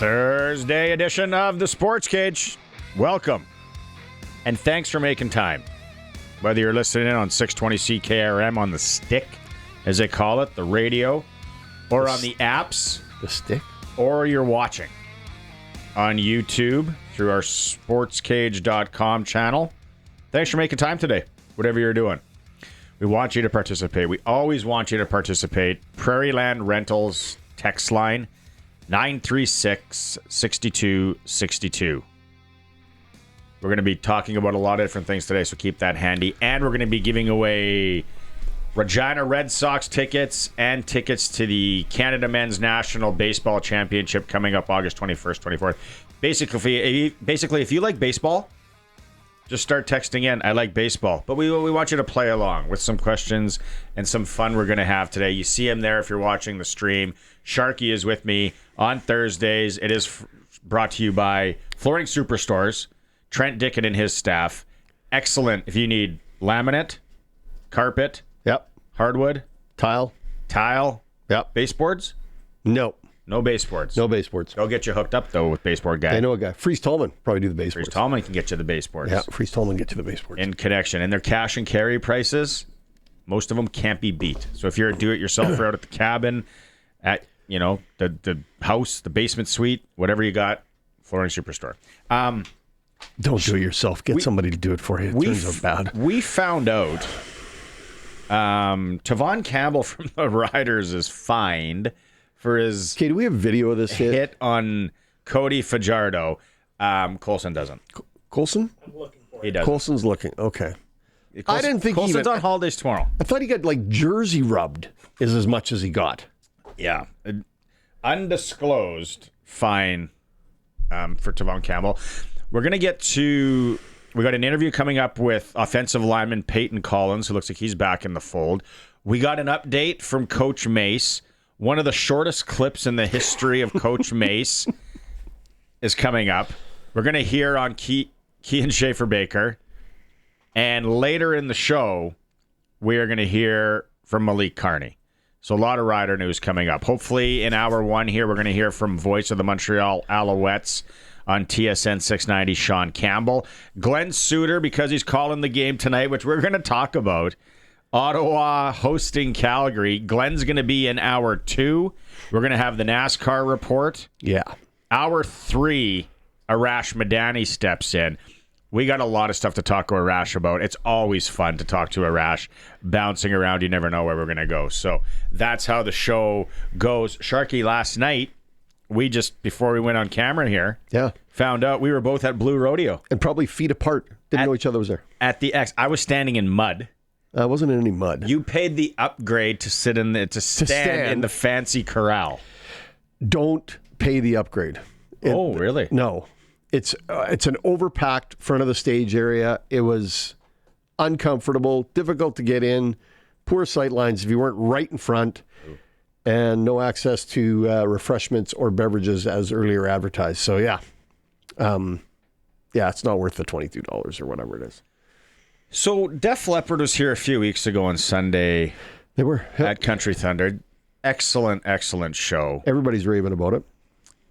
Thursday edition of the SportsCage. Welcome. And thanks for making time. Whether you're listening in on 620 CKRM on the stick, as they call it, the radio, or on the apps. The stick? Or you're watching on YouTube through our sportscage.com channel. Thanks for making time today, whatever you're doing. We want you to participate. We always want you to participate. Prairie Land Rentals text line 936-6262. We're going to be talking about a lot of different things today, so keep that handy. And we're going to be giving away Regina Red Sox tickets and tickets to the Canada Men's National Baseball Championship coming up August 21st, 24th. Basically, if you like baseball, just start texting in, I like baseball. But we want you to play along with some questions and some fun we're going to have today. You see him there if you're watching the stream. Sharky is with me on Thursdays. It is brought to you by Flooring Superstores, Trent Dickett and his staff. Excellent if you need laminate, carpet, hardwood, tile, baseboards? No Baseboards. No baseboards. Go get you hooked up, though, with baseboard guy. I know a guy. Fries Tallman probably do the baseboards. Fries Tallman can get you the baseboards. Yeah, Fries Tallman get you the baseboards. In connection. And their cash and carry prices, most of them can't be beat. So if you're a do-it-yourselfer out at the cabin, at the house, the basement suite, whatever you got, Flooring Superstore. Don't do it yourself. Get somebody to do it for you. It turns out bad. We found out Tavon Campbell from the Riders is fined for his Okay, do we have video of this hit on Cody Fajardo. Colson doesn't. Colson? I'm looking for He it. doesn't. Colson's looking. Okay. I didn't think Colson's even... on holidays tomorrow. I thought he got like jersey rubbed is as much as he got. Yeah. Undisclosed fine for Tavon Campbell. We're going to get to... We got an interview coming up with offensive lineman Peyton Collins, who looks like he's back in the fold. We got an update from Coach Mace. One of the shortest clips in the history of Coach Mace is coming up. We're going to hear on Kean Schaefer-Baker. And later in the show, we are going to hear from Malik Carney. So a lot of Rider news coming up. Hopefully in hour one here, we're going to hear from voice of the Montreal Alouettes on TSN 690, Sean Campbell. Glen Suitor, because he's calling the game tonight, which we're going to talk about. Ottawa hosting Calgary. Glen's going to be in hour 2. We're going to have the NASCAR report. Yeah. Hour 3, Arash Madani steps in. We got a lot of stuff to talk to Arash about. It's always fun to talk to Arash. Bouncing around, you never know where we're going to go. So that's how the show goes. Sharky, last night, we just, before we went on camera here, found out we were both at Blue Rodeo. And probably feet apart. Didn't know each other was there. At the X. I was standing in mud. I wasn't in any mud. You paid the upgrade to sit in to stand in the fancy corral. Don't pay the upgrade. Oh, really? No. It's an overpacked front of the stage area. It was uncomfortable, difficult to get in, poor sight lines if you weren't right in front, and no access to refreshments or beverages as earlier advertised. So, it's not worth the $22 or whatever it is. So, Def Leppard was here a few weeks ago on Sunday. They were. At Country Thunder. Excellent, excellent show. Everybody's raving about it.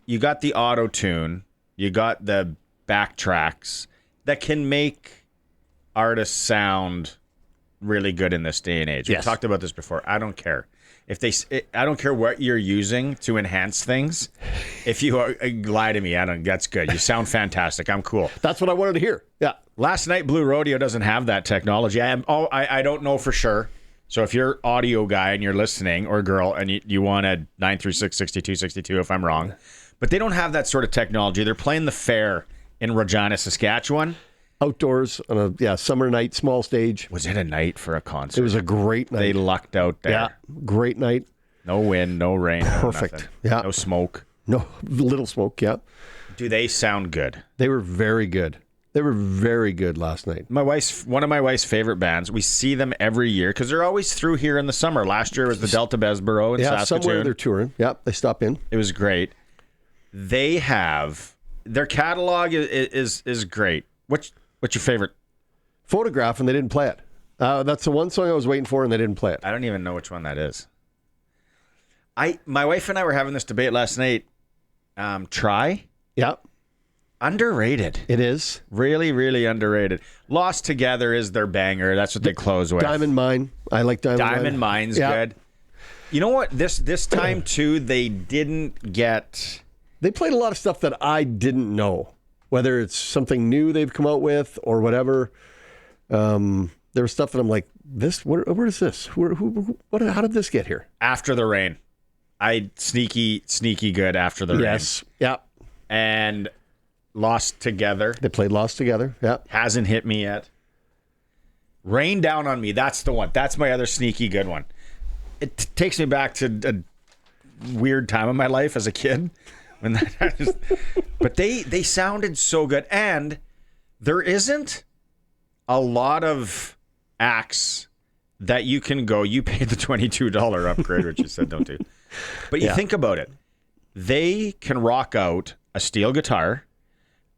You got the auto-tune. You got the backtracks that can make artists sound really good in this day and age. Yes. We talked about this before. I don't care. I don't care what you're using to enhance things. If you lie to me, that's good. You sound fantastic. I'm cool. That's what I wanted to hear. Yeah. Last night, Blue Rodeo doesn't have that technology. I don't know for sure. So if you're audio guy and you're listening, or girl, and you want a 936-6262 if I'm wrong, but they don't have that sort of technology. They're playing the fair in Regina, Saskatchewan. Outdoors on a summer night, small stage. Was it a night for a concert? It was a great night. They lucked out there. Yeah, great night. No wind, no rain. Perfect. No smoke. No, little smoke, yeah. Do they sound good? They were very good. They were very good last night. One of my wife's favorite bands. We see them every year because they're always through here in the summer. Last year was the Delta Bessborough in Saskatoon. Somewhere they're touring. Yeah, they stop in. It was great. They have their catalog is great. What's your favorite? Photograph, and they didn't play it. That's the one song I was waiting for, and they didn't play it. I don't even know which one that is. My wife and I were having this debate last night. Try. Yeah, Underrated. it is. Really, really underrated. Lost Together is their banger. That's what they close with. Diamond Mine. I like Diamond Mine. Diamond Mine's good. You know what? This time, too, they didn't get... They played a lot of stuff that I didn't know, whether it's something new they've come out with or whatever. There was stuff that I'm like, this. Where is this? What? How did this get here? After the Rain. Sneaky good After the Rain. Yes. Yeah. And Lost Together. They played Lost Together. Yeah. Hasn't hit me yet. Rain Down on Me. That's the one. That's my other sneaky good one. It takes me back to a weird time in my life as a kid. But they sounded so good. And there isn't a lot of acts that you can go, you paid the $22 upgrade, which you said don't do. But you think about it. They can rock out a steel guitar,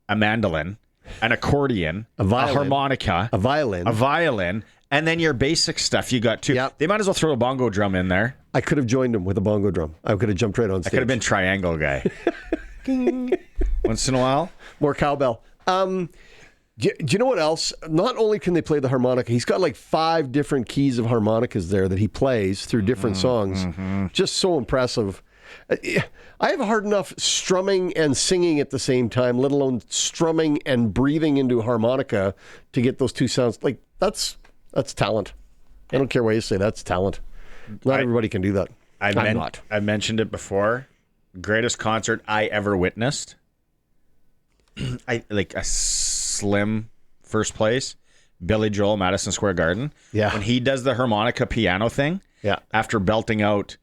a mandolin, an accordion, a harmonica, a violin, and then your basic stuff you got too. Yep. They might as well throw a bongo drum in there. I could have joined them with a bongo drum. I could have jumped right on stage. I could have been triangle guy. Once in a while. More cowbell. Do you know what else? Not only can they play the harmonica, he's got like 5 different keys of harmonicas there that he plays through different songs. Just so impressive. I have hard enough strumming and singing at the same time, let alone strumming and breathing into harmonica to get those two sounds. Like that's talent. I don't care what you say. That's talent. Not everybody can do that. I've mentioned it before. Greatest concert I ever witnessed. I like a slim first place. Billy Joel, Madison Square Garden. Yeah. When he does the harmonica piano thing. Yeah. After belting out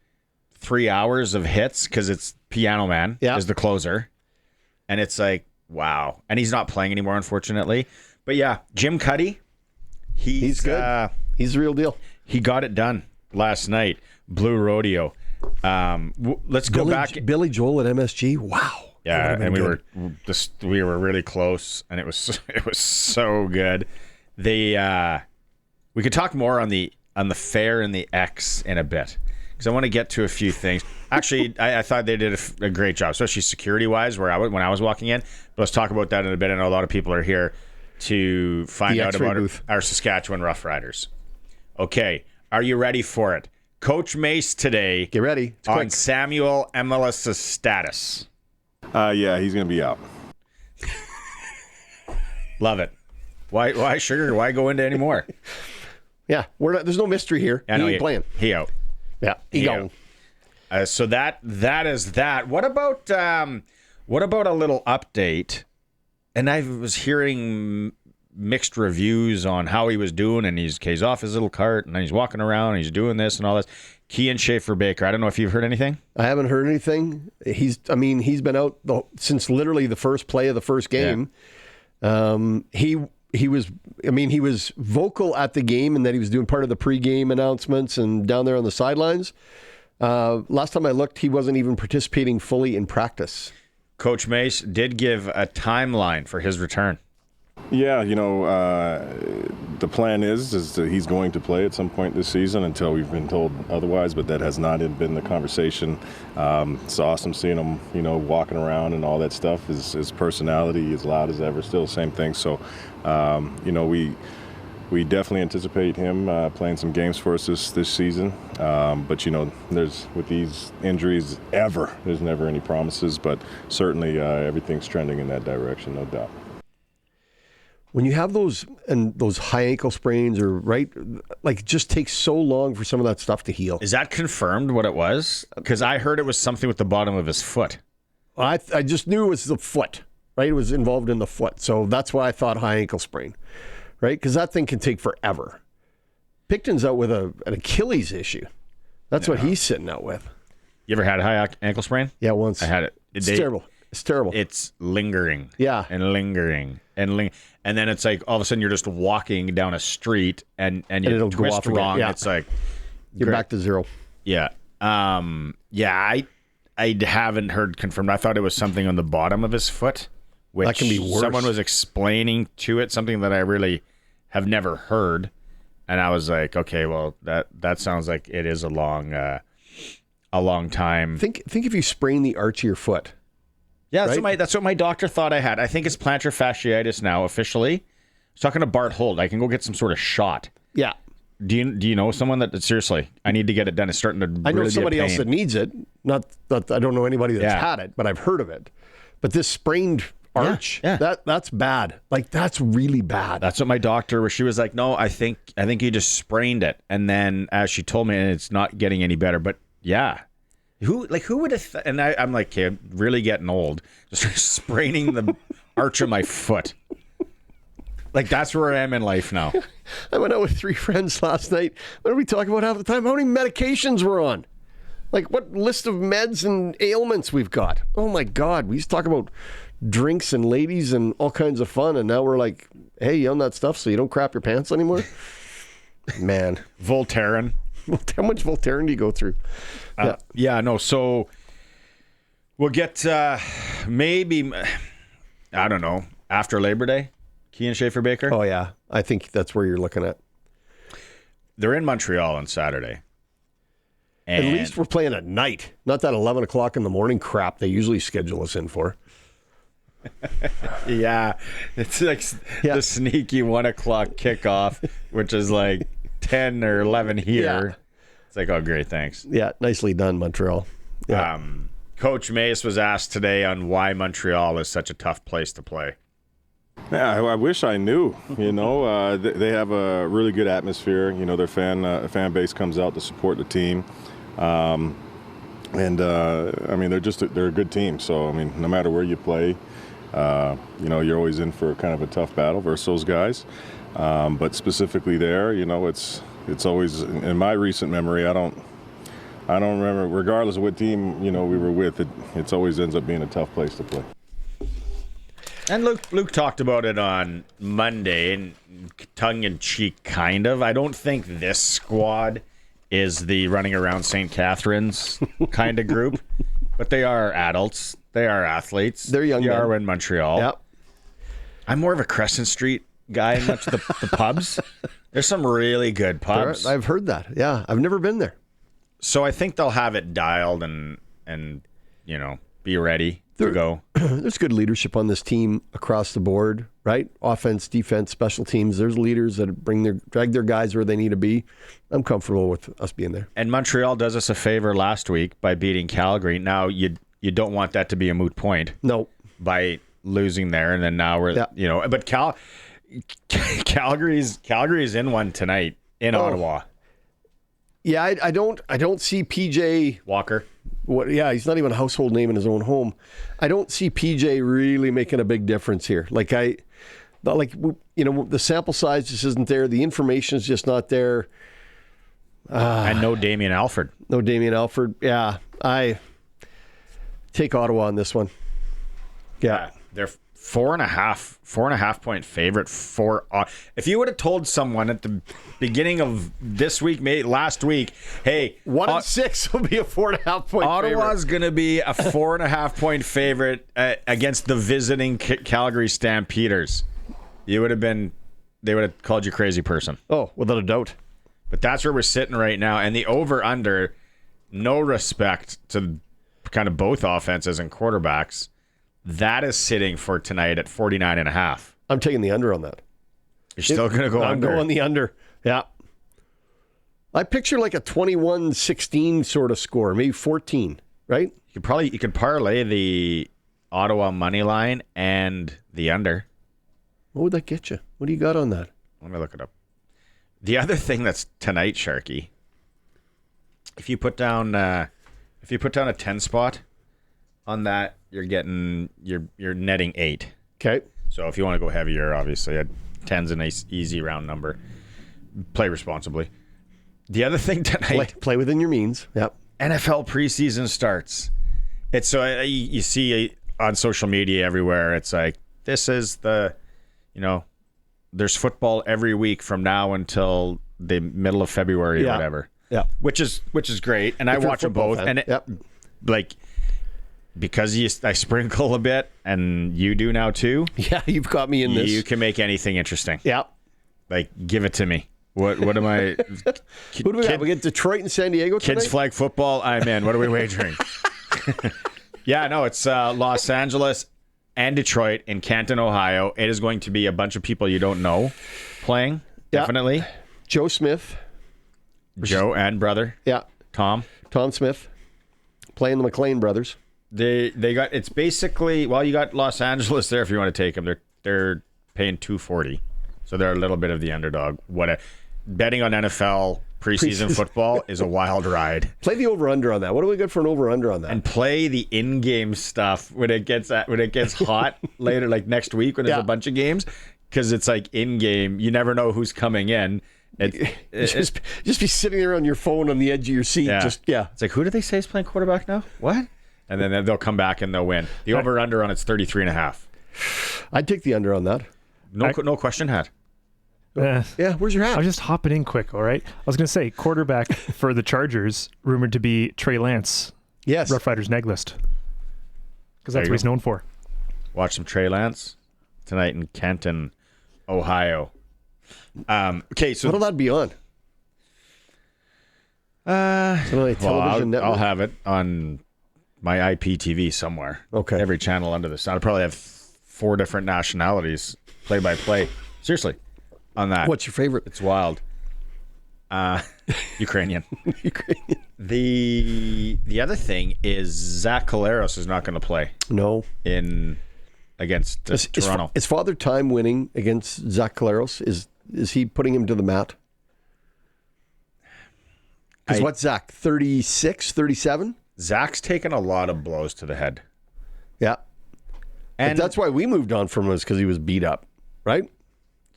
3 hours of hits, because it's Piano Man is the closer. And it's like, wow. And he's not playing anymore, unfortunately. But yeah, Jim Cuddy. He's good. He's the real deal. He got it done last night. Blue Rodeo. Let's go back. Billy Joel at MSG. Wow. Yeah, and we were really close, and it was so good. We could talk more on the fair and the X in a bit, because I want to get to a few things. Actually, I thought they did a great job, especially security wise, when I was walking in. But let's talk about that in a bit. I know a lot of people are here to find out about our Saskatchewan Roughriders. Okay, are you ready for it? Coach Mace today. Get ready. It's on quick. Samuel MLS' status. Yeah, he's going to be out. Love it. Why sugar? Why go into any more? Yeah, there's no mystery here. He ain't playing. He out. Yeah, he gone. So that is that. What about a little update? And I was hearing mixed reviews on how he was doing, and he's off his little cart, and he's walking around, and he's doing this and all this. Kean Schaefer-Baker, I don't know if you've heard anything. I haven't heard anything. He's been out since literally the first play of the first game. Yeah. He was vocal at the game, and that he was doing part of the pregame announcements and down there on the sidelines. Last time I looked, he wasn't even participating fully in practice. Coach Mace did give a timeline for his return. Yeah, the plan is that he's going to play at some point this season until we've been told otherwise, but that has not been the conversation. It's awesome seeing him, walking around and all that stuff. His personality is loud as ever, still the same thing. So, we definitely anticipate him playing some games for us this season. But, there's with these injuries, there's never any promises, but certainly everything's trending in that direction, no doubt. When you have those high ankle sprains, it just takes so long for some of that stuff to heal. Is that confirmed what it was? Because I heard it was something with the bottom of his foot. I just knew it was the foot, right? It was involved in the foot. So that's why I thought high ankle sprain, right? Because that thing can take forever. Picton's out with an Achilles issue. That's what he's sitting out with. You ever had a high ankle sprain? Yeah, once. I had it. It's terrible. It's terrible. It's lingering. Yeah. And lingering. And then it's like all of a sudden you're just walking down a street and you twist wrong. Yeah. It's like you're back to zero. Yeah. I haven't heard confirmed. I thought it was something on the bottom of his foot, which that can be worse. Someone was explaining to it, something that I really have never heard. And I was like, okay, well, that sounds like it is a long time. Think if you sprain the arch of your foot. Yeah, right? that's what my doctor thought I had. I think it's plantar fasciitis now officially. I was talking to Bart Holt. I can go get some sort of shot. Yeah. Do you know someone that seriously? I need to get it done. It's starting to. I know really somebody be a else pain. that needs it. Not that I don't know anybody that's Yeah. had it, but I've heard of it. But this sprained arch, yeah. that's bad. Like that's really bad. That's what my doctor. She was like, "No, I think you just sprained it." And then as she told me, and it's not getting any better. But yeah, who would have? And I'm like, okay, I'm really getting old. Just spraining the arch of my foot. Like that's where I am in life now. I went out with 3 friends last night. What did we talk about half the time? How many medications we're on? Like what list of meds and ailments we've got? Oh my God. We used to talk about drinks and ladies and all kinds of fun. And now we're like, hey, you on that stuff so you don't crap your pants anymore? Man. Voltaren. How much Voltaren do you go through? Yeah, no. So we'll get maybe, I don't know, after Labor Day, Kean Schaefer Baker. Oh, yeah. I think that's where you're looking at. They're in Montreal on Saturday. At And least we're playing at night, not that 11 o'clock in the morning crap they usually schedule us in for. yeah, it's like the sneaky 1 o'clock kickoff, which is like 10 or 11 here. Yeah. It's like, oh, great, thanks. Yeah, nicely done, Montreal. Yeah. Coach Mace was asked today on why Montreal is such a tough place to play. Yeah, I wish I knew. You know, they have a really good atmosphere. You know, their fan base comes out to support the team, and I mean they're a good team. So I mean, no matter where you play, you know, you're always in for kind of a tough battle versus those guys. But specifically there, you know, it's always in my recent memory. I don't remember, regardless of what team we were with. It's always ends up being a tough place to play. And Luke talked about it on Monday, and tongue-in-cheek, kind of. I don't think this squad is the running around St. Catharines kind of group, but they are adults. They are athletes. They're young They men. are in Montreal. Yep. I'm more of a Crescent Street guy, much the pubs. There's some really good pubs. I've heard that. Yeah, I've never been there. So I think they'll have it dialed and be ready to go. There's good leadership on this team across the board, right? Offense, defense, special teams. There's leaders that drag their guys where they need to be. I'm comfortable with us being there. And Montreal does us a favor last week by beating Calgary. Now you don't want that to be a moot point. No. By losing there, and then now we're but Calgary's in one tonight in Ottawa. Yeah, I don't see PJ Walker. he's not even a household name in his own home. I don't see PJ really making a big difference here. The sample size just isn't there. The information is just not there. And no Damien Alford. No Damien Alford. Yeah, I take Ottawa on this one. Yeah. They're 4.5 point favorite for. If you would have told someone at the beginning of this week, last week, hey, 1-6 will be a 4.5 point. Ottawa's going to be a 4.5 point favorite against the visiting Calgary Stampeders, they would have called you crazy person. Oh, without a doubt. But that's where we're sitting right now, and the over under, no respect to kind of both offenses and quarterbacks. That is sitting for tonight at 49.5. I'm taking the under on that. You're still going to go under? I'm going the under. Yeah. I picture like a 21-16 sort of score, maybe 14, right? You could parlay the Ottawa money line and the under. What would that get you? What do you got on that? Let me look it up. The other thing that's tonight, Sharky, if you put down a 10 spot on that, you're netting 8. Okay. So if you want to go heavier, obviously, 10's a nice, easy round number. Play responsibly. The other thing tonight, Play within your means. Yep. NFL preseason starts. It's so you see on social media everywhere. It's like this is there's football every week from now until the middle of February or whatever. Yeah. Which is great, and I watch them both. Fan. And because I sprinkle a bit, and you do now too. Yeah, you've got me in this. You can make anything interesting. Yeah. Like, give it to me. What am I? Who do we got? We get Detroit and San Diego tonight? Kids flag football. I'm in. What are we wagering? Yeah, no, it's Los Angeles and Detroit in Canton, Ohio. It is going to be a bunch of people you don't know playing. Yeah. Definitely. Joe Smith. Joe and brother. Yeah. Tom Smith. Playing the McLean brothers. They got, it's basically, well, you got Los Angeles there if you want to take them. They're paying $240. So they're a little bit of the underdog. Betting on NFL preseason football is a wild ride. Play the over-under on that. What do we get for an over-under on that? And play the in-game stuff when it gets hot later, like next week when there's a bunch of games, because it's like in-game. You never know who's coming in. Just be sitting there on your phone on the edge of your seat. Yeah. Yeah. It's like, who do they say is playing quarterback now? What? And then they'll come back and they'll win. The over-under on it's 33.5. I'd take the under on that. No question, Hat. Yeah, where's your hat? I was just hopping in quick, all right? I was going to say, quarterback for the Chargers, rumored to be Trey Lance. Yes. Rough Riders neg list. Because that's what he's known for. Watch some Trey Lance tonight in Canton, Ohio. Okay, so what'll that be on? Television network? I'll have it on my IPTV somewhere. Okay. Every channel under the sun. I'll probably have 4 different nationalities play-by-play. Seriously. On that. What's your favorite? It's wild. Ukrainian. Ukrainian. The other thing is Zach Collaros is not going to play. No. Against Toronto. Is Father Time winning against Zach Collaros? Is he putting him to the mat? Because what's Zach? 36, 37? Zach's taken a lot of blows to the head. Yeah. And but that's why we moved on from him, is because he was beat up, right?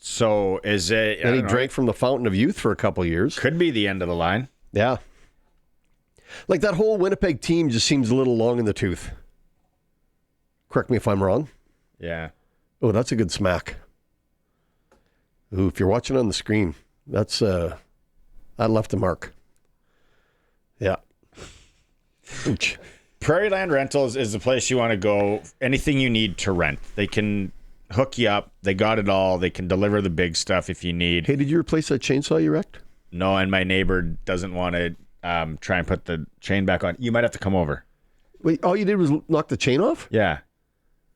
So is it... And he drank from the fountain of youth for a couple of years. Could be the end of the line. Yeah. Like that whole Winnipeg team just seems a little long in the tooth. Correct me if I'm wrong. Yeah. Oh, that's a good smack. Ooh, if you're watching on the screen, that's that left a mark. Yeah. Ouch. Prairie Land Rentals is the place you want to go. Anything you need to rent. They can hook you up. They got it all. They can deliver the big stuff if you need. Hey, did you replace that chainsaw you wrecked? No, and my neighbor doesn't want to try and put the chain back on. You might have to come over. Wait, all you did was knock the chain off? Yeah.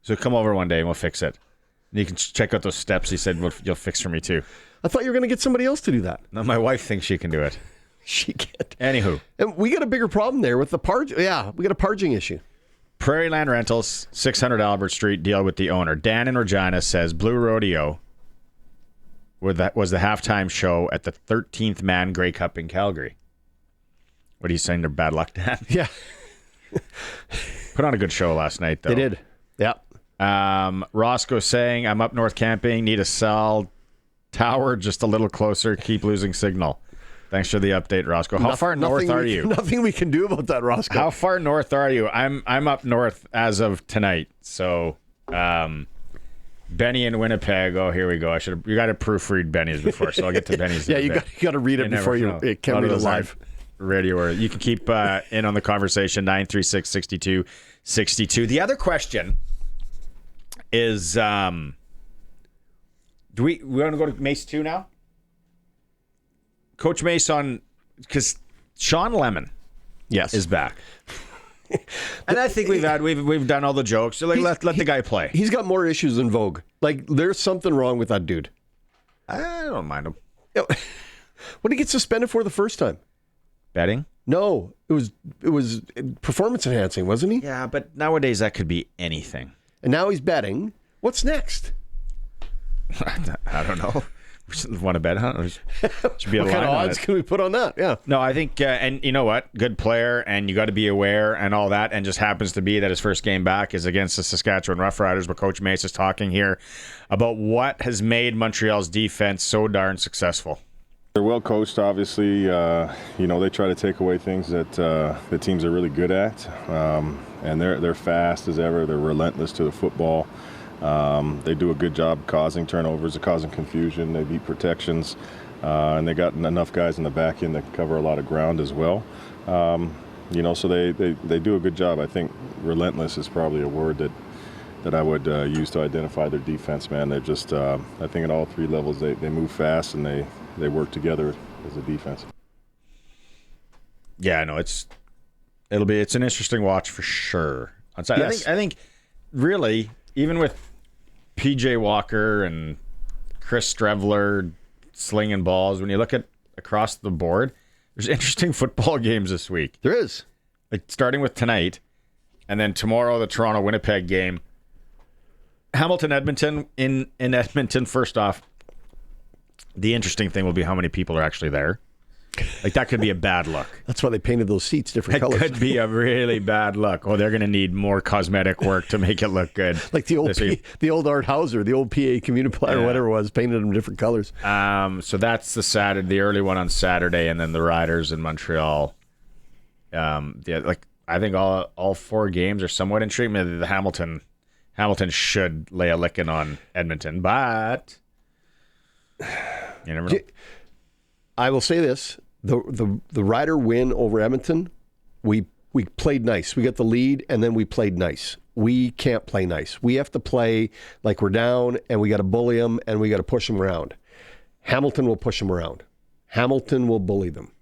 So come over one day and we'll fix it. And you can check out those steps he said you'll fix for me too. I thought you were going to get somebody else to do that. No, my wife thinks she can do it. She can't. Anywho. And we got a bigger problem there with the parging. Yeah, we got a parging issue. Prairie Land Rentals, 600 Albert Street, deal with the owner. Dan in Regina says Blue Rodeo was the halftime show at the 13th Man Grey Cup in Calgary. What are you saying? They're bad luck, Dan? Yeah. Put on a good show last night, though. They did. Yeah. Roscoe saying, I'm up north camping, need a cell tower just a little closer, keep losing signal. Thanks for the update, Roscoe. How far north are you? Nothing we can do about that, Roscoe. How far north are you? I'm up north as of tonight. So, Benny in Winnipeg. Oh, here we go. You got to proofread Benny's before, so I'll get to Benny's. Yeah, you got to read it before you can't read it live. Radio, or you can keep in on the conversation. 936-6262. The other question is, do we want to go to Mace 2 now? Coach Mace on, because Sean Lemon, is back, and I think we've done all the jokes. So let the guy play. He's got more issues than Vogue. Like there's something wrong with that dude. I don't mind him. What did he get suspended for the first time? Betting? No, it was performance enhancing, wasn't he? Yeah, but nowadays that could be anything. And now he's betting. What's next? I don't know. Want to bet, huh? Should be a what kind of odds can we put on that? Yeah. No, I think, and you know what? Good player, and you got to be aware and all that, and just happens to be that his first game back is against the Saskatchewan Roughriders, but Coach Mace is talking here about what has made Montreal's defense so darn successful. They're well coached, obviously. They try to take away things that the teams are really good at, and they're fast as ever. They're relentless to the football. They do a good job causing turnovers, causing confusion. They beat protections, and they got enough guys in the back end that can cover a lot of ground as well. So they do a good job. I think relentless is probably a word that I would use to identify their defense, man. They're just, I think at all three levels, they move fast and they work together as a defense. Yeah, no, it's an interesting watch for sure. on Saturday. Yes. I think really, even with PJ Walker and Chris Strevler slinging balls, when you look at across the board, there's interesting football games this week. There is. Like starting with tonight, and then tomorrow the Toronto-Winnipeg game. Hamilton-Edmonton in Edmonton. First off, the interesting thing will be how many people are actually there. Like that could be a bad look. That's why they painted those seats different That colors. could be a really bad look. Oh, they're going to need more cosmetic work to make it look good. Like the old Art Hauser, the old PA Communiply or whatever it was, painted them different colors. So that's the early one on Saturday, and then the Riders in Montreal. I think all 4 games are somewhat intriguing. The Hamilton should lay a licking on Edmonton, but you never know. I will say this: the Rider win over Edmonton, we played nice. We got the lead, and then we played nice. We can't play nice. We have to play like we're down, and we got to bully them, and we got to push them around. Hamilton will push them around. Hamilton will bully them.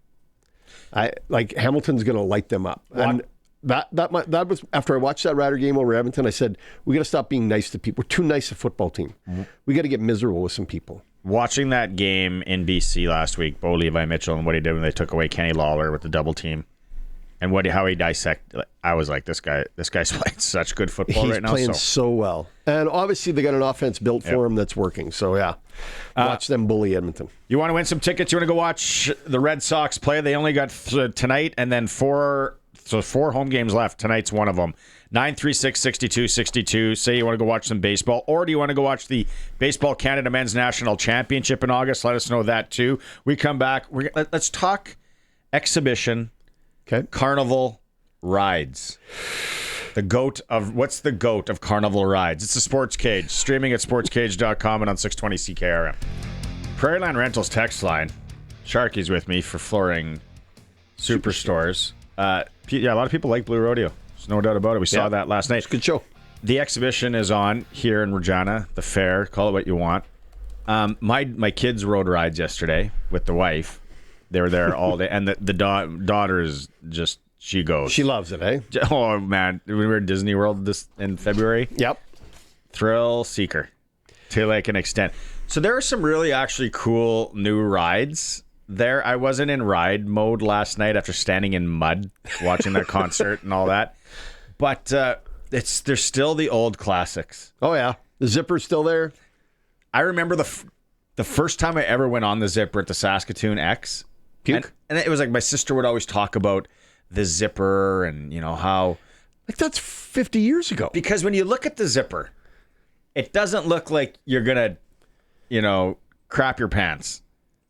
Hamilton's going to light them up. What? And that was after I watched that Rider game over Edmonton. I said we got to stop being nice to people. We're too nice a football team. We got to get miserable with some people. Watching that game in BC last week, Bo Levi Mitchell and what he did when they took away Kenny Lawler with the double team, and how he dissected. I was like, this guy's playing such good football right now. He's playing so well, and obviously they got an offense built for him that's working. So yeah, watch them bully Edmonton. You want to win some tickets? You want to go watch the Red Sox play? They only got tonight and then 4 home games left. Tonight's one of them. 936-6262. Say you want to go watch some baseball, or do you want to go watch the Baseball Canada Men's National Championship in August? Let us know that too. We come back. Let's talk exhibition, carnival rides. What's the goat of carnival rides? It's the Sports Cage, streaming at sportscage.com and on 620 CKRM. Prairieland Rentals text line. Sharky's with me for Flooring Superstores. A lot of people like Blue Rodeo. There's no doubt about it. We saw that last night. It's a good show. The exhibition is on here in Regina, the fair. Call it what you want. My kids rode rides yesterday with the wife. They were there all day, and the daughter is just, she goes. She loves it, eh? Oh man, we were at Disney World in February. Yep. Thrill seeker to like an extent. So there are some really actually cool new rides there. I wasn't in ride mode last night after standing in mud watching that concert and all that, but there's still the old classics. Oh yeah, the zipper's still there. I remember the first time I ever went on the zipper at the Saskatoon X. Puke? And it was like my sister would always talk about the zipper and how Like that's 50 years ago. because when you look at the zipper, it doesn't look like you're gonna crap your pants,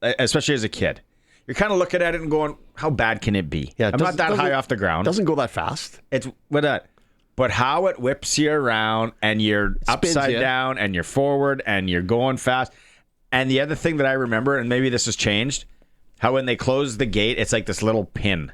especially as a kid. You're kind of looking at it and going, how bad can it be? Yeah, I'm not that high off the ground. Doesn't go that fast. It's but how it whips you around and you're upside you. down and you're forward and you're going fast. And the other thing that I remember, and maybe this has changed, how when they close the gate, it's like this little pin.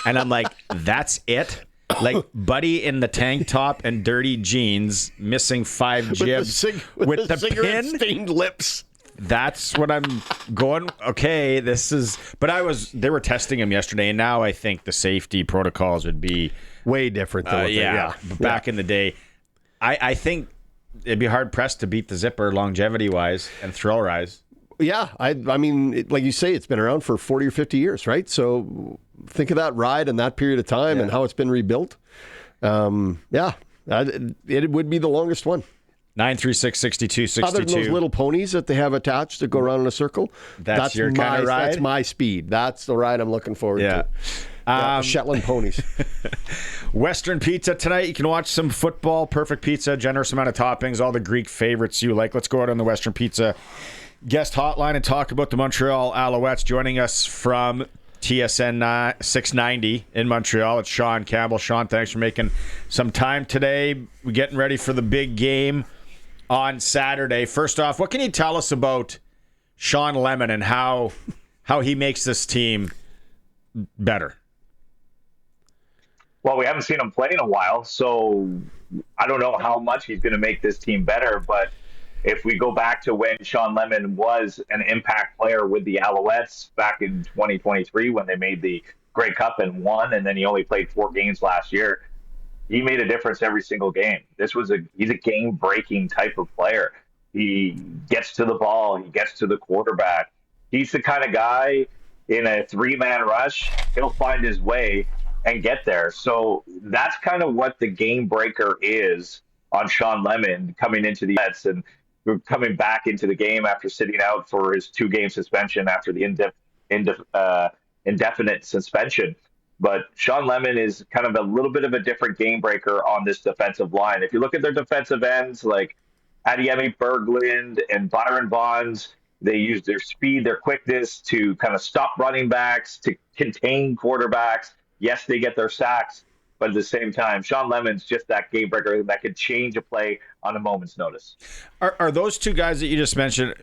And I'm like, that's it? Like Buddy in the tank top and dirty jeans, missing 5 jibs with the pin. Stained lips. That's what I'm going. Okay, this is. But they were testing him yesterday, and now I think the safety protocols would be Way different than what they, yeah. Back in the day, I think it'd be hard pressed to beat the zipper longevity wise and thrill rise. Yeah, I mean, like you say, it's been around for 40 or 50 years, right? So think of that ride and that period of time and how it's been rebuilt. It would be the longest one. 936-6262. Other than those little ponies that they have attached that go around in a circle. That's your kind of ride? That's my speed. That's the ride I'm looking forward to. Shetland ponies. Western Pizza tonight. You can watch some football. Perfect pizza, generous amount of toppings, all the Greek favorites you like. Let's go out on the Western Pizza guest hotline and talk about the Montreal Alouettes. Joining us from TSN 690 in Montreal, it's Sean Campbell. Sean, thanks for making some time today. We're getting ready for the big game on Saturday. First off, what can you tell us about Sean Lemon and how he makes this team better? Well, we haven't seen him play in a while, so I don't know how much he's going to make this team better. But if we go back to when Sean Lemon was an impact player with the Alouettes back in 2023 when they made the Grey Cup and won, and then he only played 4 games last year, he made a difference every single game. He's a game-breaking type of player. He gets to the ball. He gets to the quarterback. He's the kind of guy in a three-man rush, he'll find his way and get there. So that's kind of what the game breaker is on Sean Lemon coming into the Mets and coming back into the game after sitting out for his 2-game suspension after the indefinite suspension. But Sean Lemon is kind of a little bit of a different game breaker on this defensive line. If you look at their defensive ends like Adiemi Berglund and Byron Bonds, they use their speed, their quickness to kind of stop running backs, to contain quarterbacks. Yes, they get their sacks, but at the same time, Sean Lemon's just that game breaker that could change a play on a moment's notice. Are those two guys that you just mentioned,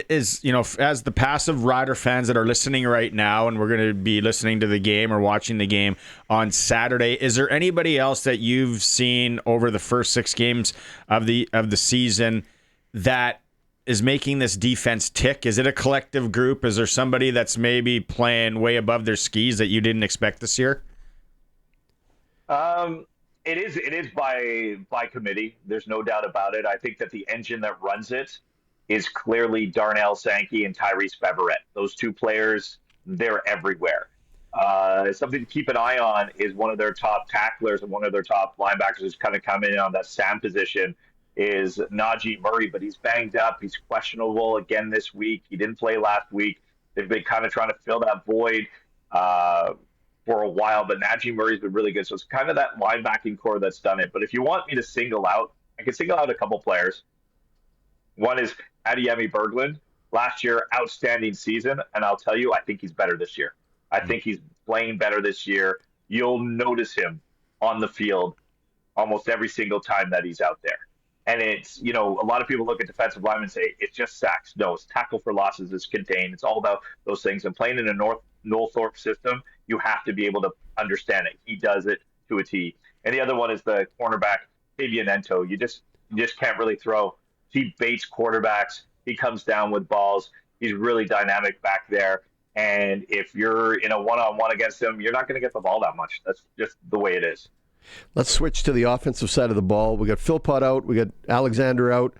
as the passive Rider fans that are listening right now, and we're going to be listening to the game or watching the game on Saturday, is there anybody else that you've seen over the first 6 games of the season that is making this defense tick? Is it a collective group? Is there somebody that's maybe playing way above their skis that you didn't expect this year? It is by committee. There's no doubt about it. I think that the engine that runs it is clearly Darnell Sankey and Tyrese Beverett. Those two players, they're everywhere. Something to keep an eye on is one of their top tacklers and one of their top linebackers who's kind of coming in on that Sam position is Najee Murray, but he's banged up. He's questionable again this week. He didn't play last week. They've been kind of trying to fill that void for a while, but Najee Murray's been really good. So it's kind of that linebacking core that's done it. But if you want me to single out, I can single out a couple players. One is Adiemi Berglund. Last year, outstanding season, and I'll tell you, I think he's better this year. I think he's playing better this year. You'll notice him on the field almost every single time that he's out there. And it's, a lot of people look at defensive linemen and say, it's just sacks. No, it's tackle for losses, it's contained. It's all about those things. And playing in a Noel Thorpe system, you have to be able to understand it. He does it to a T. And the other one is the cornerback, Fabianento. You just can't really throw. He baits quarterbacks. He comes down with balls. He's really dynamic back there. And if you're in a one-on-one against him, you're not going to get the ball that much. That's just the way it is. Let's switch to the offensive side of the ball. We got Philpott out. We got Alexander out.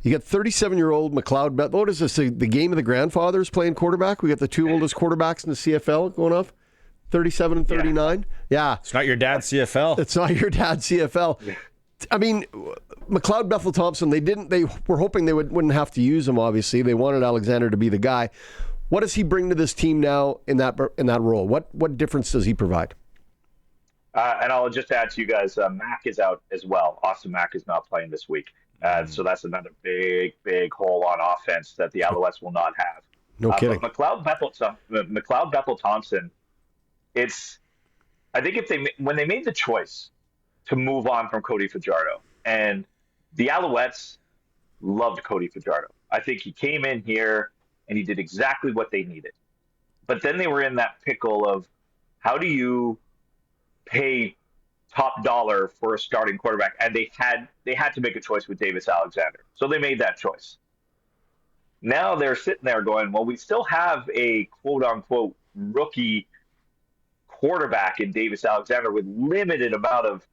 You got 37-year-old McLeod Bethel. What is this, the game of the grandfathers playing quarterback? We got the 2 oldest quarterbacks in the CFL going off, 37 and 39. Yeah. It's not your dad's CFL. It's not your dad's CFL. Yeah. I mean, McLeod Bethel Thompson, they were hoping they wouldn't have to use him, obviously. They wanted Alexander to be the guy. What does he bring to this team now in that role? What difference does he provide? And I'll just add to you guys, Mack is out as well. Austin Mack is not playing this week. So that's another big hole on offense that the Alouettes will not have. No kidding. But McLeod Bethel Thompson, I think when they made the choice to move on from Cody Fajardo, and the Alouettes loved Cody Fajardo. I think he came in here and he did exactly what they needed. But then they were in that pickle of how do you pay top dollar for a starting quarterback, and they had to make a choice with Davis Alexander. So they made that choice. Now they're sitting there going, well, we still have a quote-unquote rookie quarterback in Davis Alexander with limited amount of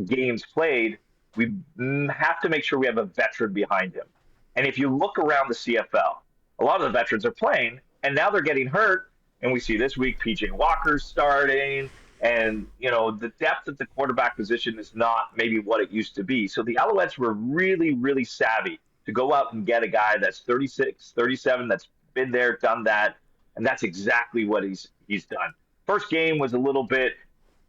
games played. We have to make sure we have a veteran behind him. And if you look around the CFL, a lot of the veterans are playing, and now they're getting hurt. And we see this week PJ Walker's starting. And, the depth at the quarterback position is not maybe what it used to be. So the Alouettes were really, really savvy to go out and get a guy that's 36, 37, that's been there, done that. And that's exactly what he's done. First game was a little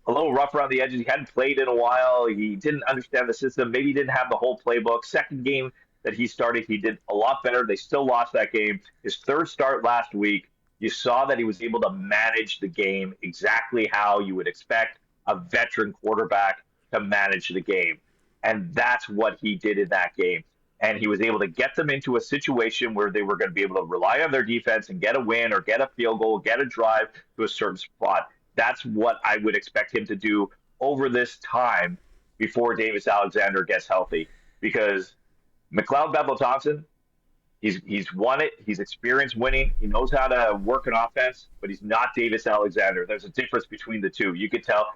rough around the edges. He hadn't played in a while. He didn't understand the system. Maybe he didn't have the whole playbook. Second game that he started, he did a lot better. They still lost that game. His third start last week, you saw that he was able to manage the game exactly how you would expect a veteran quarterback to manage the game. And that's what he did in that game. And he was able to get them into a situation where they were going to be able to rely on their defense and get a win or get a field goal, get a drive to a certain spot. That's what I would expect him to do over this time before Davis Alexander gets healthy. Because McLeod Bethel Thompson, he's won it. He's experienced winning. He knows how to work an offense, but he's not Davis Alexander. There's a difference between the two. You could tell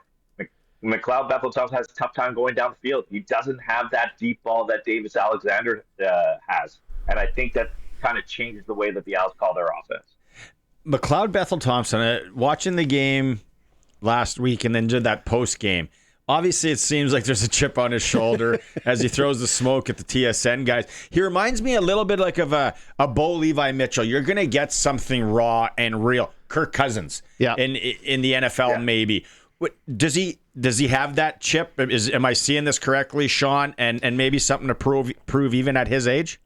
McLeod Bethel-Thompson has a tough time going down the field. He doesn't have that deep ball that Davis Alexander has. And I think that kind of changes the way that the Owls call their offense. McLeod Bethel-Thompson, watching the game last week and then did that post game. Obviously, it seems like there's a chip on his shoulder as he throws the smoke at the TSN guys. He reminds me a little bit like of a Bo Levi Mitchell. You're going to get something raw and real. Kirk Cousins in the NFL, maybe. Does he have that chip? Am I seeing this correctly, Sean? And maybe something to prove even at his age?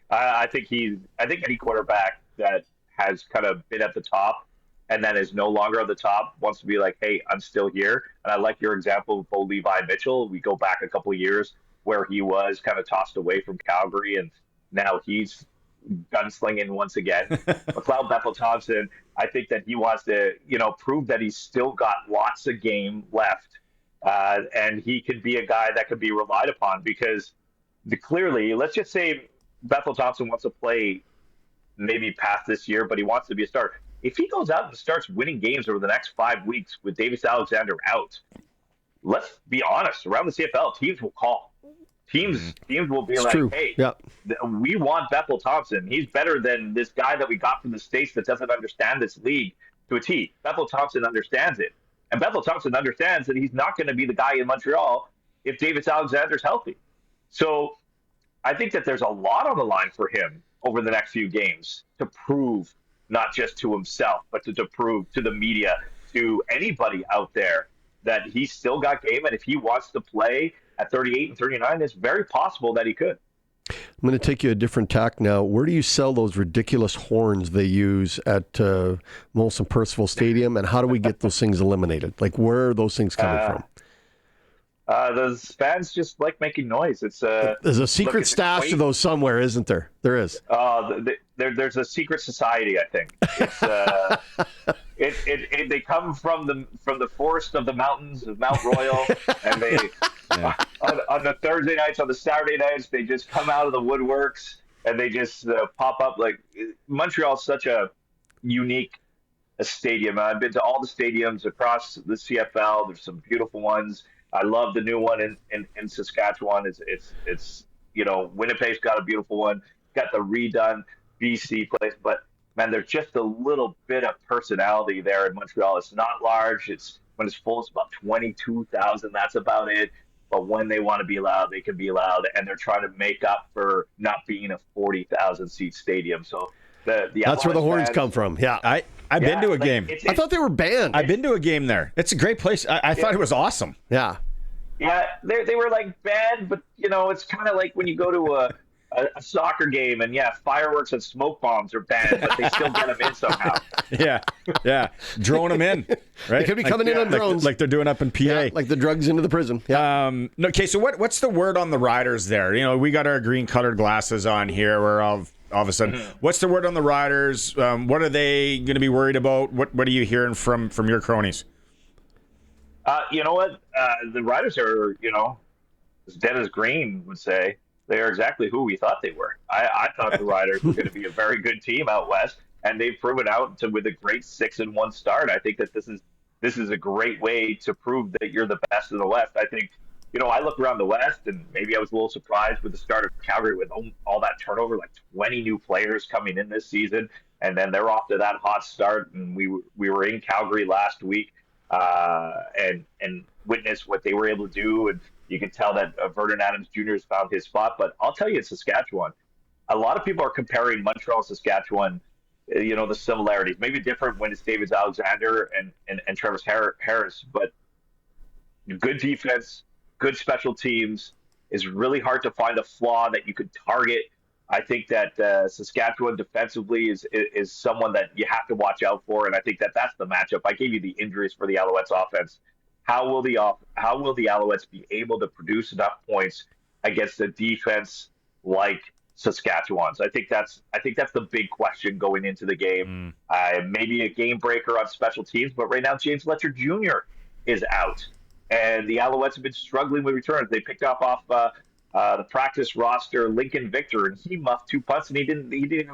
I think any quarterback that has kind of been at the top and then is no longer at the top wants to be like, hey, I'm still here. And I like your example of Bo Levi Mitchell. We go back a couple of years where he was kind of tossed away from Calgary, and now he's gunslinging once again. McLeod Bethel-Thompson, I think that he wants to, prove that he's still got lots of game left, and he could be a guy that could be relied upon because clearly, let's just say Bethel-Thompson wants to play maybe past this year, but he wants to be a starter. If he goes out and starts winning games over the next 5 weeks with Davis Alexander out, let's be honest, around the CFL, teams will call. Teams will be like, hey, we want Bethel-Thompson. He's better than this guy that we got from the States that doesn't understand this league to a T. Bethel-Thompson understands it. And Bethel-Thompson understands that he's not going to be the guy in Montreal if Davis Alexander's healthy. So I think that there's a lot on the line for him over the next few games to prove not just to himself, but to prove to the media, to anybody out there, that he's still got game. And if he wants to play at 38 and 39, it's very possible that he could. I'm going to take you a different tack now. Where do you sell those ridiculous horns they use at Molson Percival Stadium, and how do we get those things eliminated? Like, where are those things coming from? Those fans just like making noise. There's a secret stash of those somewhere, isn't there? There is. There's a secret society, I think. It's, they come from the forest of the mountains of Mount Royal, and they on the Thursday nights, on the Saturday nights, they just come out of the woodworks and they just pop up. Like, Montreal's such a unique stadium. I've been to all the stadiums across the CFL. There's some beautiful ones. I love the new one in Saskatchewan. It's Winnipeg's got a beautiful one. Got the redone BC place, but man, there's just a little bit of personality there in Montreal. It's not large. When it's full, it's about 22,000. That's about it. But when they want to be loud, they can be loud, and they're trying to make up for not being a 40,000 seat stadium. So that's where the horns come from. Yeah, I've been to a game. I thought they were banned. I've been to a game there. It's a great place. I thought it was awesome. Yeah. Yeah, they were like banned, but it's kind of like when you go to a soccer game and fireworks and smoke bombs are banned, but they still get them in somehow. Yeah, drone them in. Right? They could be coming in on drones, like they're doing up in PA, like the drugs into the prison. Yeah. Okay, so what's the word on the Riders there? We got our green colored glasses on here. We're all of a sudden. What's the word on the Riders? What are they going to be worried about? What are you hearing from your cronies? You know what? The Riders are, as dead as Green would say, they are exactly who we thought they were. I thought the Riders were going to be a very good team out west, and they've proven out with a great 6-1 start. I think that this is a great way to prove that you're the best in the West. I think, I look around the West, and maybe I was a little surprised with the start of Calgary with all that turnover, like 20 new players coming in this season, and then they're off to that hot start. And we were in Calgary last week. And witness what they were able to do, and you can tell that Vernon Adams Jr. has found his spot. But I'll tell you, in Saskatchewan, a lot of people are comparing Montreal and Saskatchewan, the similarities. Maybe different when it's David Alexander and Travis Harris, but good defense, good special teams. Is really hard to find a flaw that you could target. I think that Saskatchewan defensively is someone that you have to watch out for, and I think that that's the matchup. I gave you the injuries for the Alouettes offense. How will the Alouettes be able to produce enough points against a defense like Saskatchewan's? I think that's the big question going into the game. Maybe a game breaker on special teams, but right now James Letcher Jr. is out, and the Alouettes have been struggling with returns. They picked off the practice roster Lincoln Victor, and he muffed 2 punts, and he didn't even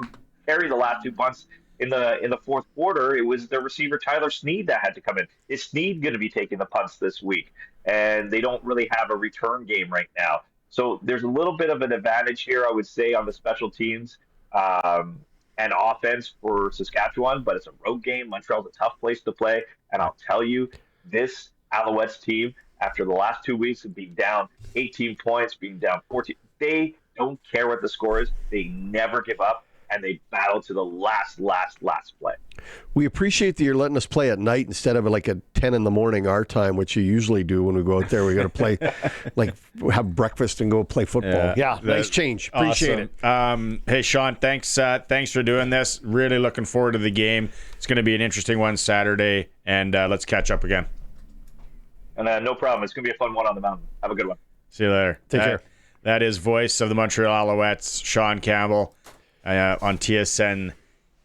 carry the last 2 punts in the fourth quarter, it was their receiver Tyler Snead that had to come in. Is Snead going to be taking the punts this week? And they don't really have a return game right now. So there's a little bit of an advantage here, I would say, on the special teams and offense for Saskatchewan, but it's a road game. Montreal's a tough place to play. And I'll tell you, this Alouettes team, after the last 2 weeks of being down 18 points, being down 14, they don't care what the score is. They never give up, and they battle to the last play. We appreciate that you're letting us play at night instead of like at 10 in the morning our time, which you usually do when we go out there. We got to play, like have breakfast and go play football. Yeah, nice change. Appreciate it. Hey, Sean, thanks for doing this. Really looking forward to the game. It's going to be an interesting one Saturday, and let's catch up again. And no problem. It's going to be a fun one on the mountain. Have a good one. See you later. Take care. That is voice of the Montreal Alouettes, Sean Campbell, on TSN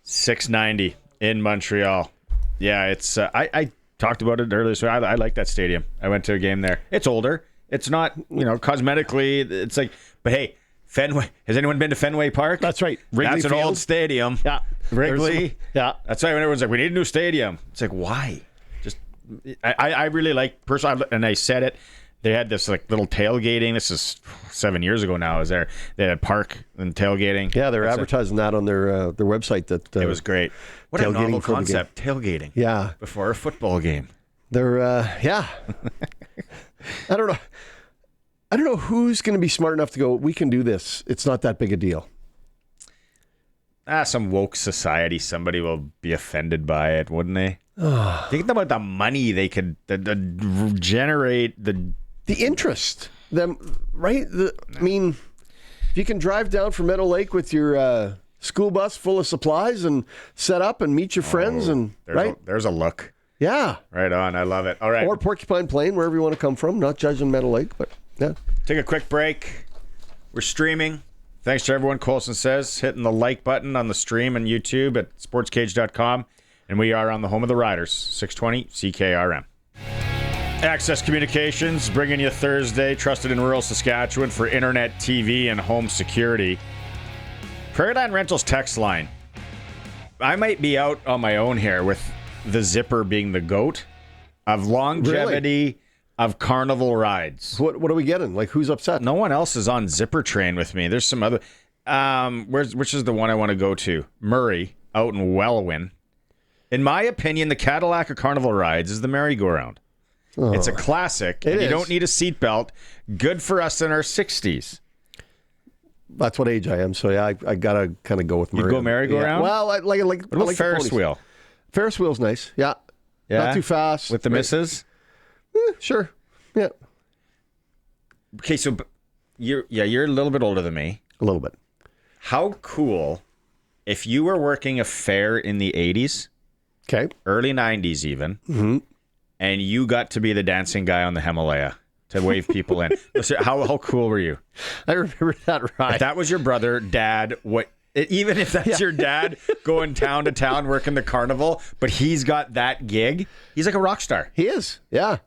690 in Montreal. Yeah, it's I talked about it earlier, so I like that stadium. I went to a game there. It's older. It's not, cosmetically, it's like, but hey, Fenway. Has anyone been to Fenway Park? That's right. That's an old stadium. Yeah. Wrigley. Yeah. That's why when everyone's like, we need a new stadium. It's like, why? I really like, personally, and I said it, they had this like little tailgating. This is 7 years ago now. I was there. They had park and tailgating. Yeah, they're advertising that on their website. That it was great. What a novel concept, tailgating. Yeah. Before a football game. They're, yeah. I don't know who's going to be smart enough to go, we can do this. It's not that big a deal. Some woke society, somebody will be offended by it, wouldn't they? Think about the money they could generate, the interest. Them, right? I mean, if you can drive down from Meadow Lake with your school bus full of supplies and set up and meet your friends, and there's a look. Yeah. Right on. I love it. All right. Or Porcupine Plain, wherever you want to come from. Not judging Meadow Lake, but yeah. Take a quick break. We're streaming. Thanks to everyone, Colson says, hitting the like button on the stream and YouTube at sportscage.com. And we are on the home of the Riders, 620 CKRM. Access Communications, bringing you Thursday, trusted in rural Saskatchewan for internet, TV, and home security. Prairieland Rentals text line. I might be out on my own here with the zipper being the GOAT of longevity of carnival rides. What are we getting? Like, who's upset? No one else is on zipper train with me. There's some other... which is the one I want to go to? Murray, out in Welwyn. In my opinion, the Cadillac of carnival rides is the merry-go-round. Oh, it's a classic. And you don't need a seatbelt. Good for us in our 60s. That's what age I am. So yeah, I gotta kind of go with Murray. You go merry-go-round? Yeah. Well, I like. What about Ferris wheel? Ferris wheel's nice. Yeah. Not too fast. With the missus? Sure. Yeah. Okay, so you're a little bit older than me. A little bit. How cool if you were working a fair in the 80s, early 90s even, and you got to be the dancing guy on the Himalaya to wave people in. How cool were you? I remember that ride. If that was your brother, dad, even if that's your dad going town to town working the carnival, but he's got that gig, he's like a rock star. He is, yeah.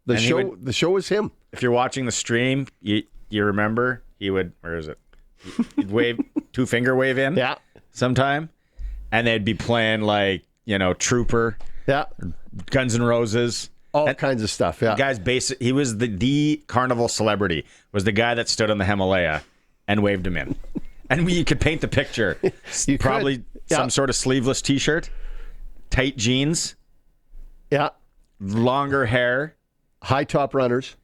The show was him. If you're watching the stream, you remember he would, where is it? He'd wave, two-finger wave in sometime, and they'd be playing like, Trooper, Guns N' Roses. All kinds of stuff, yeah. The guy's he was the carnival celebrity, was the guy that stood on the Himalaya and waved him in. And you could paint the picture. Probably some sort of sleeveless T-shirt, tight jeans, longer hair, high top runners.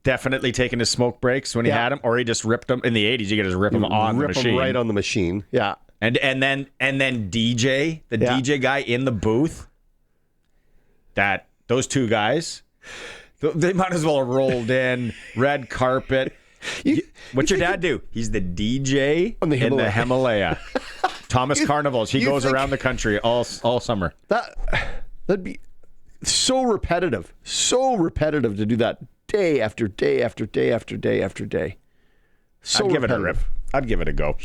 Definitely taking his smoke breaks when he had them, or he just ripped them. In the 80s, you could just rip them on the machine. Rip them right on the machine, yeah. And then DJ, the DJ guy in the booth. Those two guys, they might as well have rolled in, red carpet. What's your dad do? He's the DJ in the Himalaya. Thomas Carnivals. He goes around the country all summer. That'd be so repetitive to do that day after day after day after day after day. So I'd give it a rip. I'd give it a go.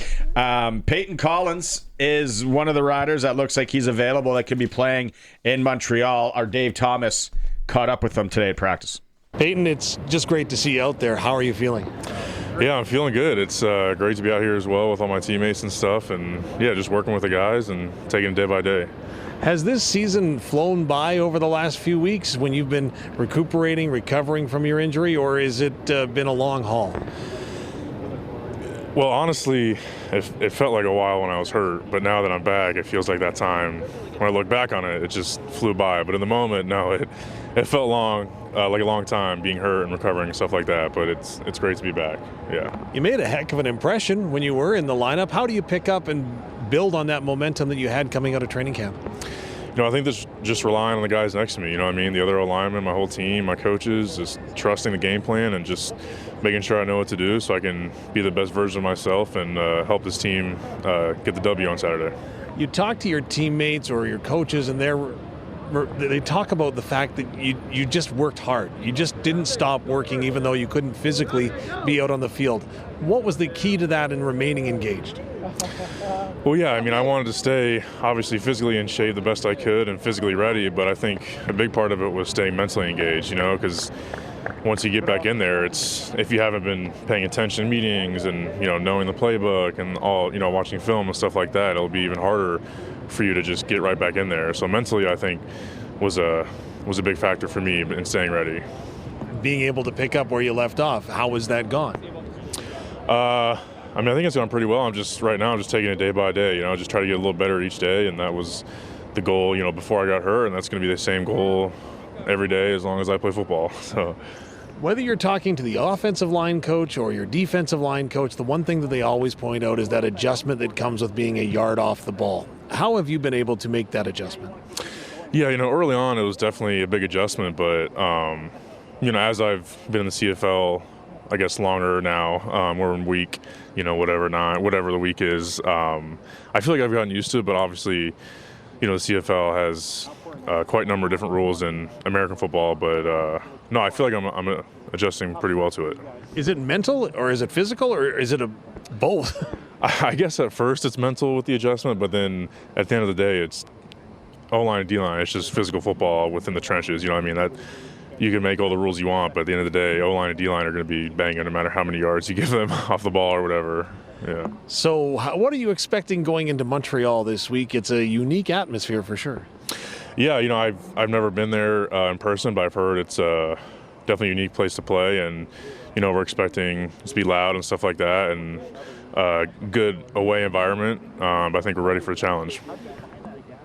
Peyton Collins is one of the riders that looks like he's available that could be playing in Montreal. Our Dave Thomas caught up with them today at practice. Peyton, it's just great to see you out there. How are you feeling? Yeah, I'm feeling good. It's great to be out here as well with all my teammates and stuff, and yeah, just working with the guys and taking it day by day. Has this season flown by over the last few weeks when you've been recovering from your injury, or has it been a long haul? Well, honestly, it felt like a while when I was hurt, but now that I'm back, it feels like that time. When I look back on it, it just flew by. But in the moment, no, it felt long, like a long time being hurt and recovering and stuff like that. But it's great to be back. Yeah. You made a heck of an impression when you were in the lineup. How do you pick up and build on that momentum that you had coming out of training camp? I think that's just relying on the guys next to me. You know what I mean? The other linemen, my whole team, my coaches, just trusting the game plan and just making sure I know what to do so I can be the best version of myself and help this team get the W on Saturday. You talk to your teammates or your coaches, and they talk about the fact that you just worked hard. You just didn't stop working even though you couldn't physically be out on the field. What was the key to that in remaining engaged? Well, yeah, I mean, I wanted to stay obviously physically in shape the best I could and physically ready, but I think a big part of it was staying mentally engaged, because once you get back in there, it's if you haven't been paying attention to meetings and, knowing the playbook and all, watching film and stuff like that, it'll be even harder for you to just get right back in there. So mentally, I think was a big factor for me in staying ready. Being able to pick up where you left off, how has that gone? I think it's gone pretty well. I'm just taking it day by day, just try to get a little better each day. And that was the goal, before I got hurt. And that's going to be the same goal every day as long as I play football. So, whether you're talking to the offensive line coach or your defensive line coach, the one thing that they always point out is that adjustment that comes with being a yard off the ball. How have you been able to make that adjustment? Yeah, early on it was definitely a big adjustment, but, as I've been in the CFL, I guess longer now, we're in week, whatever the week is. I feel like I've gotten used to it, but obviously, the CFL has quite a number of different rules in American football. But no, I feel like I'm adjusting pretty well to it. Is it mental or is it physical or is it both? I guess at first it's mental with the adjustment, but then at the end of the day, it's O-line and D-line. It's just physical football within the trenches. You know what I mean? That you can make all the rules you want, but at the end of the day, O-line and D-line are going to be banging no matter how many yards you give them off the ball or whatever. Yeah. So what are you expecting going into Montreal this week? It's a unique atmosphere for sure. Yeah, I've never been there in person, but I've heard it's definitely a unique place to play, and we're expecting to be loud and stuff like that, and good away environment. But I think we're ready for the challenge.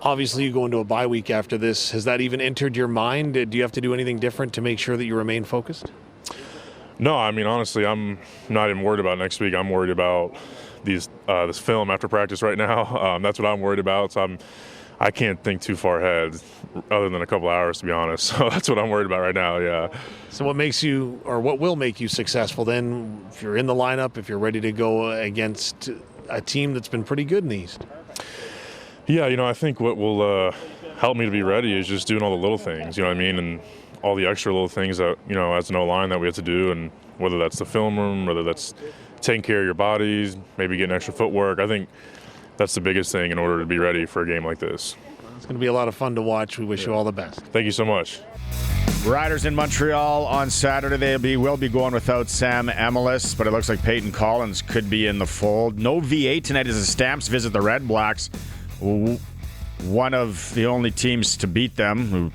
Obviously, you go into a bye week after this. Has that even entered your mind? Do you have to do anything different to make sure that you remain focused? No, honestly, I'm not even worried about next week. I'm worried about this film after practice right now. That's what I'm worried about. So I can't think too far ahead other than a couple hours, to be honest. So that's what I'm worried about right now, yeah. So what will make you successful then if you're in the lineup, if you're ready to go against a team that's been pretty good in the East? Yeah, I think what will help me to be ready is just doing all the little things, and all the extra little things that, as an O-line that we have to do, and whether that's the film room, whether that's taking care of your bodies, maybe getting extra footwork. I think that's the biggest thing in order to be ready for a game like this. It's going to be a lot of fun to watch. We wish you all the best. Thank you so much. Riders in Montreal on Saturday. They will be going without Sam Emilus, but it looks like Peyton Collins could be in the fold. No V8 tonight as the Stamps visit the Red Blacks. One of the only teams to beat them, who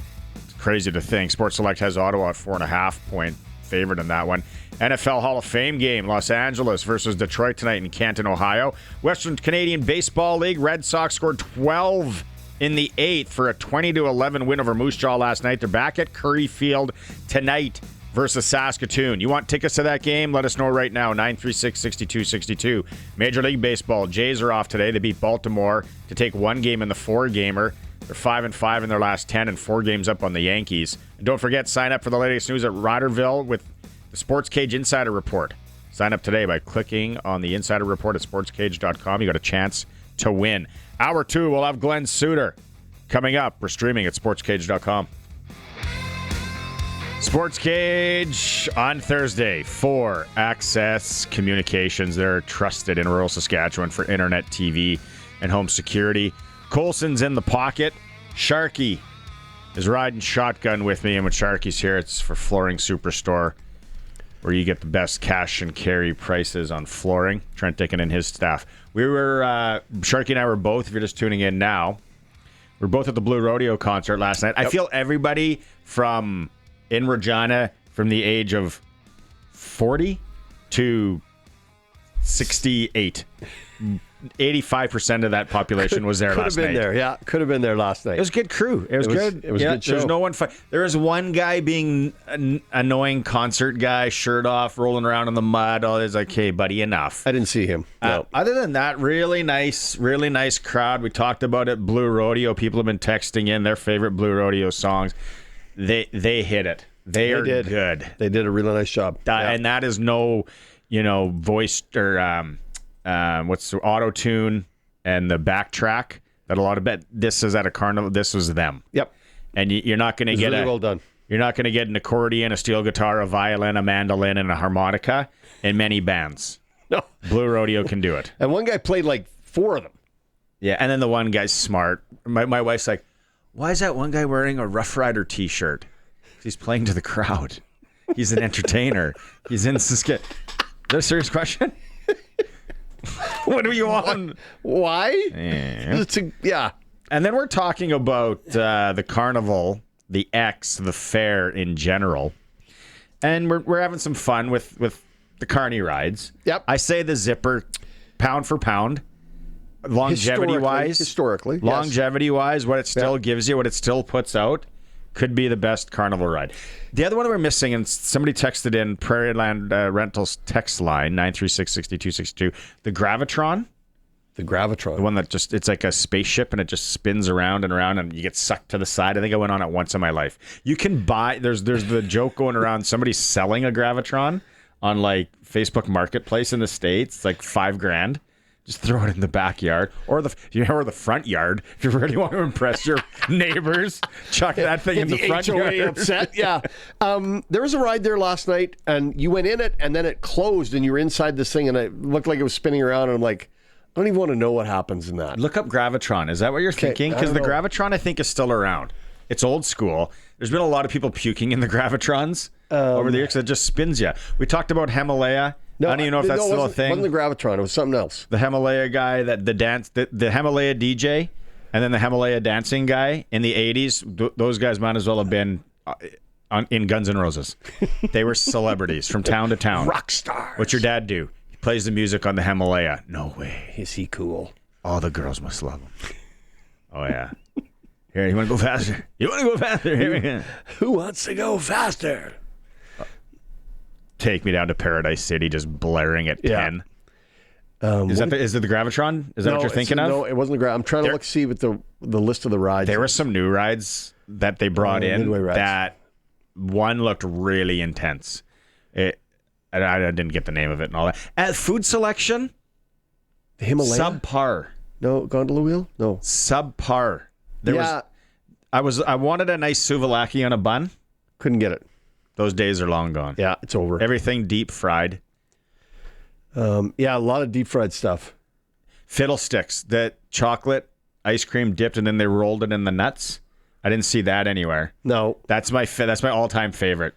crazy to think. Sports Select has Ottawa at 4.5-point favorite in that one. NFL Hall of Fame game, Los Angeles versus Detroit tonight in Canton, Ohio. Western Canadian Baseball League, Red Sox scored 12 in the 8th for a 20-11 win over Moose Jaw last night. They're back at Curry Field tonight versus Saskatoon. You want tickets to that game? Let us know right now, 936-6262. Major League Baseball, Jays are off today. They beat Baltimore to take one game in the 4-gamer. They're 5-5 in their last 10 and 4 games up on the Yankees. And don't forget, sign up for the latest news at Riderville with the SportsCage Insider Report. Sign up today by clicking on the Insider Report at sportscage.com. You got a chance to win. Hour 2, we'll have Glen Suitor coming up. We're streaming at sportscage.com. SportsCage on Thursday for Access Communications. They're trusted in rural Saskatchewan for internet, TV, and home security. Colson's in the pocket. Sharky is riding shotgun with me, and when Sharky's here, it's for Flooring Superstore. where you get the best cash and carry prices on flooring. Trent Dickin and his staff. We were, Sharky and I were both, if you're just tuning in now, we were both at the Blue Rodeo concert last night. Yep. I feel everybody in Regina from the age of 40 to 68. 85% of that population was there last night. Could have been there, yeah. Could have been there last night. It was a good crew. It was good. It was a good show. There's no one. There was one guy being an annoying concert guy, shirt off, rolling around in the mud. All is like, hey, buddy, enough. I didn't see him. No. Other than that, really nice crowd. We talked about it. Blue Rodeo. People have been texting in their favorite Blue Rodeo songs. They hit it. They are good. They did a really nice job. And that is no, voice or what's the auto tune and the backtrack that a lot of this is at a carnival. This was them. Yep. And you're not going to get really well done. You're not going to get an accordion, a steel guitar, a violin, a mandolin, and a harmonica in many bands. No. Blue Rodeo can do it. And one guy played like 4 of them. Yeah, and then the one guy's smart. My wife's like, why is that one guy wearing a Rough Rider t-shirt? He's playing to the crowd. He's an entertainer. He's in Saskatchewan. Is that a serious question? What do you want? Why? Yeah. And then we're talking about the carnival, the the fair in general. And we're having some fun with the carny rides. Yep. I say the Zipper, pound for pound, longevity-wise. Historically. Longevity-wise, what it still gives you, what it still puts out, could be the best carnival ride. The other one that we're missing, and somebody texted in Prairie Land Rentals text line, 936-6262, the Gravitron. The Gravitron. The one that it's like a spaceship and it just spins around and around and you get sucked to the side. I think I went on it once in my life. You can buy, there's the joke going around, somebody's selling a Gravitron on like Facebook Marketplace in the States. It's like $5,000. Just throw it in the backyard or the front yard if you really want to impress your neighbors. Chuck that thing in the front HOA yard. Upset, yeah. There was a ride there last night, and you went in it, and then it closed, and you were inside this thing, and it looked like it was spinning around. And I'm like, I don't even want to know what happens in that. Look up Gravitron. Is that what you're thinking? Because the Gravitron, I think, is still around. It's old school. There's been a lot of people puking in the Gravitrons over the years because it just spins you. We talked about Himalaya. No, I don't even know if that's still a thing. It wasn't the Gravitron. It was something else. The Himalaya guy, the Himalaya DJ, and then the Himalaya dancing guy in the 80s, those guys might as well have been in Guns N' Roses. They were celebrities from town to town. Rock stars. What's your dad do? He plays the music on the Himalaya. No way. Is he cool? All the girls must love him. Oh, yeah. Here, you want to go faster? You want to go faster? Here we go. Who wants to go faster? Take Me Down to Paradise City, just blaring at 10. Is it the Gravitron? Is that what you're thinking of? No, it wasn't the Gravitron. I'm trying to see with the list of the rides. There were some new rides that they brought in that one looked really intense. I didn't get the name of it and all that. At food selection, the Himalaya? Subpar. No, gondola wheel? No. Subpar. I wanted a nice souvlaki on a bun. Couldn't get it. Those days are long gone. Yeah, it's over. Everything deep fried. A lot of deep fried stuff. Fiddlesticks, that chocolate ice cream dipped and then they rolled it in the nuts. I didn't see that anywhere. No, that's my all-time favorite.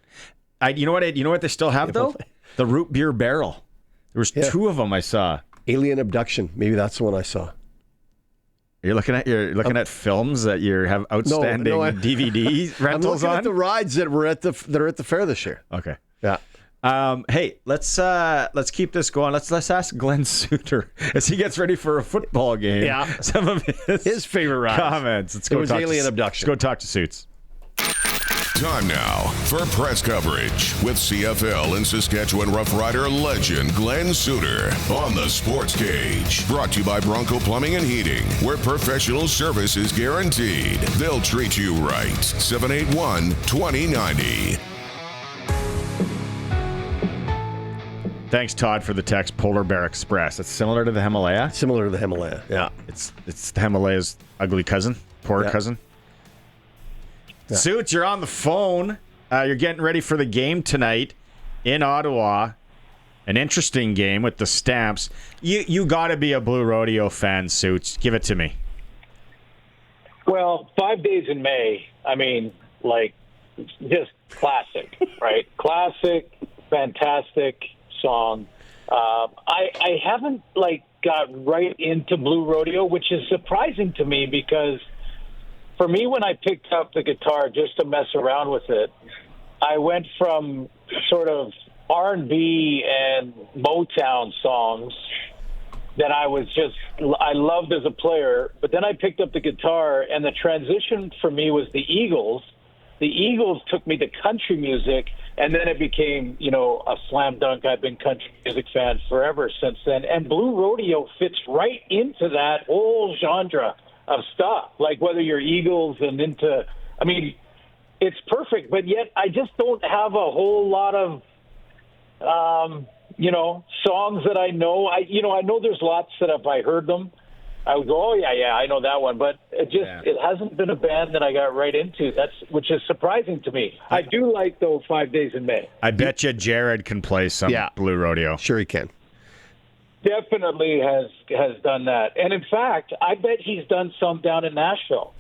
You know what they still have though? The root beer barrel. There was 2 of them I saw. Alien Abduction. Maybe that's the one I saw. You're looking at films that you have outstanding DVD rentals on. I'm looking at the rides that are at the fair this year. Okay. Yeah. Hey, let's keep this going. Let's ask Glen Suitor as he gets ready for a football game. Yeah. Some of his favorite rides. Comments. Let's go. It was Alien Abduction. Let's go talk to Suits. Time now for press coverage with CFL and Saskatchewan Rough Rider legend Glen Suitor on the SportsCage. Brought to you by Bronco Plumbing and Heating, where professional service is guaranteed. They'll treat you right. 781-2090. Thanks, Todd, for the text. Polar Bear Express. It's similar to the Himalaya. Similar to the Himalaya. Yeah. It's the Himalaya's ugly cousin, poor cousin. Yeah. Suits, you're on the phone. You're getting ready for the game tonight in Ottawa. An interesting game with the Stamps. You got to be a Blue Rodeo fan, Suits. Give it to me. Well, 5 days in May. I mean, like, just classic, right? Classic. fantastic song. I haven't got right into Blue Rodeo, which is surprising to me because for me, when I picked up the guitar just to mess around with it, I went from sort of R&B and Motown songs that I loved as a player, but then I picked up the guitar, and the transition for me was the Eagles. The Eagles took me to country music, and then it became, a slam dunk. I've been country music fan forever since then, and Blue Rodeo fits right into that whole genre of stuff, like whether you're Eagles and into, it's perfect, but yet I just don't have a whole lot of, songs that I know. I know there's lots that if I heard them, I would go, oh, yeah, I know that one. But it hasn't been a band that I got right into, which is surprising to me. I do like, though, 5 Days in May. I bet you Jared can play some Blue Rodeo. Sure he can. Definitely has done that. And, in fact, I bet he's done some down in Nashville.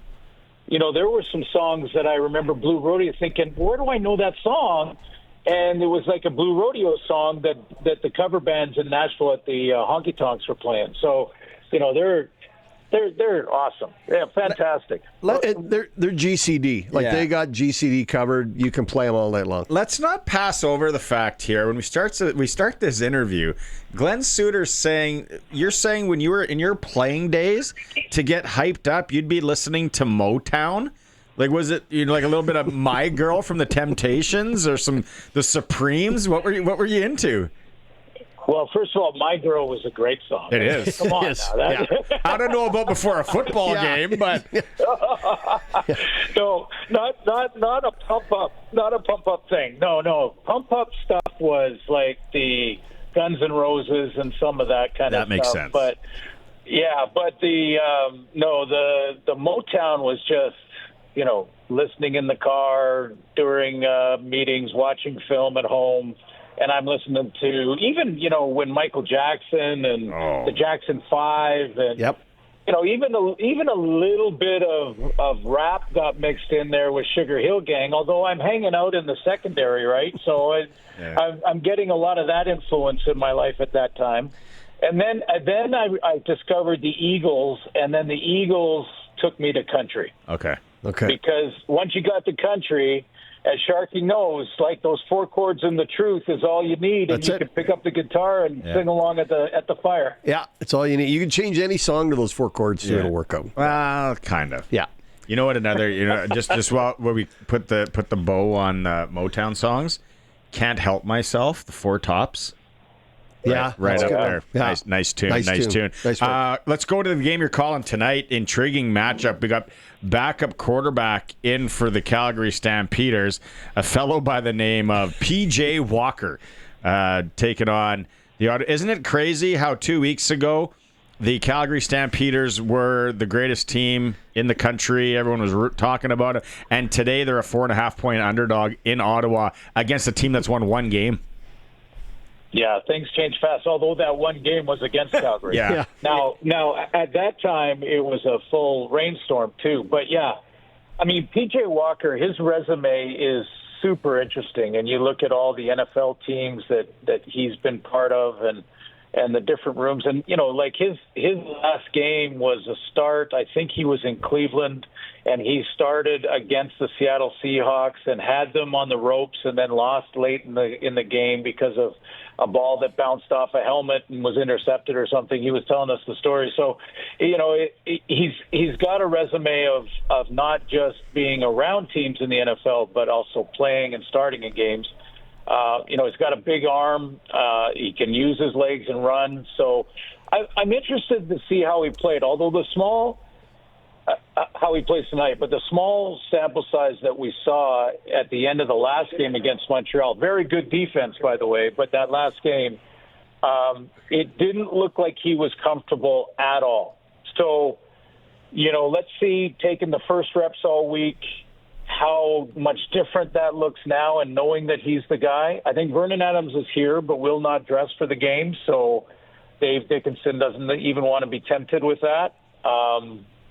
There were some songs that I remember Blue Rodeo thinking, where do I know that song? And it was like a Blue Rodeo song that the cover bands in Nashville at the Honky Tonks were playing. So, they're awesome. Yeah, fantastic. They're GCD. They got GCD covered. You can play them all night long. Let's not pass over the fact here. When we start this interview, Glen Suitor you're saying when you were in your playing days, to get hyped up, you'd be listening to Motown? Was it like a little bit of My Girl from the Temptations or the Supremes? What were you into? Well, first of all, My Girl was a great song. It is. Come on now. I don't know about before a football game, but no, not a pump up thing. No. Pump up stuff was like the Guns N' Roses and some of that kind of stuff. That makes sense. But the Motown was just, listening in the car during meetings, watching film at home. And I'm listening to even, when Michael Jackson and the Jackson 5 and, even a little bit of rap got mixed in there with Sugar Hill Gang, although I'm hanging out in the secondary, right? So I'm getting a lot of that influence in my life at that time. And then I discovered the Eagles, and then the Eagles took me to country. Okay. Because once you got to country, as Sharky knows, like those four chords in The Truth is all you need, and you can pick up the guitar and sing along at the fire. Yeah, it's all you need. You can change any song to those four chords, so it'll work out. Well, kind of. Yeah. You know what? Another, just while we put the bow on Motown songs, Can't Help Myself, the Four Tops. Yeah, right up there. Yeah. Nice tune. Nice let's go to the game you're calling tonight. Intriguing matchup. We got backup quarterback in for the Calgary Stampeders, a fellow by the name of P.J. Walker, taking on the. Isn't it crazy how 2 weeks ago the Calgary Stampeders were the greatest team in the country? Everyone was talking about it, and today they're a 4.5-point underdog in Ottawa against a team that's won one game. Yeah, things change fast, although that one game was against Calgary. Yeah. Now, at that time, it was a full rainstorm, too. But, P.J. Walker, his resume is super interesting. And you look at all the NFL teams that he's been part of and the different rooms. And, his last game was a start. I think he was in Cleveland, and he started against the Seattle Seahawks and had them on the ropes and then lost late in the game because of a ball that bounced off a helmet and was intercepted or something. He was telling us the story. So, he's got a resume of not just being around teams in the NFL, but also playing and starting in games. He's got a big arm. He can use his legs and run. So I'm interested to see how he played, although how he plays tonight. But the small sample size that we saw at the end of the last game against Montreal, very good defense, by the way, but that last game, it didn't look like he was comfortable at all. So, let's see, taking the first reps all week, how much different that looks now, and knowing that he's the guy. I think Vernon Adams is here but will not dress for the game, so Dave Dickinson doesn't even want to be tempted with that.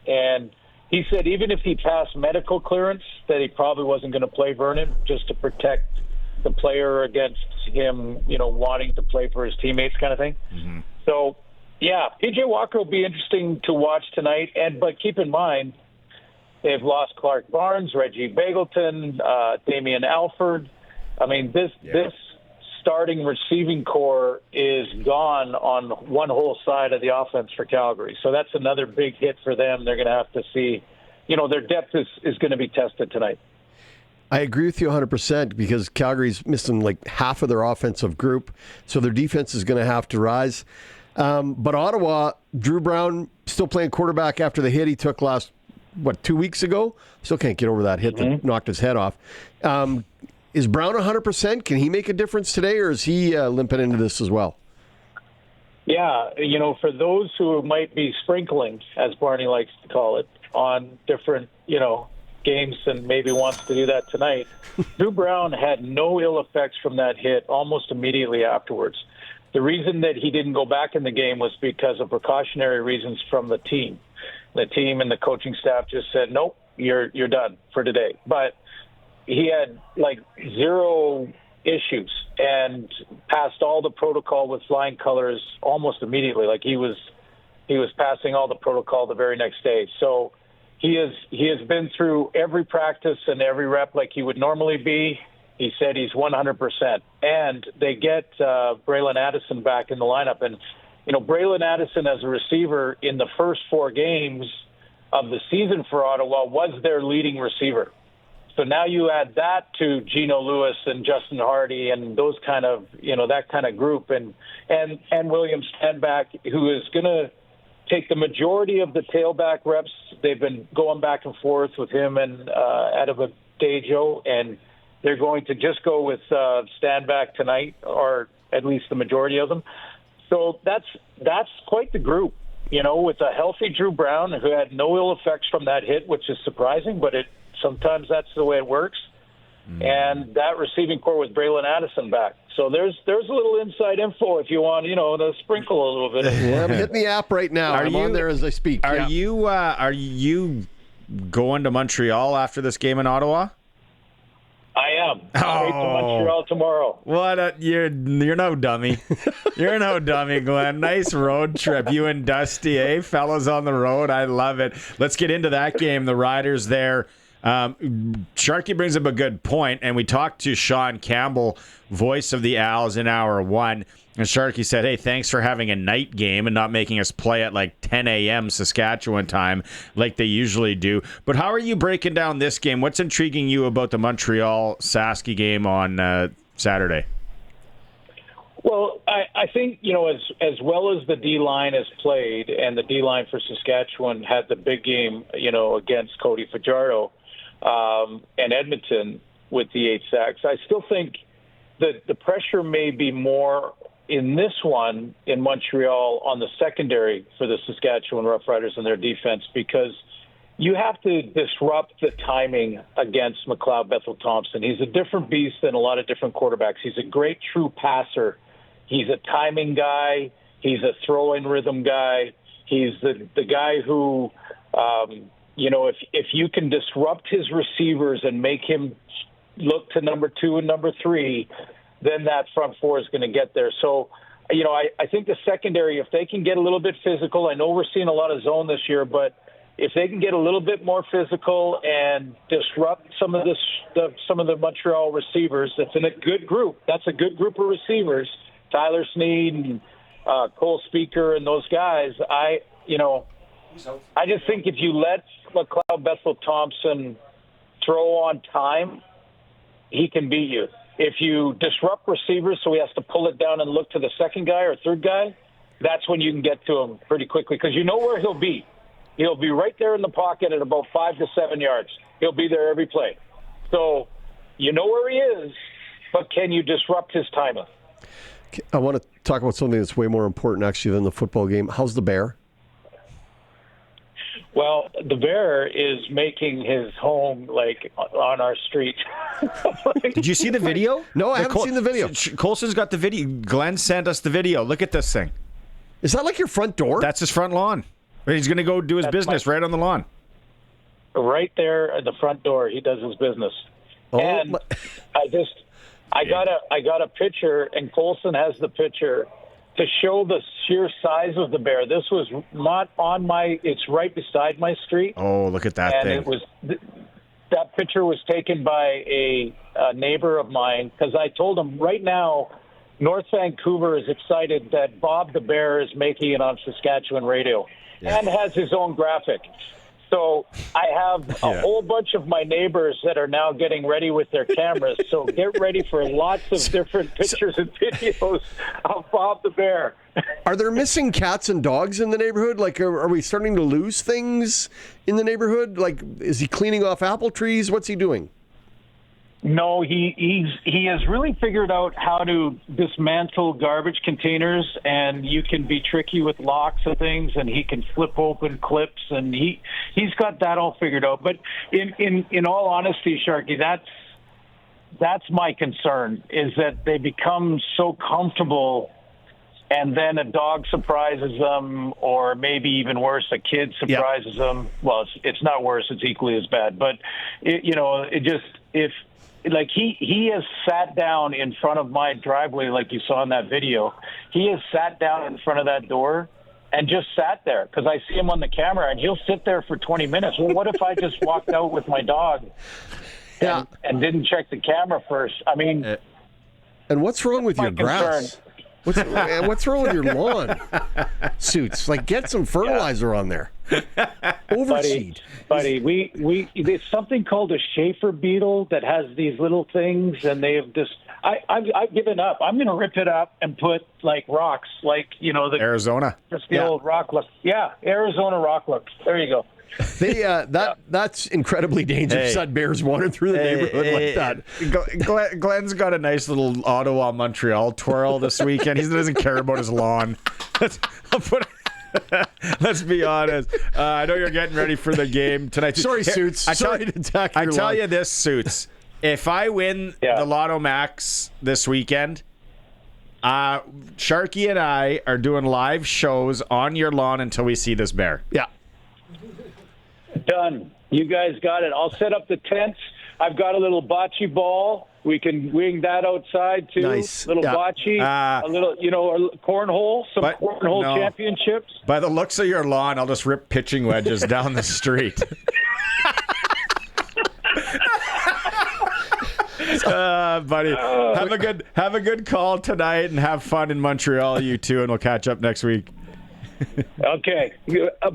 And he said even if he passed medical clearance, that he probably wasn't going to play Vernon just to protect the player against him, wanting to play for his teammates kind of thing. Mm-hmm. So, yeah, PJ Walker will be interesting to watch tonight. But keep in mind, they've lost Clark Barnes, Reggie Bagleton, Damian Alford. I mean, this starting receiving core is gone on one whole side of the offense for Calgary. So that's another big hit for them. They're going to have to see, their depth is going to be tested tonight. I agree with you 100% because Calgary's missing like half of their offensive group, so their defense is going to have to rise. But Ottawa, Drew Brown still playing quarterback after the hit he took 2 weeks ago? Still can't get over that hit that knocked his head off. Is Brown 100%? Can he make a difference today, or is he limping into this as well? Yeah, for those who might be sprinkling, as Barney likes to call it, on different, games and maybe wants to do that tonight. Drew Brown had no ill effects from that hit almost immediately afterwards. The reason that he didn't go back in the game was because of precautionary reasons from the team. The team and the coaching staff just said, nope, you're done for today. But he had zero issues and passed all the protocol with flying colors almost immediately. He was passing all the protocol the very next day. So he has been through every practice and every rep like he would normally be. He said he's 100%. And they get Braylon Addison back in the lineup. And, Braylon Addison as a receiver in the first 4 games of the season for Ottawa was their leading receiver. So now you add that to Geno Lewis and Justin Hardy and those kind of, that kind of group. And William Stanback, who is going to take the majority of the tailback reps. They've been going back and forth with him and Adebayo, and they're going to just go with Stanback tonight, or at least the majority of them. So that's quite the group, with a healthy Drew Brown who had no ill effects from that hit, which is surprising, but sometimes that's the way it works. And that receiving core with Braylon Addison back. So there's a little inside info if you want, to sprinkle a little bit. Yeah, I'm hitting the app right now. I'm on there as I speak. Are you going to Montreal after this game in Ottawa? I am. Straight to Montreal tomorrow. You're no dummy. You're no dummy, Glenn. Nice road trip. You and Dusty, fellas on the road. I love it. Let's get into that game. The Riders there. Sharky brings up a good point, and we talked to Sean Campbell, voice of the Als, in hour 1, and Sharky said, hey, thanks for having a night game and not making us play at 10 a.m. Saskatchewan time like they usually do. But how are you breaking down this game? What's intriguing you about the Montreal-Sasky game on Saturday? Well, I think, as well as the D-line has played, and the D-line for Saskatchewan had the big game, against Cody Fajardo, and Edmonton with the 8 sacks. I still think that the pressure may be more in this one in Montreal on the secondary for the Saskatchewan Roughriders and their defense, because you have to disrupt the timing against McLeod Bethel-Thompson. He's a different beast than a lot of different quarterbacks. He's a great true passer. He's a timing guy. He's a throw-in rhythm guy. He's the guy who, if you can disrupt his receivers and make him look to number 2 and number 3, then that front 4 is going to get there. So, I think the secondary, if they can get a little bit physical, I know we're seeing a lot of zone this year, but if they can get a little bit more physical and disrupt some of the Montreal receivers, that's in a good group. That's a good group of receivers. Tyler Snead and Cole Speaker and those guys. I just think if you let McLeod Bethel-Thompson throw on time, he can beat you. If you disrupt receivers so he has to pull it down and look to the second guy or third guy, that's when you can get to him pretty quickly, because you know where he'll be. He'll be right there in the pocket at about 5 to 7 yards. He'll be there every play. So you know where he is, but can you disrupt his timing? I want to talk about something that's way more important, actually, than the football game. How's the Bear? Well, the Bear is making his home on our street. Did you see the video? No, I haven't seen the video. Colson's got the video. Glenn sent us the video. Look at this thing. Is that your front door? That's his front lawn. He's going to go do his business right on the lawn. Right there at the front door, he does his business. And I got a picture, and Colson has the picture to show the sheer size of the bear. This was not on it's right beside my street. Oh, look at that thing. And that picture was taken by a neighbor of mine, because I told him right now, North Vancouver is excited that Bob the Bear is making it on Saskatchewan radio and has his own graphic. So I have a whole bunch of my neighbors that are now getting ready with their cameras. So get ready for lots of different pictures and videos of Bob the Bear. Are there missing cats and dogs in the neighborhood? Like, are we starting to lose things in the neighborhood? Like, is he cleaning off apple trees? What's he doing? No, he has really figured out how to dismantle garbage containers, and you can be tricky with locks and things, and he can flip open clips, and he's got that all figured out. But in all honesty, Sharky, that's my concern, is that they become so comfortable, and then a dog surprises them, or maybe even worse, a kid surprises them. Well, it's not worse; it's equally as bad. But like he has sat down in front of my driveway, like you saw in that video. He has sat down in front of that door and just sat there, because I see him on the camera, and he'll sit there for 20 minutes. Well, what if I just walked out with my dog and didn't check the camera first? I mean, and what's wrong with your grass? What's wrong with your lawn? Suits, like, get some fertilizer on there. Overseed. Buddy, there's something called a Schaefer beetle that has these little things, and they have just. I've given up. I'm going to rip it up and put like rocks, like the Arizona. Just the old rock look. Yeah, Arizona rock look. There you go. That's incredibly dangerous. That bears wandering through the neighborhood like that. Glenn's got a nice little Ottawa Montreal twirl this weekend. He doesn't care about his lawn. Let's be honest. I know you're getting ready for the game tonight. Sorry, Suits. Sorry to attack your lawn. I tell you this, Suits. If I win the Lotto Max this weekend, Sharky and I are doing live shows on your lawn until we see this bear. Yeah. Done. You guys got it. I'll set up the tents. I've got a little bocce ball. We can wing that outside too. Nice. Little bocce, a little, a cornhole, cornhole championships. By the looks of your lawn, I'll just rip pitching wedges down the street. Buddy, have a good call tonight, and have fun in Montreal, you two, and we'll catch up next week. Okay.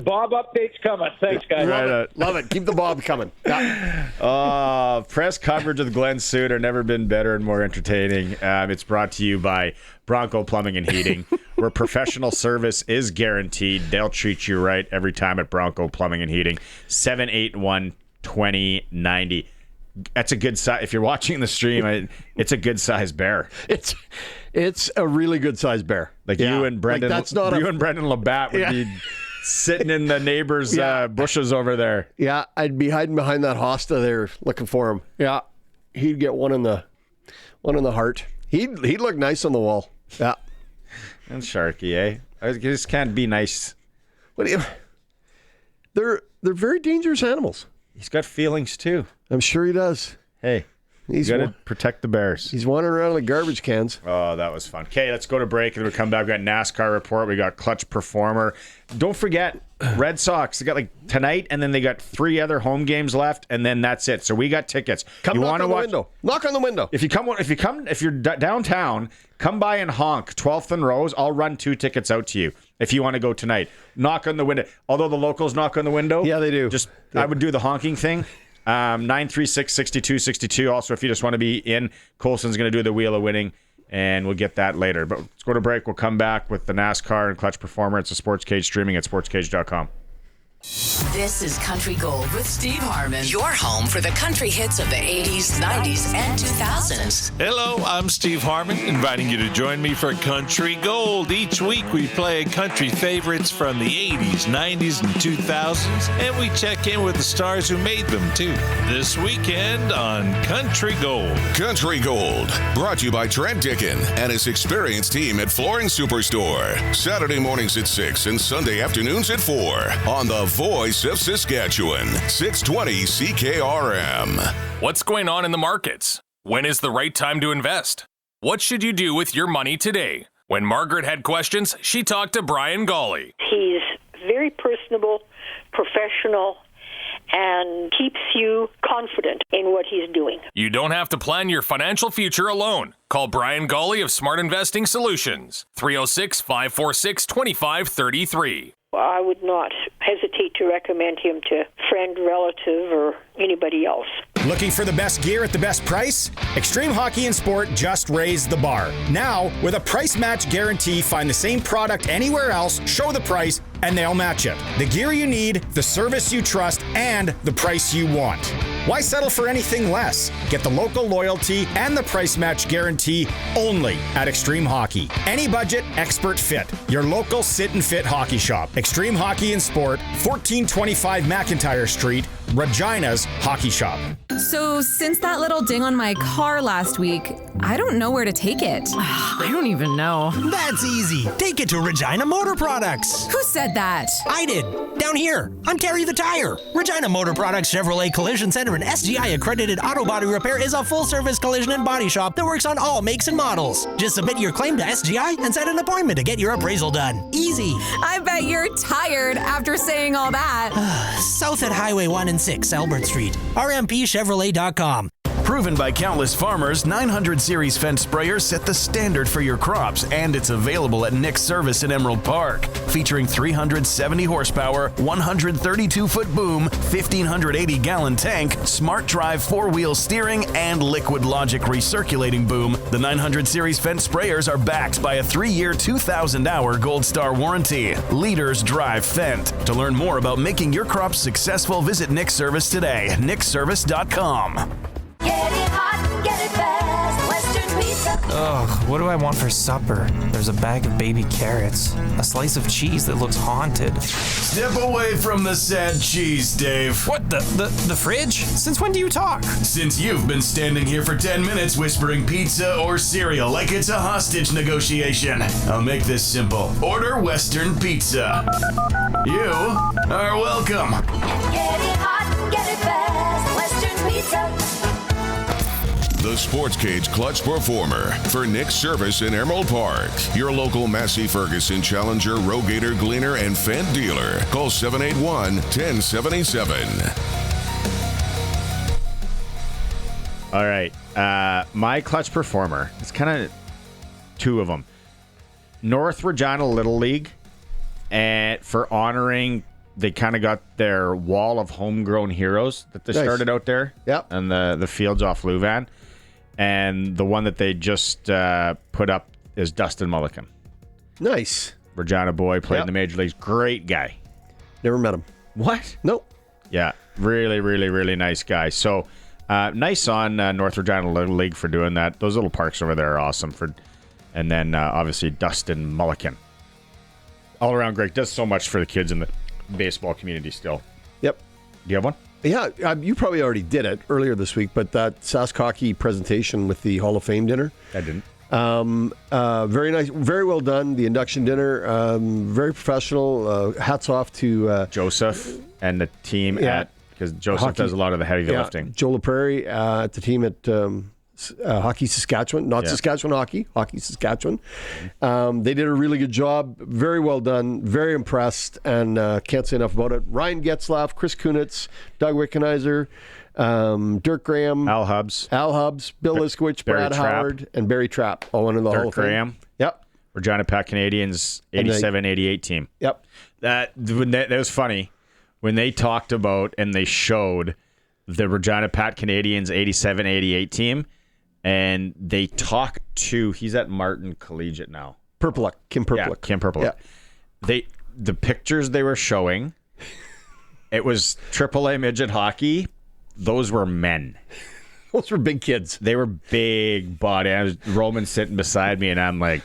Bob updates coming. Thanks, guys. Love it. Keep the Bob coming. Yeah. Press coverage with Glen Suitor, never been better and more entertaining. It's brought to you by Bronco Plumbing and Heating, where professional service is guaranteed. They'll treat you right every time at Bronco Plumbing and Heating. 781-2090. That's a good size. If you're watching the stream, it's a good size bear. It's a really good sized bear. Like you and Brendan, and Brendan Labatt would be sitting in the neighbor's bushes over there. Yeah, I'd be hiding behind that hosta there, looking for him. Yeah, he'd get one in the heart. He'd look nice on the wall. Yeah, and Sharky, eh? I just can't be nice. They're very dangerous animals. He's got feelings too. I'm sure he does. Hey, he's got to protect the bears. He's wandering around like garbage cans. Oh, that was fun. Okay, let's go to break, and then we come back. We got NASCAR report. We got Clutch Performer. Don't forget, Red Sox. They got tonight, and then they got 3 other home games left, and then that's it. So we got tickets. Come knock on the window. Knock on the window. If you're downtown, come by and honk 12th and Rose. I'll run 2 tickets out to you if you want to go tonight. Knock on the window. Although the locals knock on the window. Yeah, they do. I would do the honking thing. 936-6262. Also, if you just want to be in, Colson's going to do the Wheel of Winning, and we'll get that later. But let's go to break. We'll come back with the NASCAR and Clutch Performer. It's a SportsCage, streaming at sportscage.com. This is Country Gold with Steve Harmon, your home for the country hits of the 80s, 90s, and 2000s. Hello, I'm Steve Harmon, inviting you to join me for Country Gold. Each week we play country favorites from the 80s, 90s, and 2000s, and we check in with the stars who made them, too. This weekend on Country Gold. Country Gold, brought to you by Trent Dickin and his experienced team at Flooring Superstore. Saturday mornings at 6 and Sunday afternoons at 4 on the Voice of Saskatchewan, 620 CKRM. What's going on in the markets? When is the right time to invest? What should you do with your money today? When Margaret had questions, she talked to Brian Gawley. He's very personable, professional, and keeps you confident in what he's doing. You don't have to plan your financial future alone. Call Brian Gawley of Smart Investing Solutions, 306-546-2533. I would not hesitate to recommend him to friend, relative, or anybody else. Looking for the best gear at the best price? Extreme Hockey and Sport just raised the bar. Now, with a price match guarantee, find the same product anywhere else, show the price, and they'll match it. The gear you need, the service you trust, and the price you want. Why settle for anything less? Get the local loyalty and the price match guarantee only at Extreme Hockey. Any budget, expert fit. Your local sit and fit hockey shop. Extreme Hockey and Sport, 1425 McIntyre Street, Regina's Hockey Shop. So since that little ding on my car last week, I don't know where to take it. I don't even know. That's easy. Take it to Regina Motor Products. Who said that? I did. Down here. I'm Terry the Tire. Regina Motor Products Chevrolet Collision Center and SGI accredited auto body repair is a full-service collision and body shop that works on all makes and models. Just submit your claim to SGI and set an appointment to get your appraisal done. Easy. I bet you're tired after saying all that. South at Highway 1 and 6, Albert Street. RMPChevrolet.com. Proven by countless farmers, 900 Series fence sprayers set the standard for your crops, and it's available at Nick's Service in Emerald Park. Featuring 370 horsepower, 132-foot boom, 1,580-gallon tank, smart drive 4-wheel steering, and Liquid Logic recirculating boom, the 900 Series fence sprayers are backed by a 3-year, 2,000-hour Gold Star warranty. Leaders drive Fendt. To learn more about making your crops successful, visit Nick's Service today. nicksservice.com. Get it hot, get it fast, Western Pizza. Ugh, what do I want for supper? There's a bag of baby carrots, a slice of cheese that looks haunted. Step away from the sad cheese, Dave. What, the fridge? Since when do you talk? Since you've been standing here for 10 minutes whispering pizza or cereal like it's a hostage negotiation. I'll make this simple. Order Western Pizza. You are welcome. Get it hot, get it fast, Western Pizza. The SportsCage Clutch Performer for Nick's Service in Emerald Park. Your local Massey Ferguson Challenger, Rogator, Gleaner, and Fendt dealer. Call 781-1077. All right. My Clutch Performer. It's kind of two of them. North Regina Little League. And for honoring, they kind of got their wall of homegrown heroes that they started out there. Yep. And the fields off Louvain. And the one that they just put up is Dustin Mulliken. Nice. Regina boy, played in the major leagues. Great guy. Never met him. What? Nope. Yeah. Really, really, really nice guy. So nice on North Regina Little League for doing that. Those little parks over there are awesome. And then obviously Dustin Mulliken. All around great. Does so much for the kids in the baseball community still. Yep. Do you have one? Yeah, you probably already did it earlier this week, but that Sask Hockey presentation with the Hall of Fame dinner. I didn't. Very nice, very well done. The induction dinner, very professional. Hats off to Joseph and the team because Joseph does a lot of the heavy lifting. Joe LaPrairie at the team at Hockey Saskatchewan, not Saskatchewan Hockey Saskatchewan. They did a really good job. Very well done. Very impressed, and can't say enough about it. Ryan Getzlaff, Chris Kunitz, Doug Wickenheiser, Dirk Graham, Al Hubbs, Bill Liskowicz, Brad Howard, and Barry Trapp, all under the Hall of Fame. Dirk Graham. Yep. Regina Pat Canadians 87-88 team. Yep. That was funny when they talked about and they showed the Regina Pat Canadians 87-88 team. And they talk to, he's at Martin Collegiate now. Kim Perpluck. Yeah, Kim Perpluck. Yeah. The pictures they were showing, it was AAA midget hockey. Those were men. Those were big kids. They were big body. I was Roman sitting beside me, and I'm like,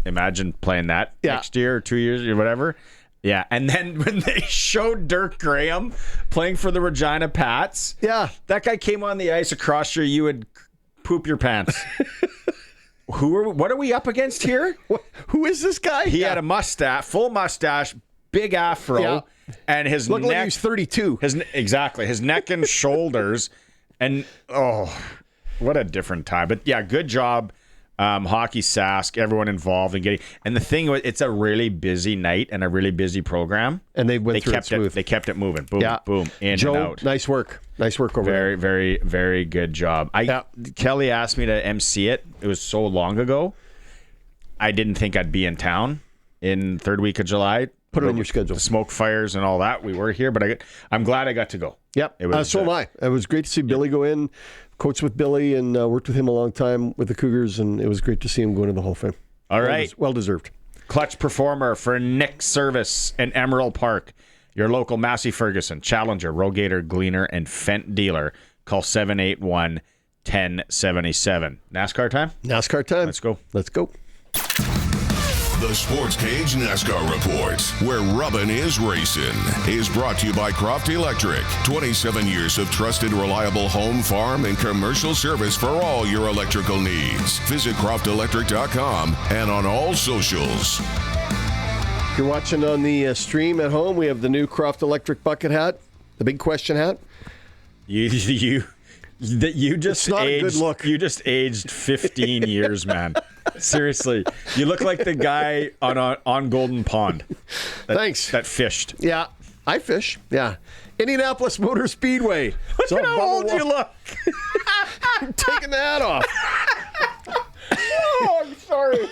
imagine playing that next year or 2 years or whatever. Yeah, and then when they showed Dirk Graham playing for the Regina Pats, that guy came on the ice across you would poop your pants. What are we up against here? Who is this guy? He had a mustache, full mustache, big afro, and his looked neck. Like he was 32. Exactly. His neck and shoulders, and What a different time. But yeah, good job. Hockey Sask, everyone involved in getting. And the thing was, it's a really busy night and a really busy program. And they went through it smooth. They kept it moving. Boom, boom, in Joe, and out. Nice work. Nice work over there. Very, very, very good job. Kelly asked me to MC it. It was so long ago. I didn't think I'd be in town in third week of July. Put it on your schedule. The smoke fires and all that. We were here, but I'm glad I got to go. Yep. So am I. It was great to see Billy go in. Coached with Billy and worked with him a long time with the Cougars, and it was great to see him go into the Hall of Fame. All right. Well deserved. Clutch performer for Nick Service in Emerald Park. Your local Massey Ferguson, Challenger, Rogator, Gleaner, and Fent dealer. Call 781-1077. NASCAR time? NASCAR time. Let's go. Let's go. The SportsCage NASCAR Report, where rubbin' is racing, is brought to you by Croft Electric. 27 years of trusted, reliable home, farm, and commercial service for all your electrical needs. Visit croftelectric.com and on all socials. If you're watching on the stream at home, we have the new Croft Electric bucket hat, the big question hat. You just not aged, a good look. You just aged 15 years, man. Seriously, you look like the guy on Golden Pond. Thanks. That fished. Yeah, I fish. Yeah, Indianapolis Motor Speedway. Look at how old you look. I'm taking the hat off. Oh, I'm sorry.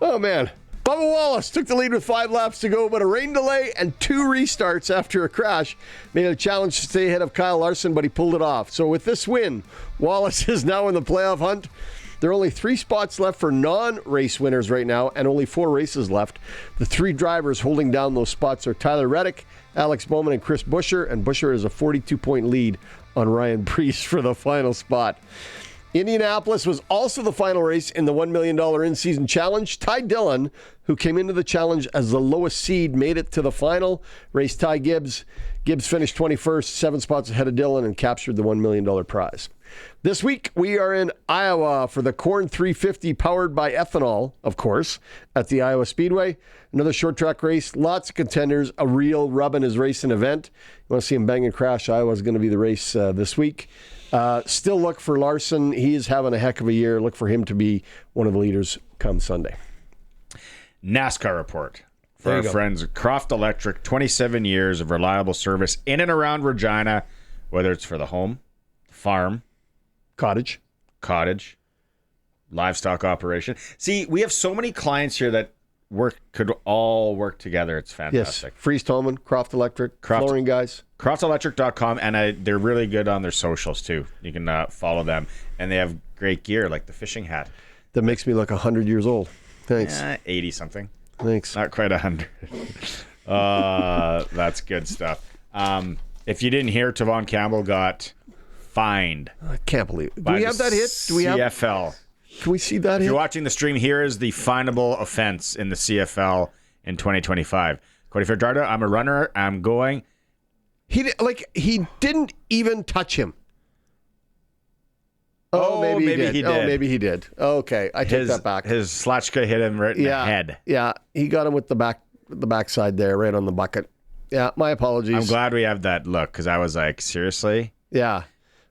Oh man. Bubba Wallace took the lead with 5 laps to go, but a rain delay and 2 restarts after a crash made it a challenge to stay ahead of Kyle Larson, but he pulled it off. So with this win, Wallace is now in the playoff hunt. There are only 3 spots left for non-race winners right now, and only 4 races left. The 3 drivers holding down those spots are Tyler Reddick, Alex Bowman, and Chris Buescher, and Buescher has a 42-point lead on Ryan Preece for the final spot. Indianapolis was also the final race in the $1 million in-season challenge. Ty Dillon, who came into the challenge as the lowest seed, made it to the final. Raced Ty Gibbs. Gibbs finished 21st, 7 spots ahead of Dillon, and captured the $1 million prize. This week, we are in Iowa for the Corn 350, powered by ethanol, of course, at the Iowa Speedway. Another short track race, lots of contenders, a real rubbin' is racing event. You want to see him bang and crash, Iowa's going to be the race this week. Still look for Larson. He is having a heck of a year. Look for him to be one of the leaders come Sunday. NASCAR report for our friends at Croft Electric. 27 years of reliable service in and around Regina, whether it's for the home, farm, cottage, livestock operation. See, we have so many clients here that could all work together. It's fantastic. Yes, Freeze Tolman, Croft Electric, flooring guys. CroftElectric.com, and they're really good on their socials too. You can follow them, and they have great gear like the fishing hat. That makes me look 100 years old. Thanks. 80 something. Thanks. Not quite 100. That's good stuff. If you didn't hear, Tavon Campbell got fined. I can't believe it. Do we have that hit? Do we CFL. Can we see that hit? If you're watching the stream, here is the finable offense in the CFL in 2025. Cody Fajardo, I'm a runner. I'm going. He didn't even touch him. Maybe he did. Oh, maybe he did. Okay, I take that back. His Slachka hit him right in the head. Yeah, he got him with the backside there, right on the bucket. Yeah, my apologies. I'm glad we have that look, because I was like, seriously? Yeah.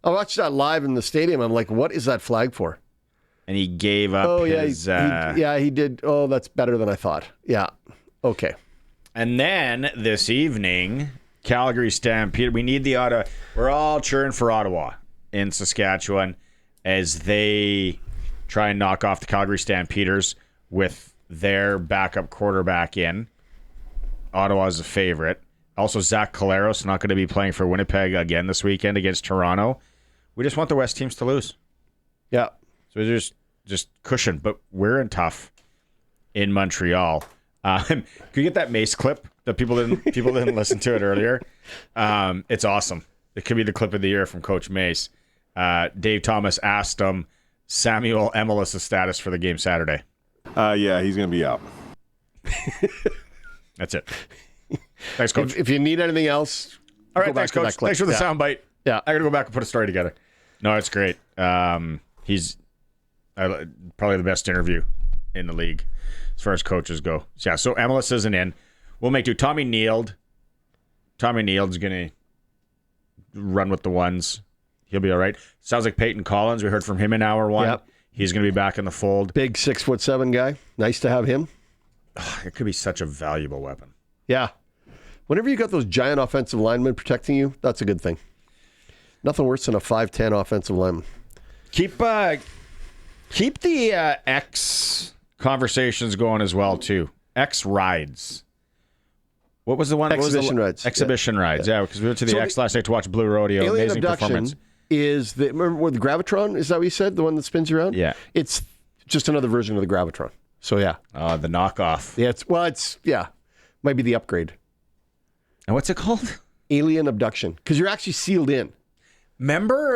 I watched that live in the stadium. I'm like, what is that flag for? And he gave up his... he did. Oh, that's better than I thought. Yeah. Okay. And then this evening... Calgary Stampede. We need the Ottawa. We're all cheering for Ottawa in Saskatchewan as they try and knock off the Calgary Stampeders with their backup quarterback in. Ottawa's a favorite. Also, Zach Collaros not going to be playing for Winnipeg again this weekend against Toronto. We just want the West teams to lose. Yeah. So just cushion, but we're in tough in Montreal. Can you get that Mace clip that people didn't listen to it earlier? It's awesome. It could be the clip of the year from Coach Mace. Dave Thomas asked him Samuel Emelis' status for the game Saturday. Yeah, he's going to be out. That's it. Thanks, Coach. If you need anything else, all right. Thanks, Coach. Thanks for the soundbite. Yeah, I got to go back and put a story together. No, it's great. He's probably the best interview in the league as far as coaches go. Yeah, so Emelis isn't in. We'll make do. Tommy Neald's going to run with the ones. He'll be all right. Sounds like Peyton Collins. We heard from him in hour 1. Yep. He's going to be back in the fold. Big 6'7" guy. Nice to have him. It could be such a valuable weapon. Yeah. Whenever you got those giant offensive linemen protecting you, that's a good thing. Nothing worse than a 5'10" offensive lineman. Keep the X conversations going as well, too. X rides. What was the one? Exhibition rides. Exhibition rides, yeah, because we went to the X last night to watch Blue Rodeo. Alien Amazing abduction performance. is the, remember what the Gravitron, is that what you said? The one that spins you around? Yeah. It's just another version of the Gravitron. So yeah. The knockoff. Yeah, might be the upgrade. And what's it called? Alien abduction. Because you're actually sealed in. Remember,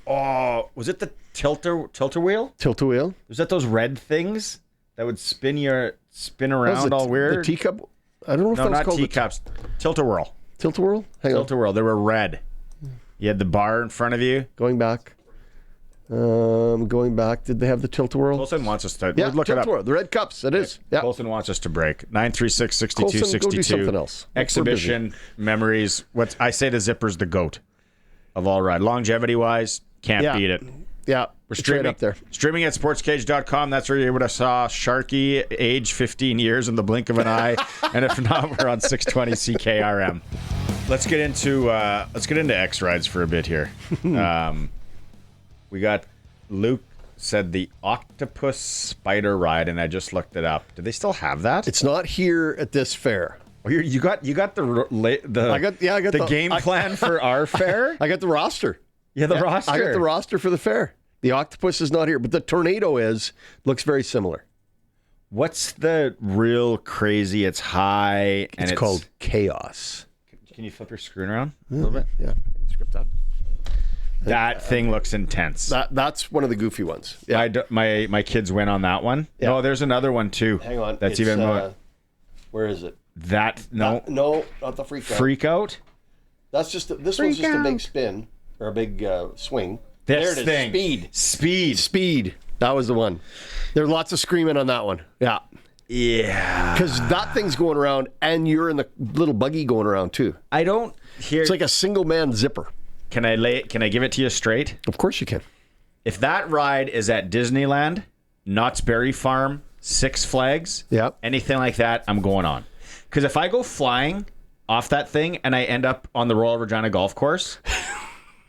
was it the tilter wheel? Tilter wheel? Was that those red things that would spin around all weird? The teacup? I don't know if no, that was not called teacups. Tilt-a-whirl. Tilt-a-whirl? Hang on. Tilt-a-whirl. They were red. You had the bar in front of you. Going back. Did they have the tilt-a-whirl? Colson wants us to look it up. The red cups. It is. Yeah. Colson wants us to break. 936-6262. Colson, go do something else. Exhibition memories. I say the Zipper's the GOAT of all ride. Longevity-wise, can't beat it. Yeah. We're streaming right up there. Streaming at sportscage.com. That's where you would have saw Sharky age 15 years in the blink of an eye. And if not, we're on 620 CKRM. Let's get into X rides for a bit here. We got Luke said the octopus spider ride, and I just looked it up. Do they still have that? It's not here at this fair. Oh, you got the game plan for our fair. I got the roster. Yeah, the roster. I got the roster for the fair. The octopus is not here, but the tornado looks very similar. What's the real crazy? It's high and it's called Chaos. Can you flip your screen around a little bit? Yeah. Script up. That thing looks intense. That's one of the goofy ones. Yeah. My kids went on that one. Yeah. No, there's another one too. Hang on. That's even more. Where is it? No, not the freak out. Freak out? This one's just a big spin or a big swing. There it is. Thing. Speed. That was the one. There are lots of screaming on that one. Yeah. Yeah. Because that thing's going around and you're in the little buggy going around too. I don't hear. It's like a single man zipper. Can I give it to you straight? Of course you can. If that ride is at Disneyland, Knott's Berry Farm, Six Flags, anything like that, I'm going on. Because if I go flying off that thing and I end up on the Royal Regina Golf Course,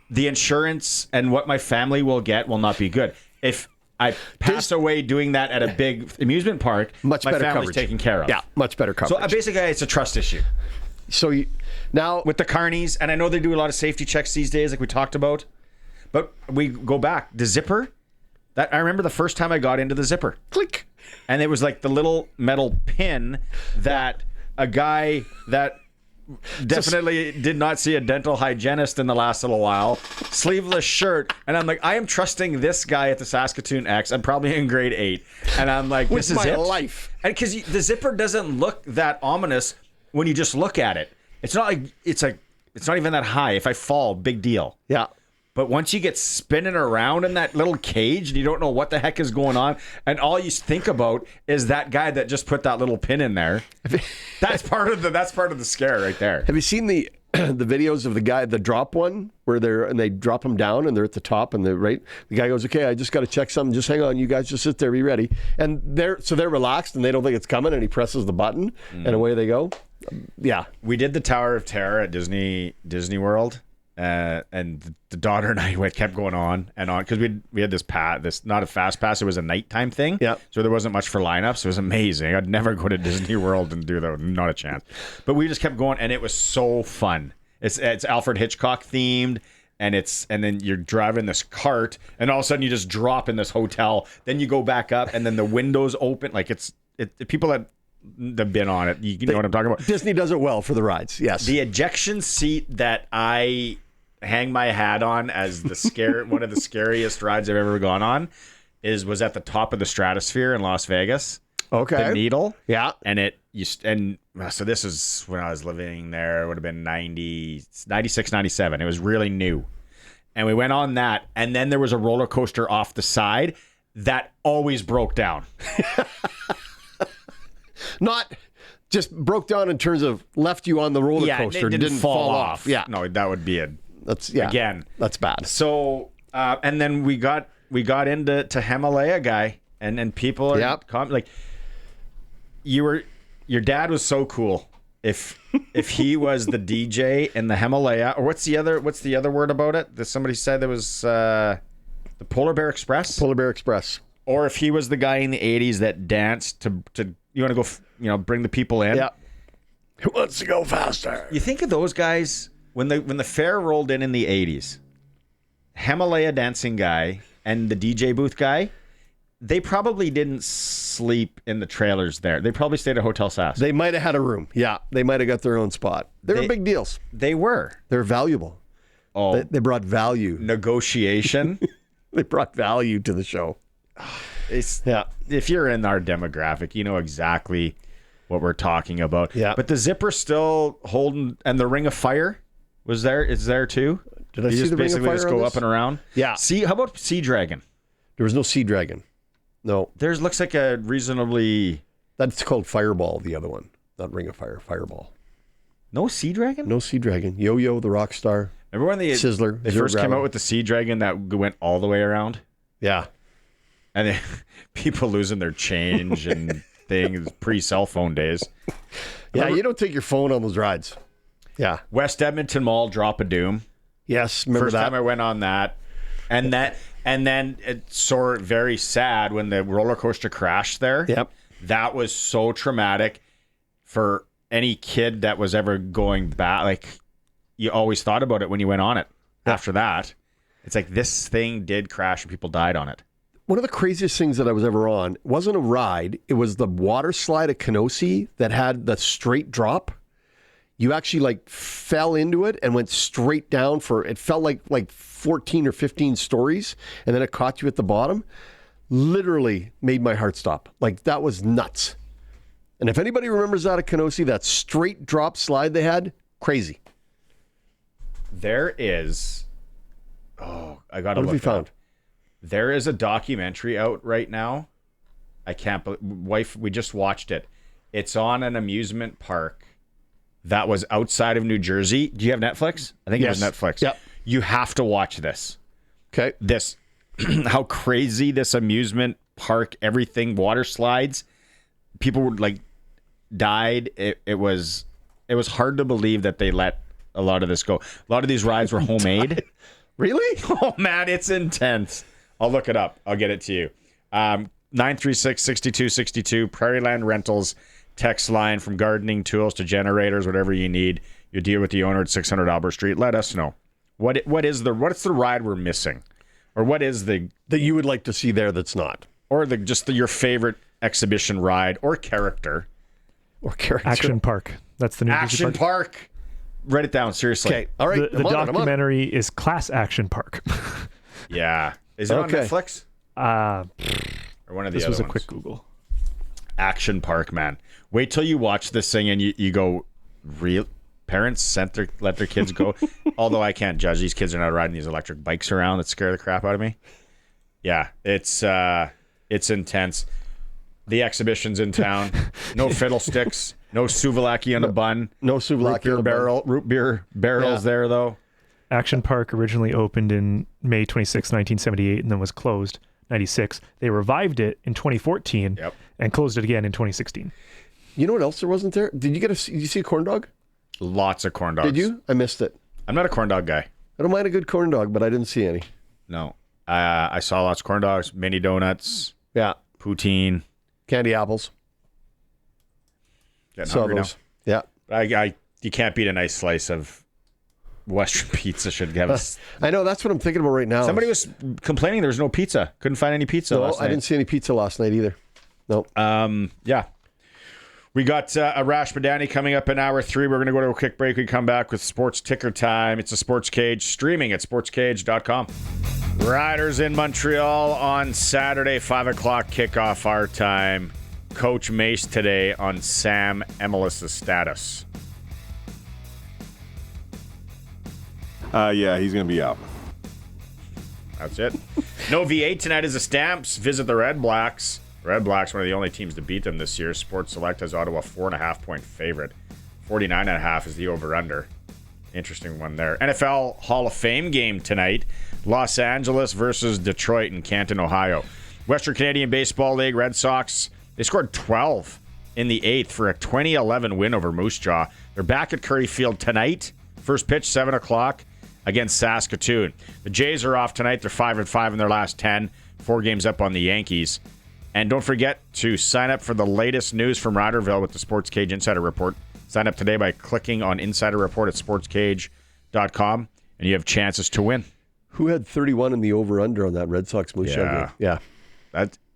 the insurance and what my family will get will not be good. If I pass away doing that at a big amusement park, my family's coverage taken care of. Yeah, much better coverage. So basically, it's a trust issue. So now with the carnies, and I know they do a lot of safety checks these days, like we talked about. But we go back the zipper. That I remember the first time I got into the zipper. Click, and it was like the little metal pin that a guy that definitely did not see a dental hygienist in the last little while, sleeveless shirt, and I'm like, I am trusting this guy at the Saskatoon X. I'm probably in grade 8, and I'm like, this is it. Life. And because the zipper doesn't look that ominous when you just look at it. It's not even that high. If I fall, big deal. Yeah. But once you get spinning around in that little cage and you don't know what the heck is going on, and all you think about is that guy that just put that little pin in there, that's part of the scare right there. Have you seen the videos of the drop one where they drop them down and they're at the top and the guy goes, okay, I just got to check something. Just hang on, you guys just sit there, be ready. And they're relaxed and they don't think it's coming, and he presses the button and away they go. Yeah, we did the Tower of Terror at Disney World. And the daughter and I kept going on and on because we had this not a fast pass, it was a nighttime thing. Yeah. So there wasn't much for lineups. It was amazing. I'd never go to Disney World and do that. Not a chance. But we just kept going and it was so fun. It's Alfred Hitchcock themed, and then you're driving this cart and all of a sudden you just drop in this hotel. Then you go back up and then the windows open. Like people that have been on it, you know what I'm talking about. Disney does it well for the rides. Yes. The ejection seat that I hang my hat on as one of the scariest rides I've ever gone on was at the top of the Stratosphere in Las Vegas. Okay. The Needle. Yeah. And so this is when I was living there. It would have been 96, 97. It was really new. And we went on that. And then there was a roller coaster off the side that always broke down. Not just broke down in terms of left you on the roller coaster. It didn't fall off. Yeah. No, that would be That's bad. So and then we got into Himalaya guy, and people are like, your dad was so cool. If he was the DJ in the Himalaya, or what's the other word about it? Somebody said there was the Polar Bear Express. Polar Bear Express. Or if he was the guy in the 80s that danced to you want to go, bring the people in. Yeah. Who wants to go faster? You think of those guys when the fair rolled in the 80s, Himalaya dancing guy and the DJ booth guy, they probably didn't sleep in the trailers there. They probably stayed at Hotel Sass. They might have had a room. Yeah, they might have got their own spot. They were big deals. They were. They're valuable. Oh, they brought value. Negotiation. They brought value to the show. If you're in our demographic, you know exactly what we're talking about. Yeah. But the zipper's still holding, and the Ring of Fire is there too. Did I see the Ring of Fire? Just go up and around. Yeah. How about Sea Dragon? There was no Sea Dragon. No. There's looks like a reasonably. That's called Fireball. The other one, not Ring of Fire. Fireball. No Sea Dragon. No Sea Dragon. Yo-Yo, the rock star. Remember when Sizzler? They first came out with the Sea Dragon that went all the way around. Yeah. And then people losing their change and things pre-cell phone days. Yeah, you don't take your phone on those rides. Yeah. West Edmonton Mall, Drop a Doom. Yes, remember First that? time I went on that. And then it's sort of very sad when the roller coaster crashed there. Yep. That was so traumatic for any kid that was ever going back. Like, you always thought about it when you went on it. After that, it's like this thing did crash and people died on it. One of the craziest things that I was ever on wasn't a ride. It was the water slide at Kenosee that had the straight drop. You actually fell into it and went straight down it felt like 14 or 15 stories, and then it caught you at the bottom. Literally made my heart stop. That was nuts. And if anybody remembers that at Kenosee, that straight drop slide they had, crazy. There is, I got to look. What have we found? There is a documentary out right now. I can't believe, wife, we just watched it. It's on an amusement park that was outside of New Jersey. Do you have Netflix? I think it was Netflix. Yep. You have to watch this. Okay. This, how crazy this amusement park, everything, water slides. People were died. It was hard to believe that they let a lot of this go. A lot of these rides were homemade. Really? Oh man, it's intense. I'll look it up. I'll get it to you. 936-6262, Prairie Land Rentals text line, from gardening tools to generators, whatever you need. You deal with the owner at 600 Albert Street. Let us know. What's the ride we're missing? Or what is the that you would like to see there that's not? Or your favorite exhibition ride or character? Action Park. That's the new Action Park. Write it down, seriously. Okay. All right. The documentary is Class Action Park. Yeah. Is it on Netflix? Or one of the this other was a ones? quick Google. Action Park, man. Wait till you watch this thing and you go, real parents let their kids go. Although I can't judge. These kids are not riding these electric bikes around that scare the crap out of me. Yeah, it's intense. The exhibition's in town. No fiddlesticks. No souvlaki on a bun. No souvlaki on a bun. Root beer barrels there, though. Action Park originally opened in May 26, 1978, and then was closed 96. They revived it in 2014 and closed it again in 2016. You know what else there wasn't there? Did you see a corn dog? Lots of corn dogs. Did you? I missed it. I'm not a corn dog guy. I don't mind a good corn dog, but I didn't see any. No. I saw lots of corn dogs, mini donuts. Yeah. Poutine. Candy apples. Getting hungry now. Yeah. You can't beat a nice slice of Western pizza. Should have. I know, that's what I'm thinking about right now. Somebody was complaining there was no pizza. Couldn't find any pizza last night. I didn't see any pizza last night either. No. Yeah. We got Arash Madani coming up in hour 3. We're going to go to a quick break. We come back with Sports Ticker Time. It's a Sports Cage, streaming at sportscage.com. Riders in Montreal on Saturday, 5 o'clock kickoff our time. Coach Mace today on Sam Emilis' status. Yeah, he's going to be out. That's it. No V8 tonight is the Stamps. Visit the Red Blacks. Red Blacks, one of the only teams to beat them this year. Sports Select has Ottawa 4.5-point favorite. 49.5 is the over-under. Interesting one there. NFL Hall of Fame game tonight. Los Angeles versus Detroit in Canton, Ohio. Western Canadian Baseball League, Red Sox, they scored 12 in the 8th for a 2011 win over Moose Jaw. They're back at Curry Field tonight. First pitch, 7 o'clock against Saskatoon. The Jays are off tonight. They're 5-5 in their last 10. 4 games up on the Yankees. And don't forget to sign up for the latest news from Riderville with the SportsCage Insider Report. Sign up today by clicking on Insider Report at sportscage.com, and you have chances to win. Who had 31 in the over-under on that Red Sox Moose Jaw game? Yeah.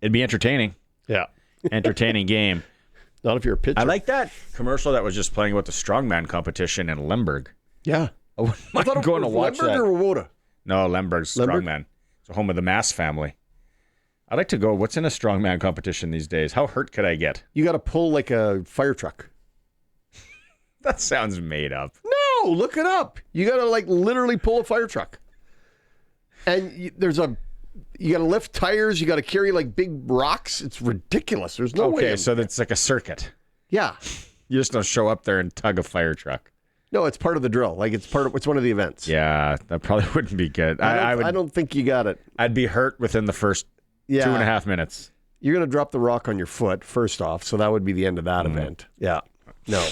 It'd be entertaining. Yeah. Entertaining game. Not if you're a pitcher. I like that commercial that was just playing about the strongman competition in Lemberg. Yeah. I thought I'm going to watch Lemberg that. or Woda? No, Lemberg's strongman. It's the home of the Mass family. I'd like to go. What's in a strongman competition these days? How hurt could I get? You got to pull like a fire truck. That sounds made up. No, look it up. You got to like literally pull a fire truck. And you got to lift tires. You got to carry like big rocks. It's ridiculous. There's no way. Okay, so that's like a circuit. Yeah. You just don't show up there and tug a fire truck. No, it's part of the drill. Like it's one of the events. Yeah, that probably wouldn't be good. I don't think you got it. I'd be hurt within the first 2.5 minutes. You're going to drop the rock on your foot first off, so that would be the end of that event. Yeah. No.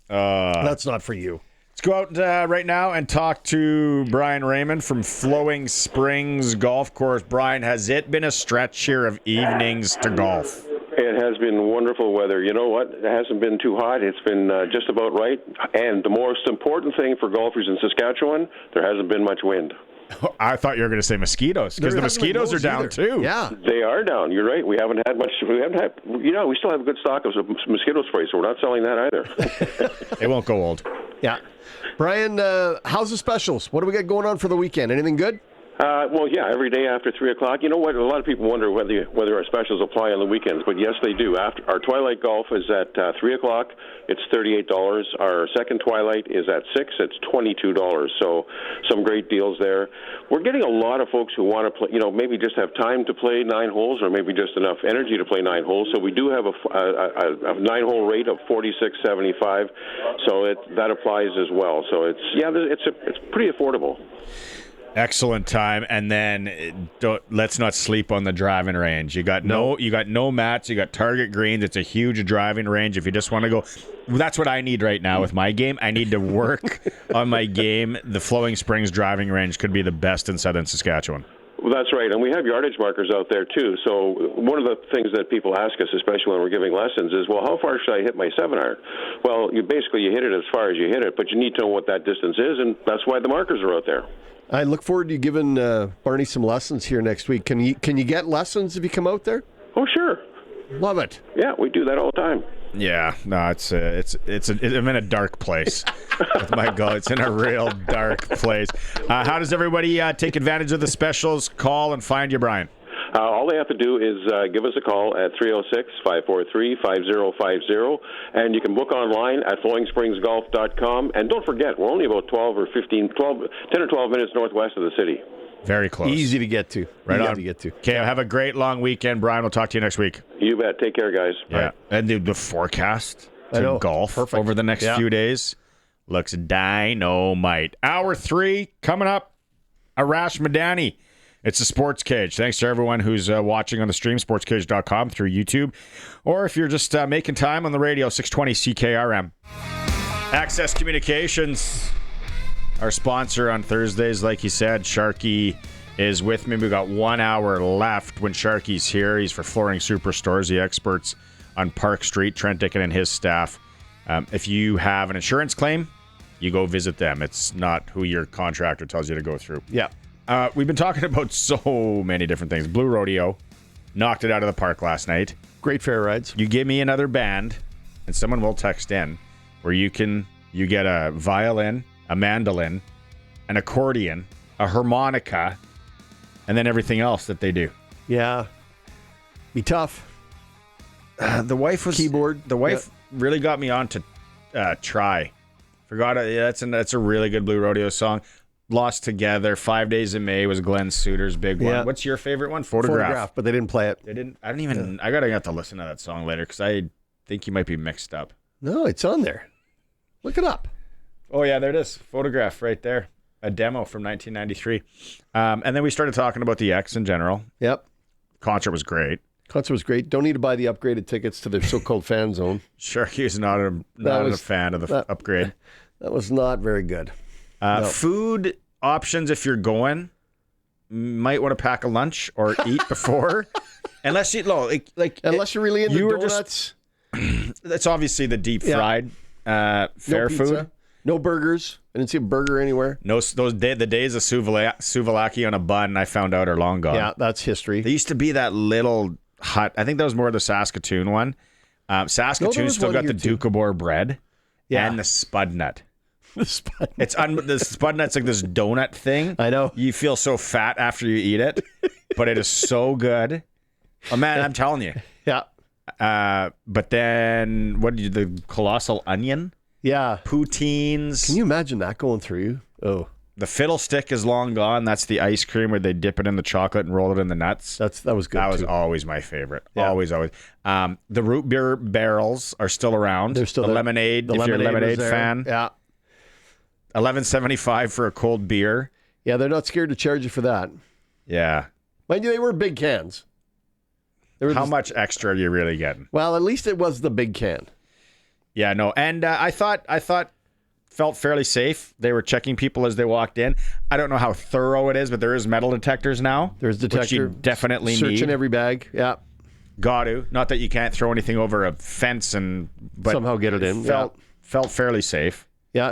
That's not for you. Let's go out right now and talk to Brian Raymond from Flowing Springs Golf Course. Brian, has it been a stretch here of evenings to golf? It has been wonderful weather. You know what? It hasn't been too hot. It's been just about right. And the most important thing for golfers in Saskatchewan, there hasn't been much wind. I thought you were going to say mosquitoes, because the mosquitoes are down too. Yeah, they are down. You're right. We haven't had much. We still have a good stock of mosquito spray, so we're not selling that either. It won't go old. Yeah. Brian, how's the specials? What do we got going on for the weekend? Anything good? Well, yeah, every day after 3 o'clock. You know what? A lot of people wonder whether our specials apply on the weekends, but yes, they do. After our Twilight Golf is at 3 o'clock. It's $38. Our second Twilight is at 6. It's $22. So some great deals there. We're getting a lot of folks who want to play, maybe just have time to play 9 holes or maybe just enough energy to play 9 holes. So we do have a 9-hole rate of $46.75. So that applies as well. So it's pretty affordable. Excellent time, and then let's not sleep on the driving range. You got no mats. You got target greens. It's a huge driving range. If you just want to go, that's what I need right now with my game. I need to work on my game. The Flowing Springs driving range could be the best in southern Saskatchewan. Well, that's right, and we have yardage markers out there too. So one of the things that people ask us, especially when we're giving lessons, is, well, how far should I hit my 7-iron? Well, you hit it as far as you hit it, but you need to know what that distance is, and that's why the markers are out there. I look forward to you giving Barney some lessons here next week. Can you get lessons if you come out there? Oh, sure. Love it. Yeah, we do that all the time. Yeah, no, I'm in a dark place with my goal. It's in a real dark place. How does everybody take advantage of the specials? Call and find you, Brian. All they have to do is give us a call at 306-543-5050, and you can book online at flowingspringsgolf.com. And don't forget, we're only about 10 or 12 minutes northwest of the city. Very close. Easy to get to. Right Easy on. to get to. Okay, have a great long weekend, Brian. We'll talk to you next week. You bet. Take care, guys. Yeah. Right. And the forecast to golf over the next few days looks dynamite. Hour 3 coming up. Arash Madani. It's the Sports Cage. Thanks to everyone who's watching on the stream, sportscage.com, through YouTube. Or if you're just making time on the radio, 620 CKRM. Access Communications, our sponsor on Thursdays. Like you said, Sharky is with me. We've got 1 hour left when Sharky's here. He's for Flooring Superstores, the experts on Park Street, Trent Dickin and his staff. If you have an insurance claim, you go visit them. It's not who your contractor tells you to go through. Yeah. We've been talking about so many different things. Blue Rodeo knocked it out of the park last night. Great fair rides. You give me another band, and someone will text in, where you get a violin, a mandolin, an accordion, a harmonica, and then everything else that they do. Yeah. Be tough. The wife was keyboard. The wife really got me on to Try. Forgot that's a really good Blue Rodeo song. Lost Together, 5 Days in May was Glen Suitor's big one. What's your favorite one? Photograph. But they didn't play it. They didn't. I gotta have to listen to that song later because I think you might be mixed up. No, it's on there. Look it up. Oh, yeah, there it is. Photograph right there. A demo from 1993. And then we started talking about the X in general. Yep. Concert was great. Concert was great. Don't need to buy the upgraded tickets to their so-called fan zone. Sharky is not a fan of the upgrade. That was not very good. No. Food options if you're going, might want to pack a lunch or eat before. Unless unless you're really into donuts. That's obviously the deep fried fair food. No burgers. I didn't see a burger anywhere. No, the days of souvlaki on a bun, I found out, are long gone. Yeah, that's history. There used to be that little hut. I think that was more the Saskatoon one. Saskatoon still got the Doukhobor bread and the spud nut. The spud the spud nut's like this donut thing. I know. You feel so fat after you eat it, but it is so good. Oh man, I'm telling you. Yeah. But then the colossal onion? Yeah. Poutines. Can you imagine that going through you? Oh. The fiddle stick is long gone. That's the ice cream where they dip it in the chocolate and roll it in the nuts. That was good. That was too. always my favorite. Yeah. Always. The root beer barrels are still around. They're still the there. lemonade. The if you're a lemonade was there. fan. Yeah. $11.75 for a cold beer. Yeah, they're not scared to charge you for that. Yeah. Mind you, they were big cans. How much extra are you really getting? Well, at least it was the big can. Yeah, no. And I thought felt fairly safe. They were checking people as they walked in. I don't know how thorough it is, but there is metal detectors now. There's detector. Which you definitely need. Searching every bag. Yeah. Got to. Not that you can't throw anything over a fence but somehow get it in. Felt fairly safe. Yeah.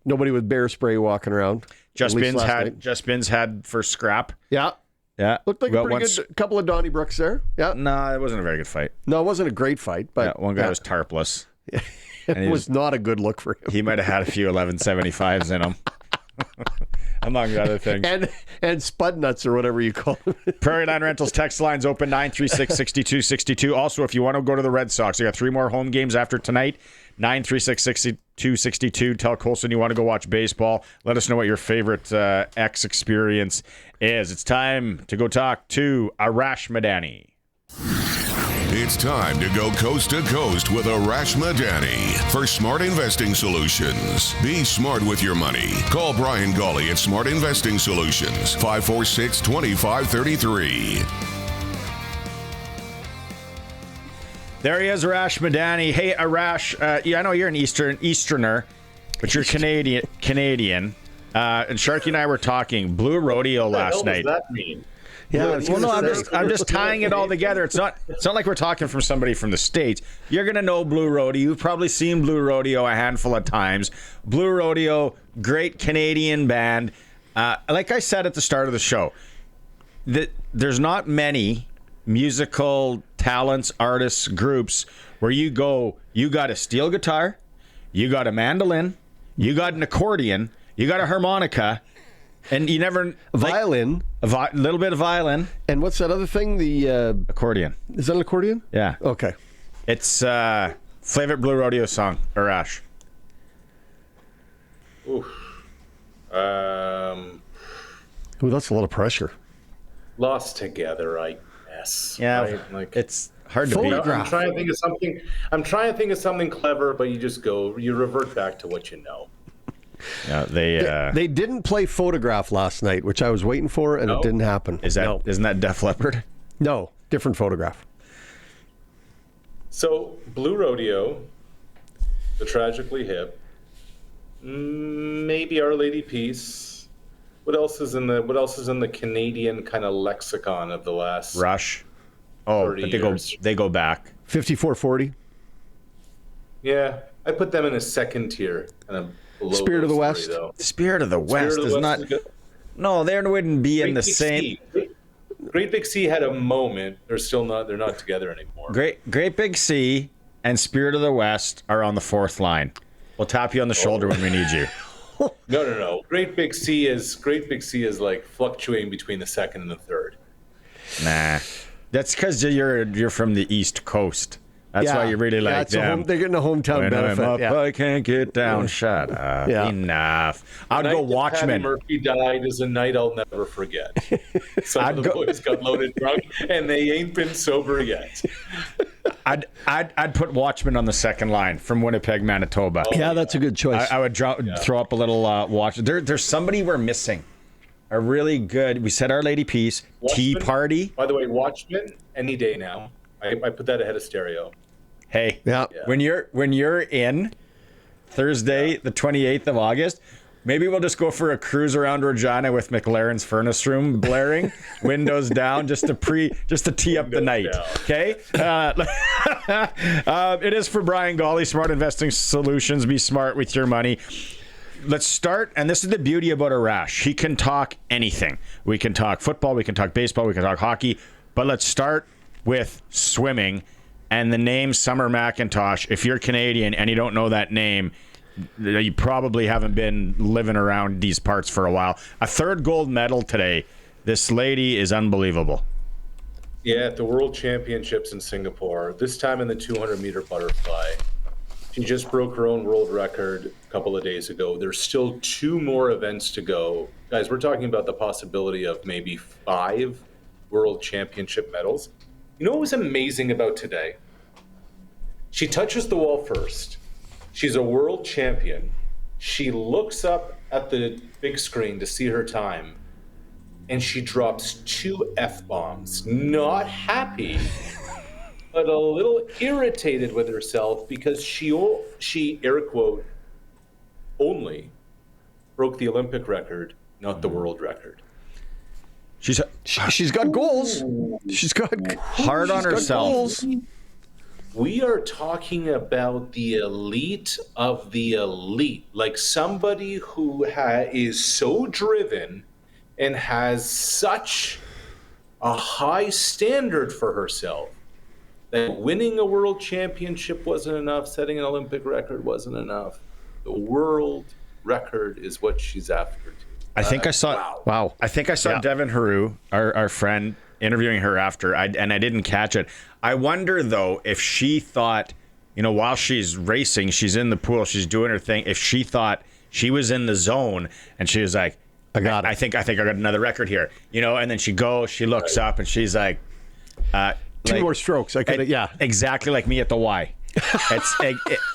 Nobody with bear spray walking around. Just Bins had for scrap. Yeah. Yeah. Looked like a pretty good couple of Donnybrooks there. Yeah. No, it wasn't a very good fight. No, it wasn't a great fight, but one guy was tarpless. It was not a good look for him. He might have had a few 11.75s in him. Among other things. And spud nuts or whatever you call them. Prairie Line Rentals text lines open 936-6262. Also, if you want to go to the Red Sox, you got 3 more home games after tonight. 936-6262. Tell Colson you want to go watch baseball. Let us know what your favorite X experience is. It's time to go talk to Arash Madani. It's time to go coast to coast with Arash Madani for Smart Investing Solutions. Be smart with your money. Call Brian Gawley at Smart Investing Solutions, 546-2533. There he is, Arash Madani. Hey, Arash, I know you're an Easterner, but you're Canadian. And Sharky and I were talking Blue Rodeo last night. What does that mean? Yeah, well, no, I'm just tying it all together. It's not like we're talking from somebody from the States. You're gonna know Blue Rodeo. You've probably seen Blue Rodeo a handful of times. Blue Rodeo, great Canadian band. Like I said at the start of the show, there's not many musical talents, artists, groups where you go, you got a steel guitar, you got a mandolin, you got an accordion, you got a harmonica. And you never... Violin. A little bit of violin. And what's that other thing? The... accordion. Is that an accordion? Yeah. Okay. It's favorite Blue Rodeo song, Arash. Ooh, that's a lot of pressure. Lost Together, I guess. Yeah, right? Like, it's hard to beat. I'm trying to think of something clever, but you revert back to what you know. Yeah, they didn't play Photograph last night, which I was waiting for, and it didn't happen. Isn't that Def Leppard? No, different Photograph. So Blue Rodeo, The Tragically Hip, maybe Our Lady Peace. What else is in the Canadian kind of lexicon of the last Rush? Oh, but they go back. 5440. Yeah, I put them in a second tier. Spirit of the West. Though. Spirit of the West is not. No, they wouldn't be in the same. Great Big Sea had a moment. They're not together anymore. Great Big Sea and Spirit of the West are on the fourth line. We'll tap you on the shoulder when we need you. No. Great Big Sea is like fluctuating between the second and the third. Nah, that's because you're from the East Coast. That's why you really like them. They're getting a hometown benefit. I'm up, I can't get down. Shut up. Yeah. Enough. I'd go Watchmen. Patty Murphy died is a night I'll never forget. Some of the boys got loaded drunk, and they ain't been sober yet. I'd put Watchman on the second line from Winnipeg, Manitoba. Yeah, that's a good choice. I would throw up a little watch. There's somebody we're missing. A really good. We said Our Lady Peace Tea Party. By the way, Watchmen any day now. I put that ahead of Stereo. Hey, yeah. When you're in Thursday, the 28th of August, maybe we'll just go for a cruise around Regina with McLaren's Furnace Room blaring, windows down, just to tee up the night. Okay. It is for Brian Gawley, Smart Investing Solutions. Be smart with your money. Let's start, and this is the beauty about Arash. He can talk anything. We can talk football, we can talk baseball, we can talk hockey, but let's start with swimming and the name Summer McIntosh. If you're Canadian and you don't know that name, you probably haven't been living around these parts for a while. A third gold medal today. This lady is unbelievable. Yeah, at the World Championships in Singapore, this time in the 200-meter butterfly. She just broke her own world record a couple of days ago. There's still 2 more events to go. Guys, we're talking about the possibility of maybe 5 World Championship medals. You know what was amazing about today? She touches the wall first. She's a world champion. She looks up at the big screen to see her time, and she drops 2 F-bombs. Not happy, but a little irritated with herself because she air quote, only broke the Olympic record, not the world record. She's got goals. She's got hard on herself. We are talking about the elite of the elite, like somebody who is so driven and has such a high standard for herself that winning a world championship wasn't enough, setting an Olympic record wasn't enough. The world record is what she's after. I think I saw. Wow. I think I saw Devin Haru, our friend, interviewing her after, and I didn't catch it. I wonder though if she thought, while she's racing, she's in the pool, she's doing her thing. If she thought she was in the zone and she was like, I think I got another record here, and then she looks up and she's like, 2 more strokes. exactly like me at the Y. It's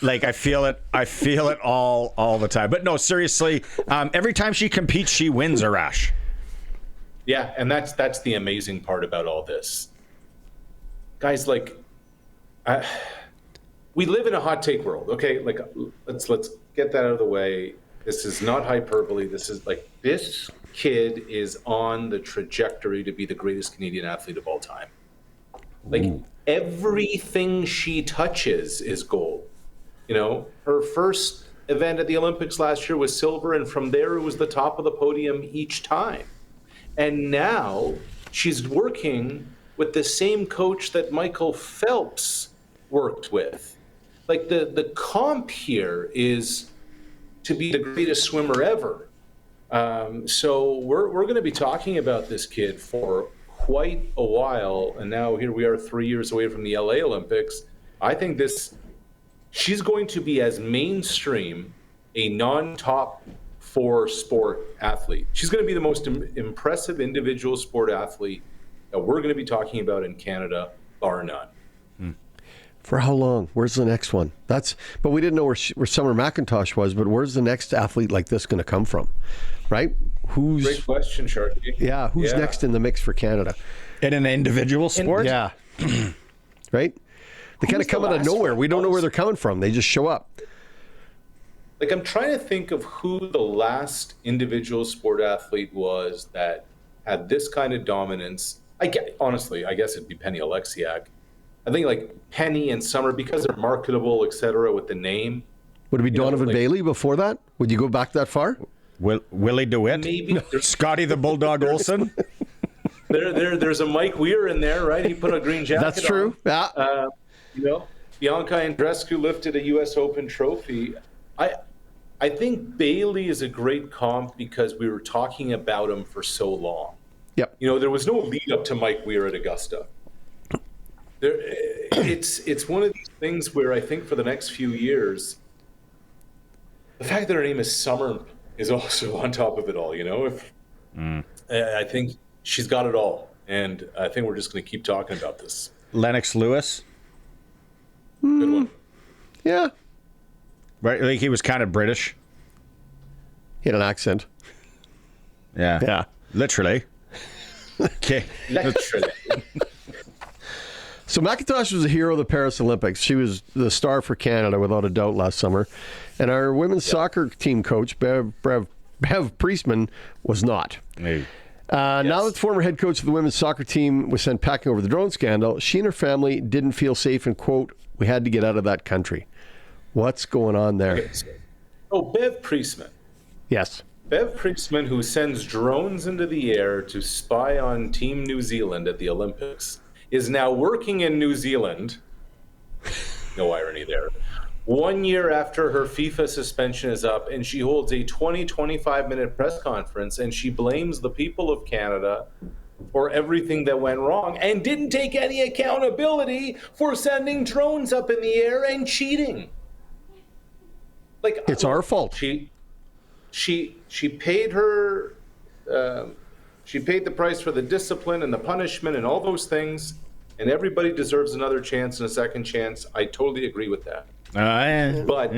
like I feel it all the time. But no, seriously, every time she competes, she wins, Arash. Yeah, and that's the amazing part about all this, guys. Like, we live in a hot take world, okay? Like, let's get that out of the way. This is not hyperbole. This is like, this kid is on the trajectory to be the greatest Canadian athlete of all time. Like, everything she touches is gold. Her first event at the Olympics last year was silver, and from there it was the top of the podium each time. And now she's working with the same coach that Michael Phelps worked with. Like, the comp here is to be the greatest swimmer ever. So we're going to be talking about this kid for quite a while, and now here we are 3 years away from the LA Olympics. I think she's going to be as mainstream a non-top 4 sport athlete. She's going to be the most impressive individual sport athlete that we're going to be talking about in Canada, bar none. For how long? Where's the next one? But we didn't know where Summer McIntosh was, but where's the next athlete like this going to come from? Right? Great question, Sharky. Yeah, who's next in the mix for Canada? In an individual sport? Yeah. Right? They kind of come out of nowhere. We don't know where they're coming from. They just show up. Like, I'm trying to think of who the last individual sport athlete was that had this kind of dominance. Honestly, I guess it'd be Penny Oleksiak. I think like Penny and Summer, because they're marketable, etc., with the name. Would it be Donovan Bailey before that? Would you go back that far? Willie DeWitt? Maybe. Scotty the Bulldog Olsen? There's a Mike Weir in there, right? He put a green jacket on. That's true. Yeah. Bianca Andreescu lifted a U.S. Open trophy. I think Bailey is a great comp because we were talking about him for so long. Yep. There was no lead up to Mike Weir at Augusta. It's one of these things where I think for the next few years, the fact that her name is Summer is also on top of it all. I think she's got it all, and I think we're just going to keep talking about this. Lennox Lewis? Good one. Yeah. Right, like he was kind of British. He had an accent. Yeah. Yeah. Literally. Okay. Literally. So McIntosh was a hero of the Paris Olympics. She was the star for Canada, without a doubt, last summer. And our women's soccer team coach, Bev Priestman, was not. Hey. Now that the former head coach of the women's soccer team was sent packing over the drone scandal, she and her family didn't feel safe and, quote, we had to get out of that country. What's going on there? Okay, so, Bev Priestman. Yes. Bev Priestman, who sends drones into the air to spy on Team New Zealand at the Olympics, is now working in New Zealand. No irony there. 1 year after her FIFA suspension is up, and she holds a 25-minute press conference, and she blames the people of Canada for everything that went wrong and didn't take any accountability for sending drones up in the air and cheating. Like, it's our fault. She paid her she paid the price for the discipline and the punishment and all those things, and everybody deserves another chance and a second chance. I totally agree with that. But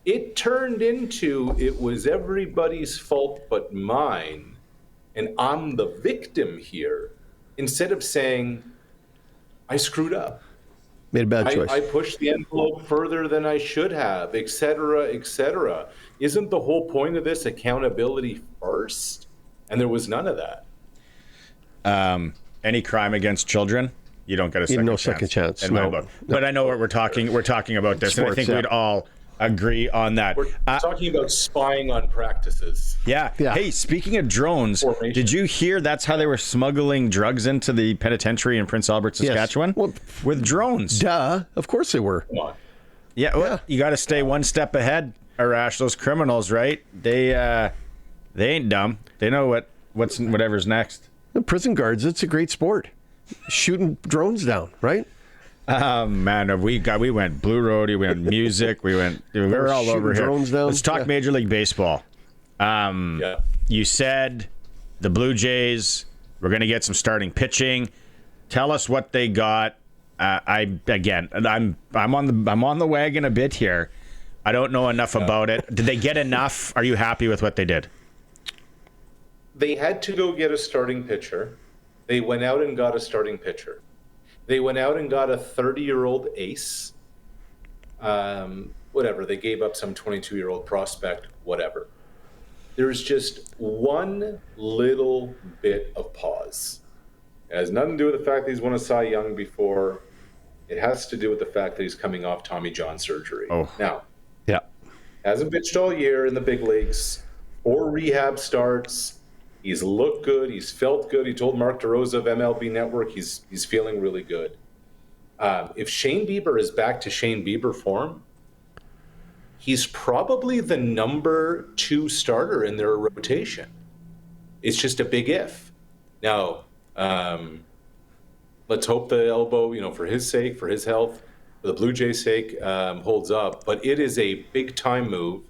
it turned into it was everybody's fault but mine, and I'm the victim here, instead of saying I screwed up. Made a bad choice. I pushed the envelope further than I should have, et cetera, et cetera. Isn't the whole point of this accountability first? And there was none of that. Any crime against children, you don't get a second chance. Second chance. In my book. No. But I know what we're talking. We're talking about this, Sports, and I think we'd all agree on that. We're talking about spying on practices. Yeah. Hey, speaking of drones, did you hear that's how they were smuggling drugs into the penitentiary in Prince Albert, Saskatchewan? Well, with drones. Duh. Of course they were. Come on. Yeah. Well, you got to stay one step ahead, Arash. Those criminals, right? They ain't dumb. They know whatever's next. The prison guards, it's a great sport. Shooting drones down, right? Man, we went Blue Roadie, we went music, we were all over here. Drones down. Let's talk Major League Baseball. You said the Blue Jays were going to get some starting pitching. Tell us what they got. I'm on the wagon a bit here. I don't know enough about it. Did they get enough? Are you happy with what they did? They had to go get a starting pitcher. They went out and got a starting pitcher. They went out and got a 30-year-old ace. Whatever. They gave up some 22-year-old prospect. Whatever. There's just one little bit of pause. It has nothing to do with the fact that he's won a Cy Young before. It has to do with the fact that he's coming off Tommy John surgery. Now, hasn't pitched all year in the big leagues. 4 rehab starts. He's looked good. He's felt good. He told Mark DeRosa of MLB Network he's feeling really good. If Shane Bieber is back to Shane Bieber form, he's probably the number 2 starter in their rotation. It's just a big if. Now, let's hope the elbow, for his sake, for his health, for the Blue Jays' sake, holds up. But it is a big-time move.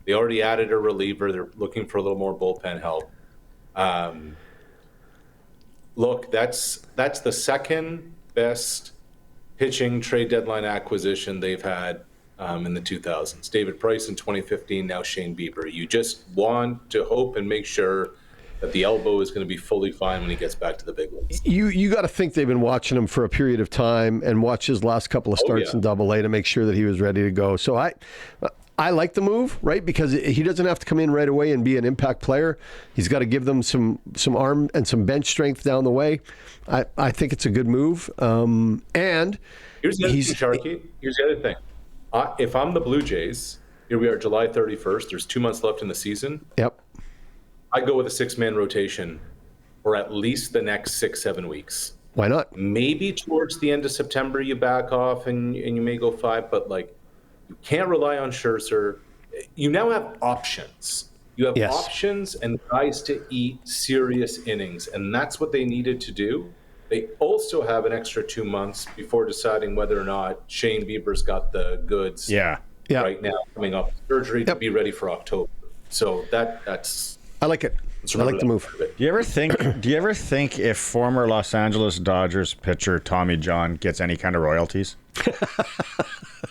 They already added a reliever. They're looking for a little more bullpen help. Look, that's the second best pitching trade deadline acquisition they've had in the 2000s. David Price in 2015, now Shane Bieber. You just want to hope and make sure that the elbow is going to be fully fine when he gets back to the big leagues. You got to think they've been watching him for a period of time and watch his last couple of starts in Double-A to make sure that he was ready to go. So I like the move, right? Because he doesn't have to come in right away and be an impact player. He's got to give them some arm and some bench strength down the way. I think it's a good move. And here's the other thing, Sharky. Here's the other thing. If I'm the Blue Jays, here we are, July 31st. There's 2 months left in the season. Yep. I go with a 6-man rotation for at least the next 6-7 weeks. Why not? Maybe towards the end of September you back off and you may go 5, but you can't rely on Scherzer. You now have options. You have options and guys to eat serious innings, and that's what they needed to do. They also have an extra 2 months before deciding whether or not Shane Bieber's got the goods right now coming up with surgery to be ready for October. So that's... I like it. I like the move. Do you ever think if former Los Angeles Dodgers pitcher Tommy John gets any kind of royalties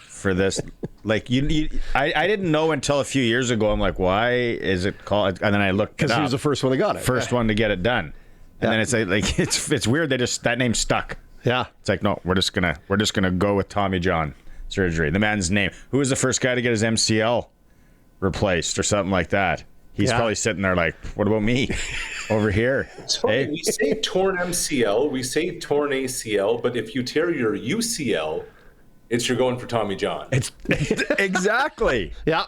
for this? Like I didn't know until a few years ago. I'm like, why is it called? And then I looked because he was the first one that got it. First one to get it done. And then it's like it's weird. That name stuck. Yeah. It's like, no, we're just gonna go with Tommy John surgery. The man's name. Who was the first guy to get his MCL replaced or something like that? He's probably sitting there like, what about me over here? Hey? We say torn MCL, we say torn ACL, but if you tear your UCL, you're going for Tommy John. It's exactly. Yeah.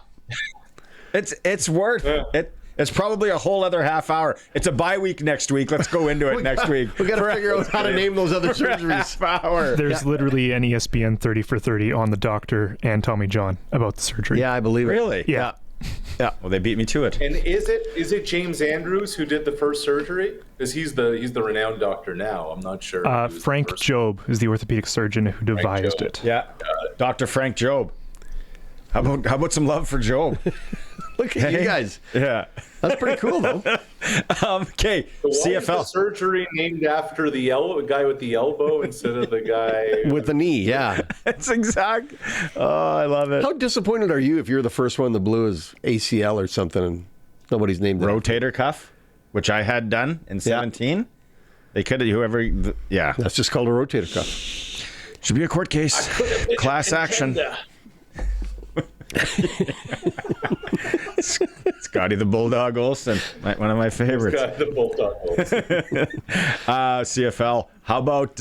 It's worth it. It's probably a whole other half hour. It's a bye week next week. Let's go into it next week. We got to figure out how to name those other surgeries. Half hour. There's literally an ESPN 30 for 30 on the doctor and Tommy John about the surgery. Yeah, I believe it. Really? Yeah. Yeah. Well, they beat me to it. And is it James Andrews who did the first surgery? Because he's the renowned doctor now. I'm not sure. Frank Jobe is the orthopedic surgeon who devised it. Yeah, Dr. Frank Jobe. How about some love for Jobe? Look at you guys. Yeah. That's pretty cool, though. Okay, so why CFL. Is the surgery named after the guy with the elbow instead of the guy with the knee? Yeah, it's exact. Oh, I love it. How disappointed are you if you're the first one that blew his ACL or something and nobody's named it? Rotator cuff, which I had done in 17. They could have whoever. Yeah, that's just called a rotator cuff. Should be a court case. Class action. Scotty the Bulldog Olsen, one of my favorites. Scotty the Bulldog Olsen. CFL. How about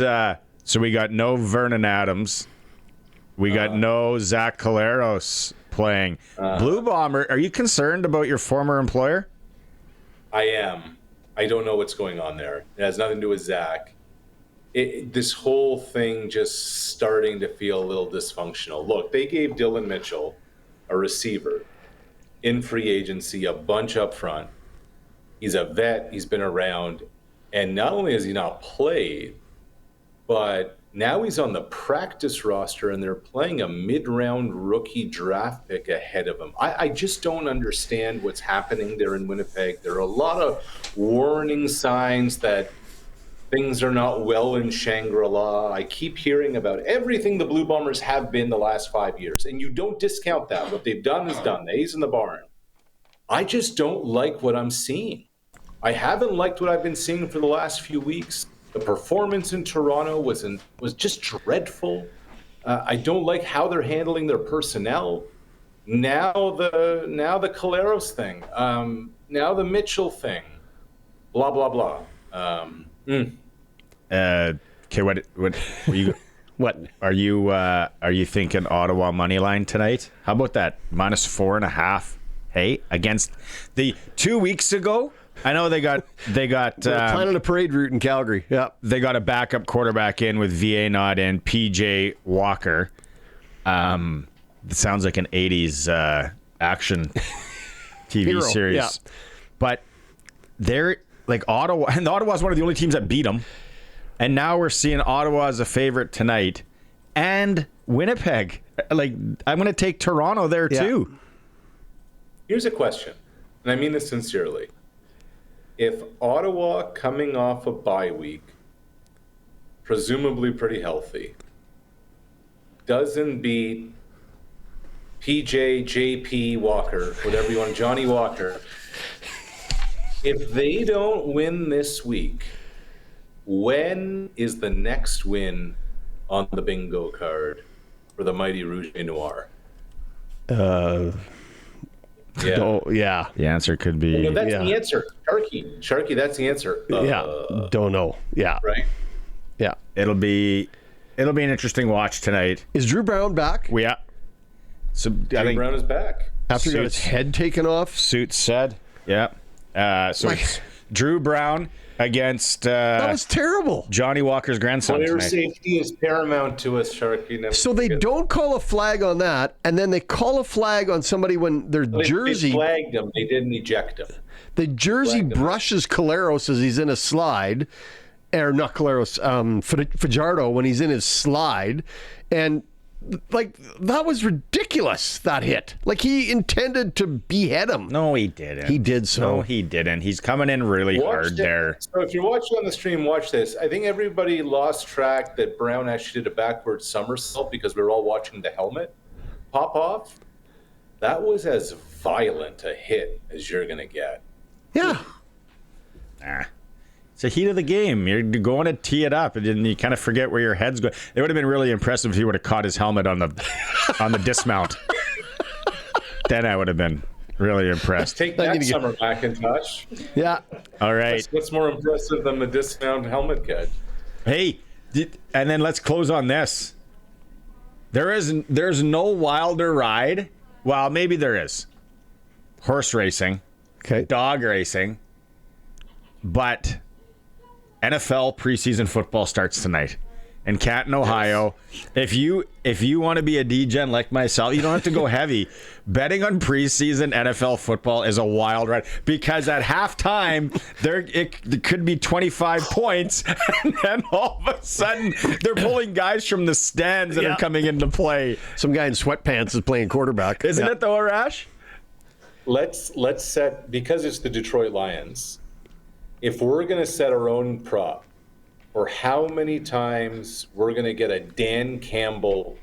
so we got no Vernon Adams, we got no Zach Collaros playing. Blue Bomber, are you concerned about your former employer? I am. I don't know what's going on there. It has nothing to do with Zach. This whole thing just starting to feel a little dysfunctional. Look, they gave Dylan Mitchell, a receiver, in free agency, a bunch up front. He's a vet. He's been around. And not only has he not played, but now he's on the practice roster and they're playing a mid-round rookie draft pick ahead of him. I just don't understand what's happening there in Winnipeg. There are a lot of warning signs that things are not well in Shangri-La. I keep hearing about everything the Blue Bombers have been the last 5 years, and you don't discount that. What they've done is done. The A's in the barn. I just don't like what I'm seeing. I haven't liked what I've been seeing for the last few weeks. The performance in Toronto was just dreadful. I don't like how they're handling their personnel. Now the Collaros thing. Now the Mitchell thing. Blah blah blah. Okay, what are you thinking Ottawa money line tonight? How about that -4.5? Hey, against the 2 weeks ago, I know they got planning a parade route in Calgary. Yeah, they got a backup quarterback in with VA Nod and PJ Walker. It sounds like an 80s action TV Hero, series, yeah. But they're like Ottawa, and Ottawa's one of the only teams that beat them. And now we're seeing Ottawa as a favorite tonight, and Winnipeg. Like, I'm going to take Toronto there too. Here's a question, and I mean this sincerely. If Ottawa, coming off a bye week, presumably pretty healthy, doesn't beat PJ, JP, Walker, whatever you want, Johnny Walker, if they don't win this week, when is the next win on the bingo card for the mighty Rouge et Noir? Yeah. The answer could be. No, that's the answer. Sharky, that's the answer. Don't know. Yeah. Right? Yeah. It'll be an interesting watch tonight. Is Drew Brown back? Yeah. So Drew Brown is back. After he got his head taken off? Suits said. Yeah. It's Drew Brown against that was terrible. Johnny Walker's grandson. Player tonight. safety is paramount to us, Sharky. So they don't call a flag on that, and then they call a flag on somebody when their jersey. They flagged him. They didn't eject him. The jersey brushes Collaros as he's in a slide, or not Collaros, Fajardo when he's in his slide, and like, that was ridiculous, that hit. Like, he intended to behead him. No, he didn't. He did so. No, he didn't. He's coming in really hard there. So if you're watching on the stream, watch this. I think everybody lost track that Brown actually did a backward somersault because we were all watching the helmet pop off. That was as violent a hit as you're going to get. Yeah. Nah. It's the heat of the game. You're going to tee it up, and then you kind of forget where your head's going. It would have been really impressive if he would have caught his helmet on the dismount. Then I would have been really impressed. Take that, Summer Macintosh. Yeah. All right. What's more impressive than the dismount helmet catch? Hey, and then let's close on this. There's no wilder ride. Well, maybe there is. Horse racing. Okay. Dog racing. But NFL preseason football starts tonight in Canton, Ohio. If you want to be a D-gen like myself, you don't have to go heavy. Betting on preseason NFL football is a wild ride because at halftime it could be 25 points, and then all of a sudden they're pulling guys from the stands that are coming into play. Some guy in sweatpants is playing quarterback. Isn't it though, Arash? Let's set, because it's the Detroit Lions, if we're going to set our own prop for how many times we're going to get a Dan Campbell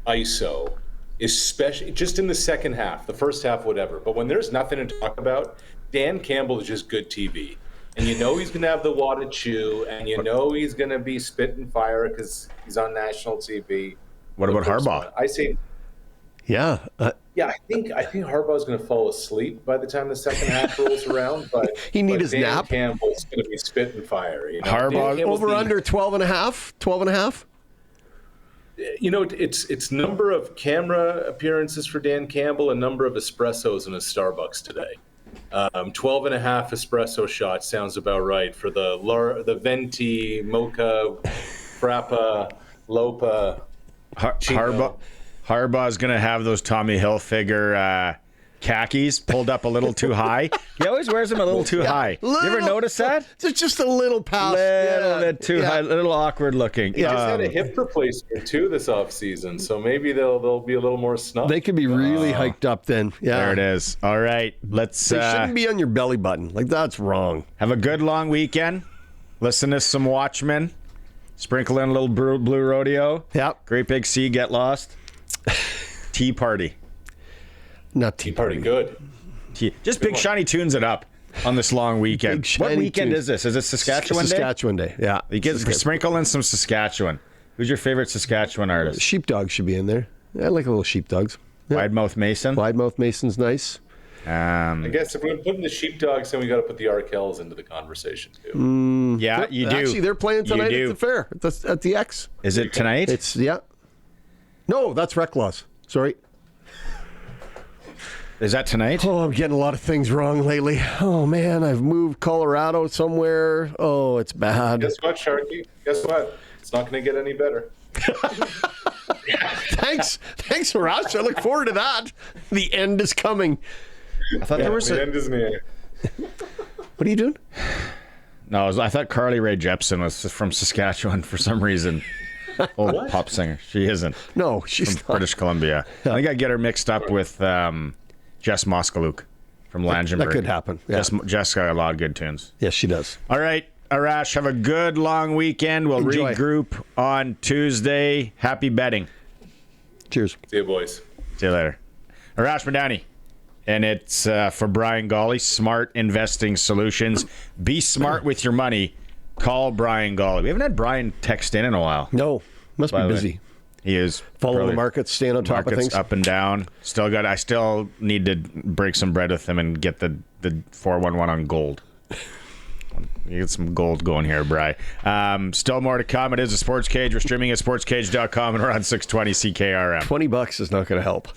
ISO, especially just in the second half, the first half, whatever. But when there's nothing to talk about, Dan Campbell is just good TV. And you know he's going to have the wad of chew, and you know he's going to be spitting fire because he's on national TV. What about Harbaugh? I say... Yeah. Yeah, I think Harbaugh's going to fall asleep by the time the second half rolls around. But he need his Dan nap. Campbell's going to be spitting fire. You know? Harbaugh over under 12 and a half. 12 and a half. You know, it's number of camera appearances for Dan Campbell and number of espressos in a Starbucks today. 12 and a half espresso shots sounds about right for the venti, mocha, frappa, lopa. Harbaugh's going to have those Tommy Hilfiger khakis pulled up a little too high. He always wears them a little too high. You ever notice that? It's just a little past. Little bit too high, a little awkward looking. He just had a hip replacement too this offseason, so maybe they'll be a little more snug. They could be really hiked up then. Yeah. There it is. All right, let's. They shouldn't be on your belly button. Like, that's wrong. Have a good long weekend. Listen to some Watchmen. Sprinkle in a little Blue Rodeo. Yep. Great Big Sea, Get Lost. Tea Party. Not Tea Party. Good. Just Big Shiny tunes it up on this long weekend. What weekend is this? Is it Saskatchewan Day? Saskatchewan Day, yeah. You get sprinkle in some Saskatchewan. Who's your favorite Saskatchewan artist? Sheepdog should be in there. I like a little Sheepdogs. Yeah. Widemouth Mason. Widemouth Mason's nice. I guess if we're putting the Sheepdogs, then we got to put the Arkells into the conversation too. Yeah, you do. Actually, they're playing tonight at the fair at the X. Is it tonight? It's No, that's Reclaws. Sorry. Is that tonight? Oh, I'm getting a lot of things wrong lately. Oh, man, I've moved Colorado somewhere. Oh, it's bad. Guess what, Sharky? Guess what? It's not going to get any better. Thanks, Arash. I look forward to that. The end is coming. I thought there was the end is near. What are you doing? No, I thought Carly Rae Jepsen was from Saskatchewan for some reason. Old pop singer. She isn't. No, she's from British Columbia. I think I get her mixed up with Jess Moskaluk from Langenberg. That could happen. Yeah. Jess got a lot of good tunes. Yes, she does. All right, Arash, have a good long weekend. We'll regroup on Tuesday. Happy betting. Cheers. See you, boys. See you later. Arash Madani. And it's for Brian Gawley, Smart Investing Solutions. Be smart with your money. Call Brian Gawley. We haven't had Brian text in a while. No, must be busy. He is. Follow the markets, staying on top of things. Up and down. I still need to break some bread with him and get the 411 on gold. You get some gold going here, Bri. Still more to come. It is a Sports Cage. We're streaming at sportscage.com and we're on 620 CKRM. $20 is not going to help.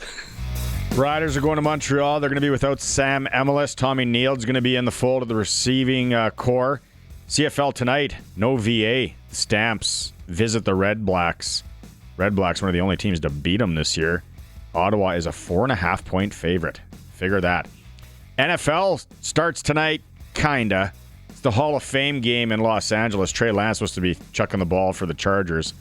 Riders are going to Montreal. They're going to be without Sam Emelis. Tommy Neald's going to be in the fold of the receiving core. CFL tonight, no VA. Stamps visit the Red Blacks. Red Blacks, one of the only teams to beat them this year. Ottawa is a 4.5-point favorite. Figure that. NFL starts tonight, kinda. It's the Hall of Fame game in Los Angeles. Trey Lance supposed to be chucking the ball for the Chargers.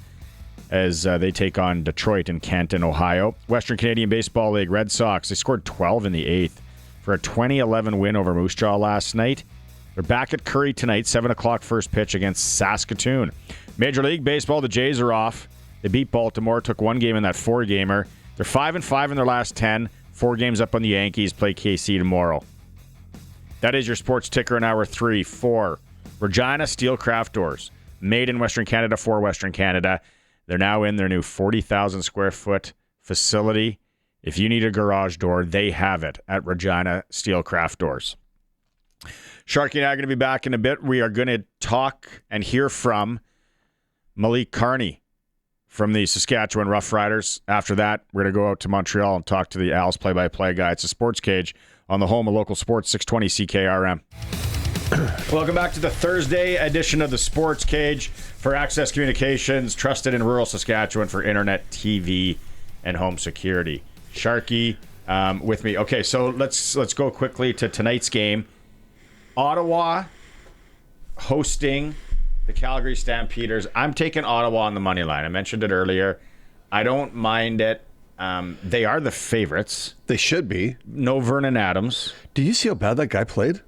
as they take on Detroit in Canton, Ohio. Western Canadian Baseball League, Red Sox, they scored 12 in the 8th for a 20-11 win over Moose Jaw last night. They're back at Curry tonight, 7 o'clock first pitch against Saskatoon. Major League Baseball, the Jays are off. They beat Baltimore, took one game in that 4-gamer. They're 5-5 in their last 10, 4 games up on the Yankees, play KC tomorrow. That is your sports ticker in hour 3. 4, Regina Steel Craft Doors. Made in Western Canada for Western Canada. They're now in their new 40,000 square foot facility. If you need a garage door, they have it at Regina Steel Craft Doors. Sharky and I are going to be back in a bit. We are going to talk and hear from Malik Carney from the Saskatchewan Roughriders. After that, we're going to go out to Montreal and talk to the Als play-by-play guy. It's a Sports Cage on the home of local sports, 620 CKRM. Welcome back to the Thursday edition of the Sports Cage for Access Communications, trusted in rural Saskatchewan for internet, TV, and home security. Sharky with me. Okay, so let's go quickly to tonight's game. Ottawa hosting the Calgary Stampeders. I'm taking Ottawa on the money line. I mentioned it earlier. I don't mind it. They are the favorites. They should be. No Vernon Adams. Did you see how bad that guy played?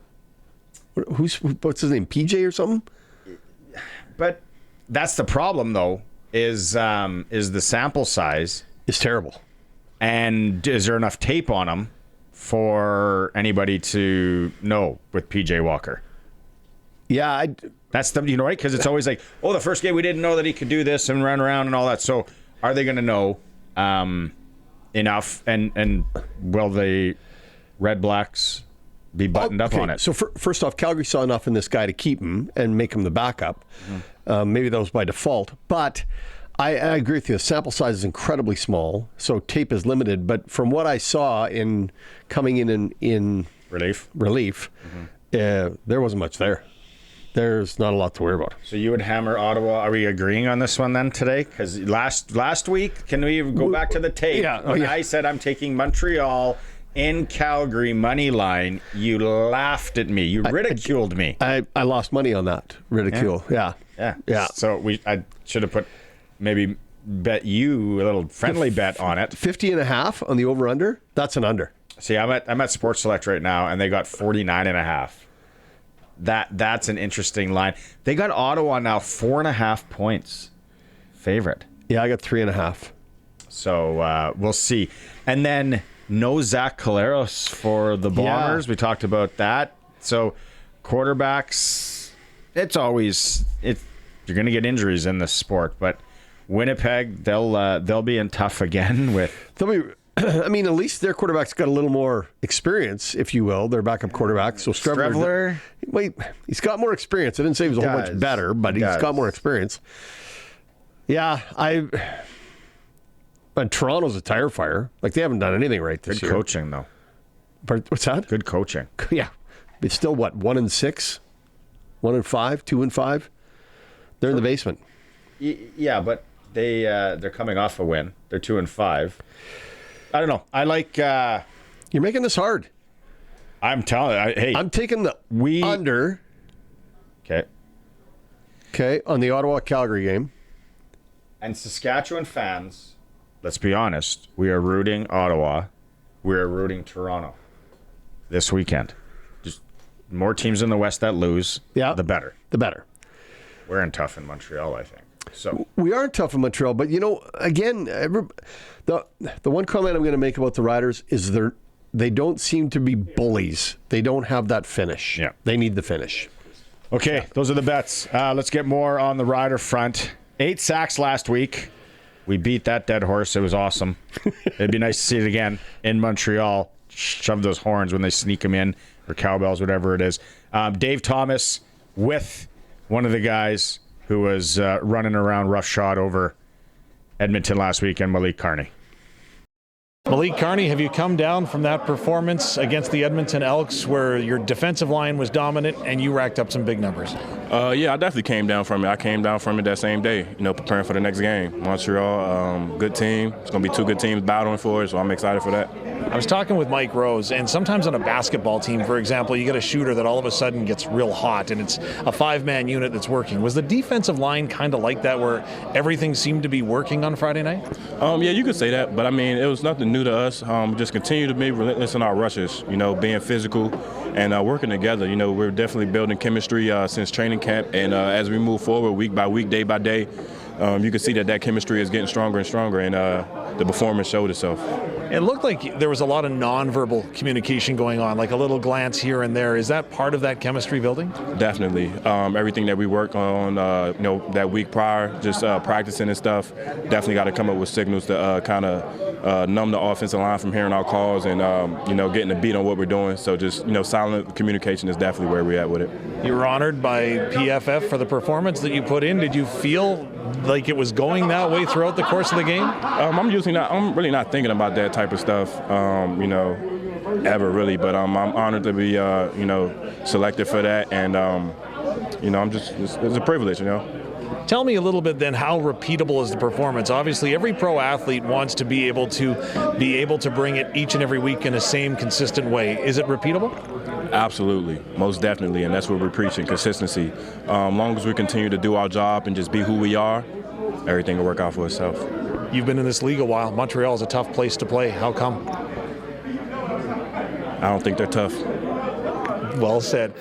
What's his name? PJ or something? But that's the problem, though, is the sample size is terrible. And is there enough tape on him for anybody to know with PJ Walker? Yeah, that's the right, because it's always like, oh, the first game we didn't know that he could do this and run around and all that. So are they going to know enough? And will the Red Blacks be buttoned up on it? So first off, Calgary saw enough in this guy to keep him and make him the backup. Maybe that was by default, but I agree with you. The sample size is incredibly small, so tape is limited. But from what I saw in coming in relief, there wasn't much there. There's not a lot to worry about. So you would hammer Ottawa. Are we agreeing on this one then today? Because last week, can we go back to the tape? Yeah. When I said I'm taking Montreal in Calgary money line, you laughed at me. You ridiculed me. I lost money on that ridicule. Yeah. So I should have maybe bet you a little friendly bet on it. 50.5 on the over/under. That's an under. See, I'm at Sports Select right now, and they got 49.5. That's an interesting line. They got Ottawa now 4.5 points favorite. Yeah, I got 3.5. So we'll see. And then no Zach Collaros for the Bombers. Yeah. We talked about that. So quarterbacks, you're going to get injuries in this sport, but Winnipeg, they'll be in tough again with. I mean, at least their quarterback's got a little more experience, if you will. Their backup quarterback. So Strevler. Wait, he's got more experience. I didn't say he was a whole bunch better, but he's got more experience. Yeah, but Toronto's a tire fire. Like, they haven't done anything right this year. Good coaching, though. But what's that? Good coaching. Yeah. It's still, 1-6? 1-5? 2-5? They're in the basement. Yeah, but they're coming off a win. They're 2-5. I don't know. I like... You're making this hard. I'm telling you. I'm taking the under. Okay, on the Ottawa-Calgary game. And Saskatchewan fans, let's be honest, we are rooting Ottawa. We are rooting Toronto this weekend. Just more teams in the West that lose, the better. The better. We're in tough in Montreal, I think. So we are tough in Montreal, but again, the one comment I'm going to make about the Riders is they don't seem to be bullies. They don't have that finish. Yeah, they need the finish. Okay, those are the bets. Let's get more on the Rider front. 8 sacks last week. We beat that dead horse. It was awesome. It'd be nice to see it again in Montreal. Shove those horns when they sneak them in, or cowbells, whatever it is. Dave Thomas with one of the guys who was running around roughshod over Edmonton last week, and Malik Carney. Malik Carney, have you come down from that performance against the Edmonton Elks where your defensive line was dominant and you racked up some big numbers? Yeah, I definitely came down from it. I came down from it that same day, preparing for the next game. Montreal, good team. It's going to be two good teams battling for it, so I'm excited for that. I was talking with Mike Rose, and sometimes on a basketball team, for example, you get a shooter that all of a sudden gets real hot, and it's a 5-man unit that's working. Was the defensive line kind of like that, where everything seemed to be working on Friday night? Yeah, you could say that, but I mean, it was nothing new to us. Just continue to be relentless in our rushes, being physical and working together. We're definitely building chemistry since training camp, and as we move forward week by week, day by day, you can see that chemistry is getting stronger and stronger, and the performance showed itself. It looked like there was a lot of nonverbal communication going on, like a little glance here and there. Is that part of that chemistry building? Definitely. Everything that we work on, that week prior, just practicing and stuff, definitely got to come up with signals to kind of numb the offensive line from hearing our calls and, getting a beat on what we're doing. So just, silent communication is definitely where we're at with it. You were honored by PFF for the performance that you put in. Did you feel like it was going that way throughout the course of the game? I'm really not thinking about that type of stuff, ever really. But I'm honored to be, selected for that, and it's a privilege, Tell me a little bit then, how repeatable is the performance? Obviously, every pro athlete wants to be able to bring it each and every week in the same consistent way. Is it repeatable? Absolutely, most definitely, and that's what we're preaching, consistency. Long as we continue to do our job and just be who we are, everything will work out for itself. You've been in this league a while. Montreal is a tough place to play. How come? I don't think they're tough. Well said.